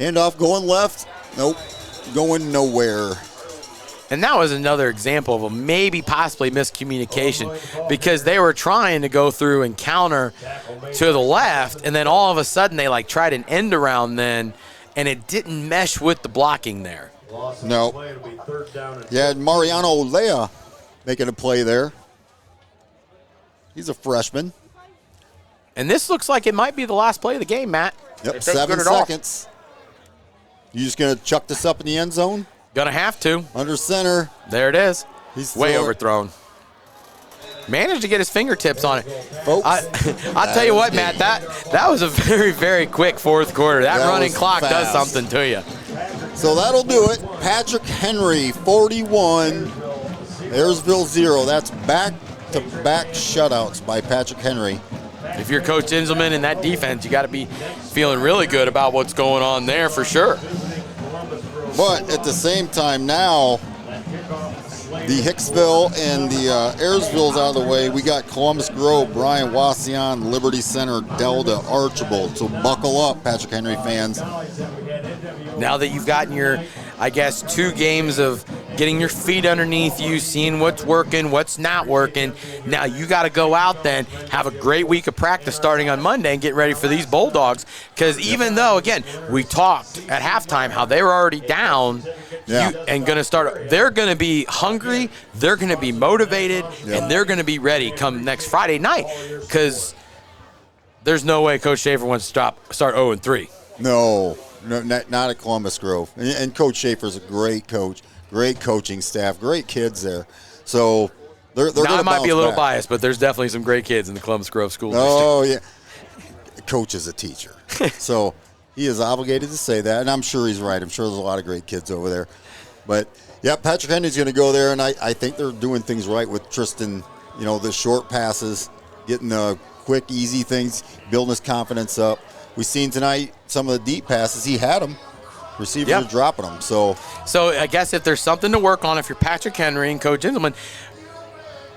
Handoff going left. Nope, going nowhere. And that was another example of a maybe possibly miscommunication because they were trying to go through and counter to the left, and then all of a sudden they tried an end around then, and it didn't mesh with the blocking there. No. Yeah, Mariano Lea making a play there. He's a freshman. And this looks like it might be the last play of the game, Matt. Yep, 7 seconds. You just going to chuck this up in the end zone? Gonna have to. Under center. There it is. He's way overthrown. Managed to get his fingertips on it. Folks, I'll tell you what, Matt, that was a very, very quick 4th quarter. That running clock does something to you. So that'll do it. Patrick Henry, 41. Ayersville 0. That's back-to-back shutouts by Patrick Henry. If you're Coach Inselman in that defense, you got to be feeling really good about what's going on there for sure. But at the same time now, the Hicksville and the Ayersville's out of the way. We got Columbus Grove, Brian Wasion, Liberty Center, Delta, Archibald. So buckle up, Patrick Henry fans. Now that you've gotten your, 2 games of getting your feet underneath you, seeing what's working, what's not working, now you got to go out then, have a great week of practice starting on Monday and get ready for these Bulldogs. Because even though, again, we talked at halftime how they were already down and going to start, they're going to be hungry, they're going to be motivated, and they're going to be ready come next Friday night. Because there's no way Coach Schaefer wants to start 0-3. No, not at Columbus Grove. And Coach Schaefer's a great coach, great coaching staff, great kids there. So they're going to bounce back. I might be a little biased, but there's definitely some great kids in the Columbus Grove School District. Oh, yeah. Coach is a teacher. So he is obligated to say that, and I'm sure he's right. I'm sure there's a lot of great kids over there. But, yeah, Patrick Henry's going to go there, and I think they're doing things right with Tristan, the short passes, getting the quick, easy things, building his confidence up. we seen tonight some of the deep passes. He had them. Receivers are dropping them. So I guess if there's something to work on, if you're Patrick Henry and Coach Inselman,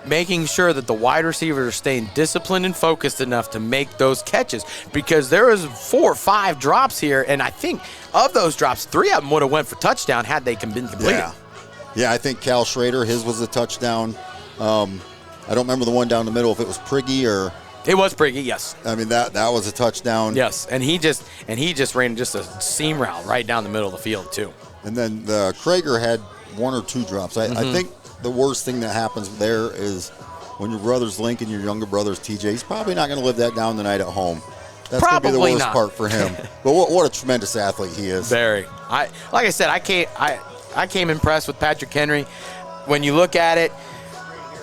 making sure that the wide receivers are staying disciplined and focused enough to make those catches, because there was 4 or 5 drops here, and I think of those drops, 3 of them would have went for touchdown had they been completed. Yeah, I think Cal Schrader, his was a touchdown. I don't remember the one down the middle if it was Priggy or. It was Priggy, yes. I mean that was a touchdown. Yes, and he just ran just a seam route right down the middle of the field too. And then Krager had 1 or 2 drops. I think the worst thing that happens there is when your brother's Lincoln, your younger brother's TJ. He's probably not going to live that down tonight at home. That's going to be the worst part for him. But what a tremendous athlete he is. Very. Like I said, I came impressed with Patrick Henry. When you look at it,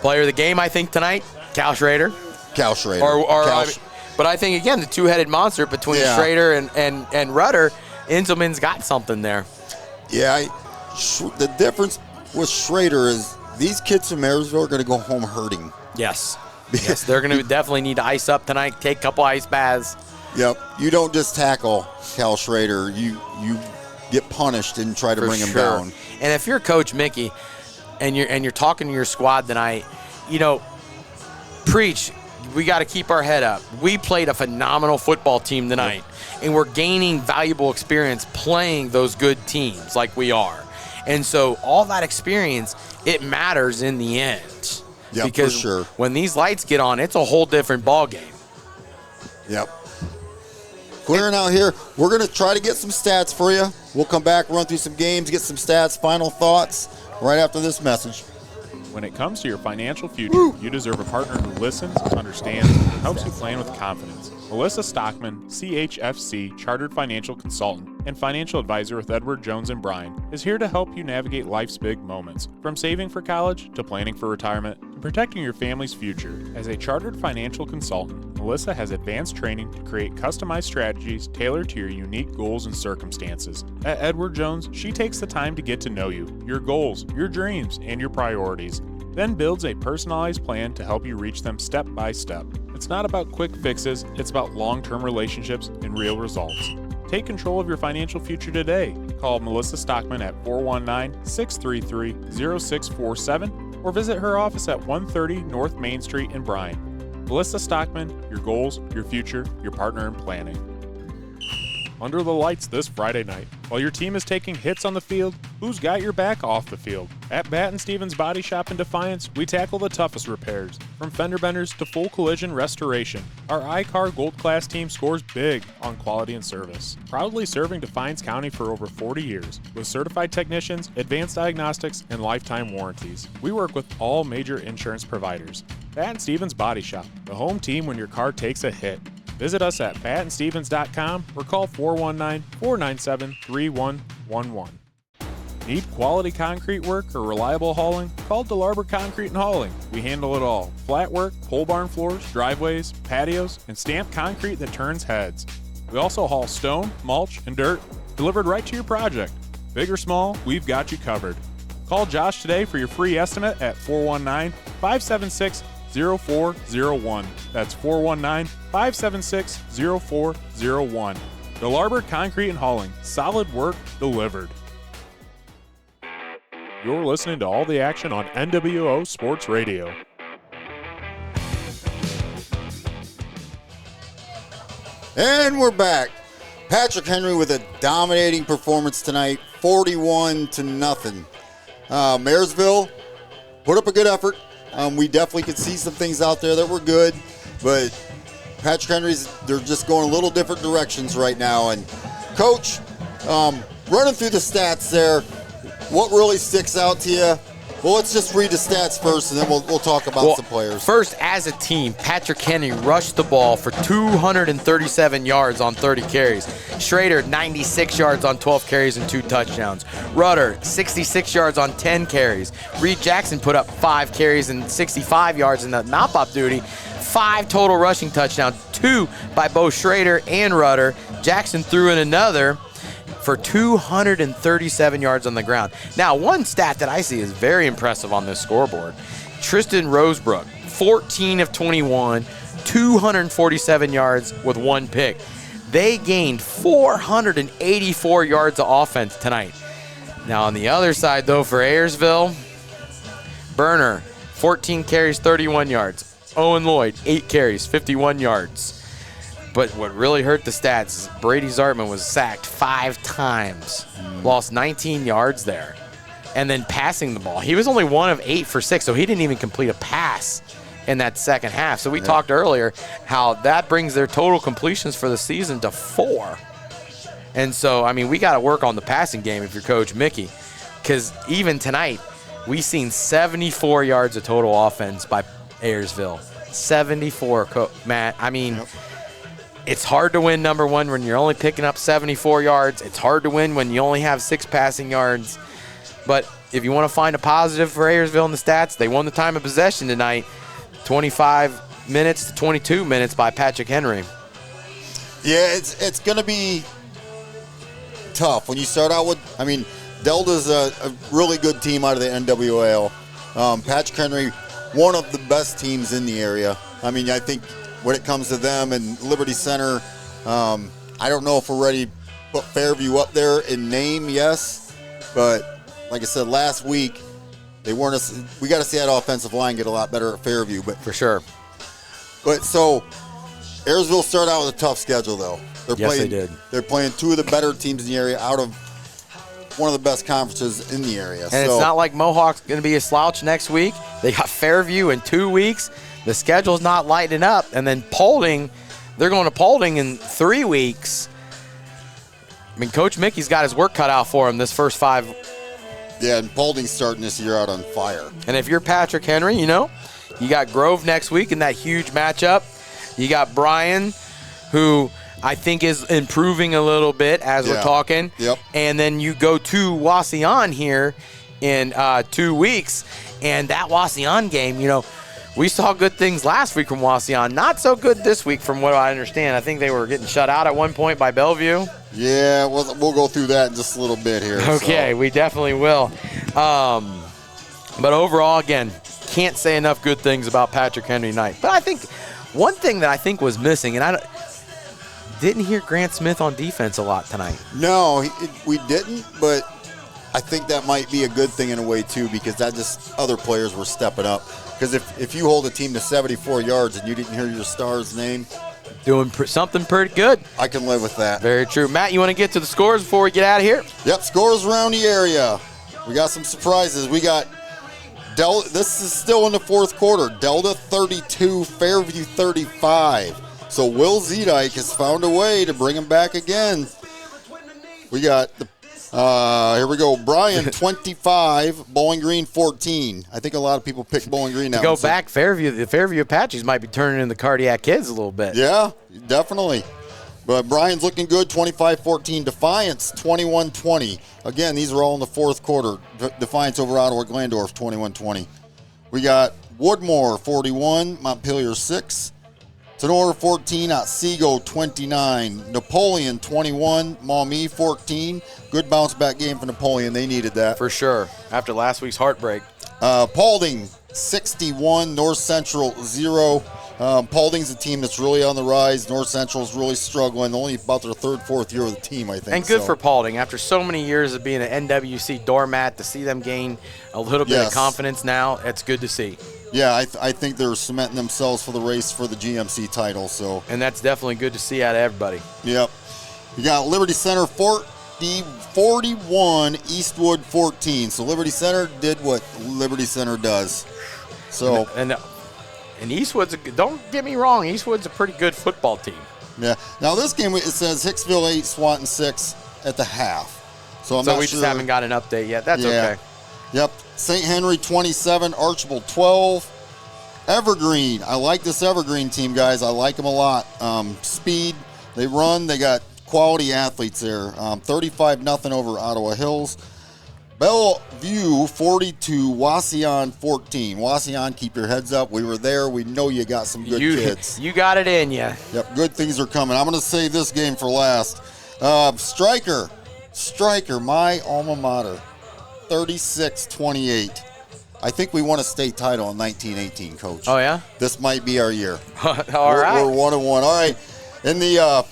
player of the game, I think tonight, Cal Schrader. But I think again the two-headed monster between Schrader and Rudder, Inselman's got something there. Yeah, the difference with Schrader is these kids from Ayersville are going to go home hurting. Yes, they're going to definitely need to ice up tonight, take a couple ice baths. Yep, you don't just tackle Cal Schrader, you get punished and try to bring him down. And if you're Coach Mickey and you're talking to your squad tonight, preach. We got to keep our head up. We played a phenomenal football team tonight, and we're gaining valuable experience playing those good teams like we are. And so all that experience, it matters in the end. Yeah, because for sure. When these lights get on, it's a whole different ball game. Yep. Clearing out here, we're going to try to get some stats for you. We'll come back, run through some games, get some stats, final thoughts right after this message. When it comes to your financial future, you deserve a partner who listens, understands, and helps you plan with confidence. Melissa Stockman, CHFC, Chartered Financial Consultant and Financial Advisor with Edward Jones & Bryan, is here to help you navigate life's big moments, from saving for college to planning for retirement and protecting your family's future. As a Chartered Financial Consultant, Melissa has advanced training to create customized strategies tailored to your unique goals and circumstances. At Edward Jones, she takes the time to get to know you, your goals, your dreams, and your priorities, then builds a personalized plan to help you reach them step by step. It's not about quick fixes, it's about long-term relationships and real results. Take control of your financial future today. Call Melissa Stockman at 419-633-0647 or visit her office at 130 North Main Street in Bryan. Melissa Stockman, your goals, your future, your partner in planning. Under the lights this Friday night. While your team is taking hits on the field, who's got your back off the field? At Batt & Stevens Body Shop in Defiance, we tackle the toughest repairs, from fender benders to full collision restoration. Our iCar Gold Class team scores big on quality and service. Proudly serving Defiance County for over 40 years, with certified technicians, advanced diagnostics, and lifetime warranties. We work with all major insurance providers. Batt & Stevens Body Shop, the home team when your car takes a hit. Visit us at batandstevens.com or call 419-497-3111. Need quality concrete work or reliable hauling? Call DeLarber Concrete and Hauling. We handle it all. Flat work, pole barn floors, driveways, patios, and stamped concrete that turns heads. We also haul stone, mulch, and dirt delivered right to your project. Big or small, we've got you covered. Call Josh today for your free estimate at 419-576-0401. That's 419-576-0401. DeLarber Concrete and Hauling. Solid work delivered. You're listening to all the action on NWO Sports Radio. And we're back. Patrick Henry with a dominating performance tonight, 41-0. Ayersville put up a good effort. We definitely could see some things out there that were good, but Patrick Henry's, they're just going a little different directions right now. And Coach, running through the stats there, what really sticks out to you? Well, let's just read the stats first, and then we'll talk about some players. First, as a team, Patrick Henry rushed the ball for 237 yards on 30 carries. Schrader, 96 yards on 12 carries and 2 touchdowns. Rudder, 66 yards on 10 carries. Reed Jackson put up 5 carries and 65 yards in the mop-up duty. 5 total rushing touchdowns, 2 by both Schrader and Rudder. Jackson threw in another for 237 yards on the ground. Now, one stat that I see is very impressive on this scoreboard. Tristan Rosebrook, 14 of 21, 247 yards with 1 pick. They gained 484 yards of offense tonight. Now on the other side, though, for Ayersville, Burner, 14 carries, 31 yards. Owen Lloyd, 8 carries, 51 yards. But what really hurt the stats is Brady Zartman was sacked 5 times, lost 19 yards there, and then passing the ball. He was only 1 of 8 for 6, so he didn't even complete a pass in that second half. So we talked earlier how that brings their total completions for the season to 4. And so, I mean, we got to work on the passing game if you're Coach Mickey, because even tonight, we seen 74 yards of total offense by Ayersville. 74, Matt. I mean, it's hard to win, number one, when you're only picking up 74 yards. It's hard to win when you only have 6 passing yards. But if you want to find a positive for Ayersville in the stats, they won the time of possession tonight, 25 minutes to 22 minutes by Patrick Henry. Yeah, it's going to be tough when you start out with, I mean, Delta's a really good team out of the NWAL. Patrick Henry, one of the best teams in the area. I mean, I think when it comes to them and Liberty Center, I don't know if we're ready to put Fairview up there in name, yes, but like I said last week, we got to see that offensive line get a lot better at Fairview, but For sure. But so Ayersville started out with a tough schedule, though. They did. They're playing 2 of the better teams in the area out of one of the best conferences in the area. And it's not like Mohawk's going to be a slouch next week. They got Fairview in 2 weeks. The schedule's not lightening up. And then Paulding, they're going to Paulding in 3 weeks. I mean, Coach Mickey's got his work cut out for him this first 5. Yeah, and Paulding's starting this year out on fire. And if you're Patrick Henry, you know, you got Grove next week in that huge matchup. You got Brian, who I think is improving a little bit as we're talking. Yep. And then you go to Wauseon here in 2 weeks. And that Wauseon game, you know, we saw good things last week from Wauseon. Not so good this week from what I understand. I think they were getting shut out at one point by Bellevue. Yeah, we'll go through that in just a little bit here. Okay, we definitely will. But overall, again, can't say enough good things about Patrick Henry tonight. But I think one thing that I think was missing, and I didn't hear Grant Smith on defense a lot tonight. No, we didn't, but I think that might be a good thing in a way, too, because that just other players were stepping up. Because if you hold a team to 74 yards and you didn't hear your star's name, doing something pretty good. I can live with that. Very true. Matt, you want to get to the scores before we get out of here? Yep, scores around the area. We got some surprises. We got Delta. This is still in the 4th quarter. Delta 32, Fairview 35. So Will Zedike has found a way to bring him back again. We got here we go. Brian 25, Bowling Green 14. I think a lot of people picked Bowling Green now. Go back, Fairview. The Fairview Apaches might be turning into Cardiac Kids a little bit. Yeah, definitely. But Brian's looking good, 25-14. Defiance, 21-20. Again, these are all in the 4th quarter. Defiance over Ottawa Glandorf, 21-20. We got Woodmore, 41. Montpelier, 6. Sonora, 14. Otsego, 29. Napoleon, 21. Maumee, 14. Good bounce back game for Napoleon. They needed that. For sure, after last week's heartbreak. Paulding, 61. North Central, 0. Paulding's a team that's really on the rise. North Central's really struggling. Only about their 3rd, 4th year of the team, I think. And good for Paulding. After so many years of being an NWC doormat, to see them gain a little bit of confidence now, it's good to see. Yeah, I think they're cementing themselves for the race for the GMC title. So, and that's definitely good to see out of everybody. Yep. You got Liberty Center 41, Eastwood 14. So Liberty Center did what Liberty Center does. So and Eastwood's don't get me wrong, Eastwood's a pretty good football team. Yeah. Now this game, it says Hicksville 8, Swanton 6 at the half. So I'm not we sure. just haven't got an update yet. That's okay. Yep. St. Henry 27, Archibald 12. Evergreen. I like this Evergreen team, guys. I like them a lot. Speed. They run. They got quality athletes there. 35-0 over Ottawa Hills. Bellevue 42, Wauseon 14. Wauseon, keep your heads up. We were there. We know you got some good kids. You got it in you. Yep, good things are coming. I'm going to save this game for last. Stryker, my alma mater, 36-28. I think we won a state title in 1918, Coach. Oh, yeah? This might be our year. All right. We're 1-1. All right. In the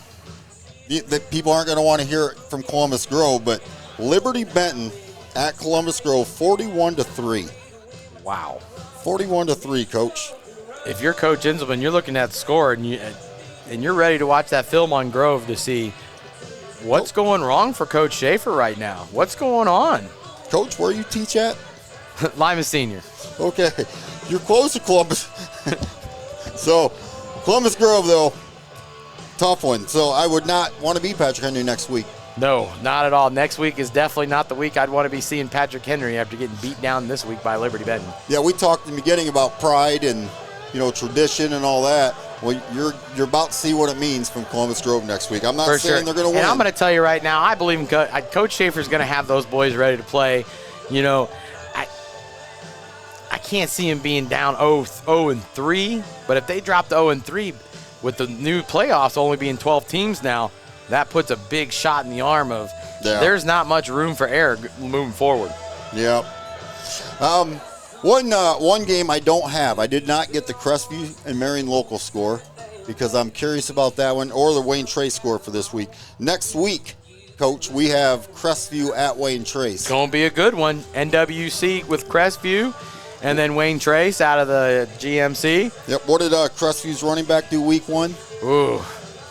that people aren't going to want to hear it from Columbus Grove, but Liberty Benton at Columbus Grove, 41-3. Wow. 41-3, Coach. If you're Coach Inselman, you're looking at the score and you're ready to watch that film on Grove to see what's going wrong for Coach Schaefer right now. What's going on? Coach, where you teach at? Lima Senior. Okay. You're close to Columbus. So, Columbus Grove, though, tough one. So, I would not want to be Patrick Henry next week. No, not at all. Next week is definitely not the week I'd want to be seeing Patrick Henry after getting beat down this week by Liberty Benton. Yeah, we talked in the beginning about pride and, tradition and all that. Well, you're about to see what it means from Columbus Grove next week. I'm not For saying sure. they're going to win. And I'm going to tell you right now, I believe in Coach Schaefer's going to have those boys ready to play. I can't see him being down 0-3, but if they drop to 0-3 with the new playoffs only being 12 teams now, that puts a big shot in the arm of there's not much room for error moving forward. Yeah. One game I don't have. I did not get the Crestview and Marion local score because I'm curious about that one, or the Wayne Trace score for this week. Next week, Coach, we have Crestview at Wayne Trace. Going to be a good one. NWC with Crestview, and then Wayne Trace out of the GMC. Yep. What did Crestview's running back do week 1? Ooh,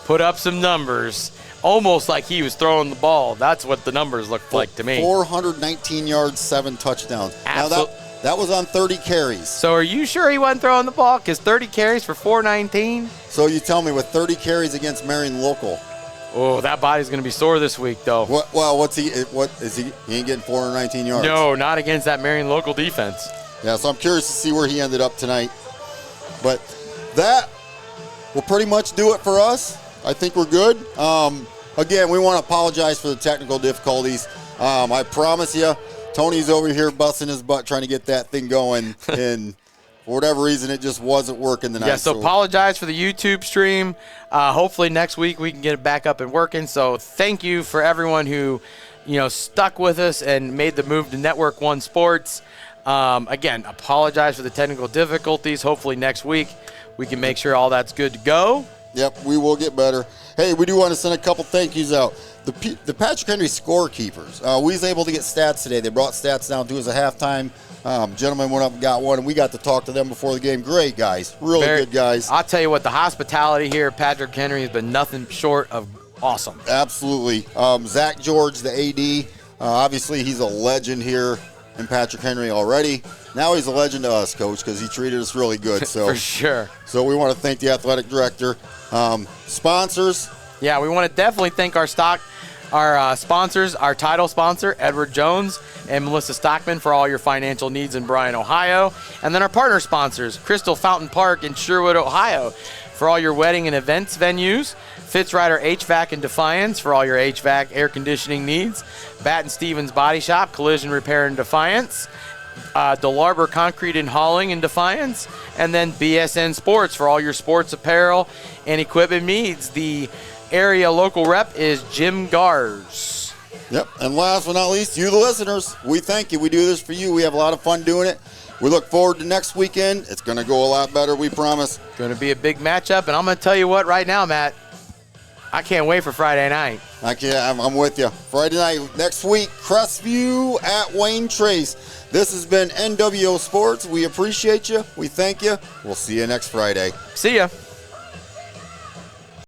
put up some numbers. Almost like he was throwing the ball. That's what the numbers looked like to me. 419 yards, 7 touchdowns. Absolutely. Now that was on 30 carries. So are you sure he wasn't throwing the ball? Because 30 carries for 419? So you tell me, with 30 carries against Marion local. Oh, that body's going to be sore this week, though. He ain't getting 419 yards. No, not against that Marion local defense. Yeah, so I'm curious to see where he ended up tonight. But that will pretty much do it for us. I think we're good. Again, we want to apologize for the technical difficulties. I promise you, Tony's over here busting his butt trying to get that thing going, and for whatever reason, it just wasn't working tonight. Yeah, so apologize for the YouTube stream. Hopefully next week we can get it back up and working. So thank you for everyone who, stuck with us and made the move to Network One Sports. Again, apologize for the technical difficulties. Hopefully next week we can make sure all that's good to go. Yep, we will get better. Hey, we do want to send a couple thank yous out. The Patrick Henry scorekeepers. We was able to get stats today. They brought stats down to us at halftime. Gentlemen went up and got one, and we got to talk to them before the game. Great guys. Really good guys. I'll tell you what, the hospitality here at Patrick Henry has been nothing short of awesome. Absolutely. Zach George, the AD, obviously he's a legend here in Patrick Henry already. Now he's a legend to us, Coach, because he treated us really good. So For sure. So we want to thank the athletic director. Sponsors. Yeah, we want to definitely thank our sponsors, our title sponsor, Edward Jones and Melissa Stockman, for all your financial needs in Bryan, Ohio. And then our partner sponsors, Crystal Fountain Park in Sherwood, Ohio, for all your wedding and events venues. Fitzrider HVAC in Defiance for all your HVAC air conditioning needs. Batten Stevens Body Shop, collision repair in Defiance. DeLarber Concrete and Hauling in Defiance. And then BSN Sports for all your sports apparel and equipment needs. The area local rep is Jim Gars. Yep, and last but not least, you the listeners, we thank you. We do this for you. We have a lot of fun doing it. We look forward to next weekend. It's going to go a lot better, we promise. Going to be a big matchup, and I'm going to tell you what right now, Matt, I can't wait for Friday night. I'm with you. Friday night next week, Crestview at Wayne Trace. This has been NWO Sports. We appreciate you. We thank you. We'll see you next Friday. See ya.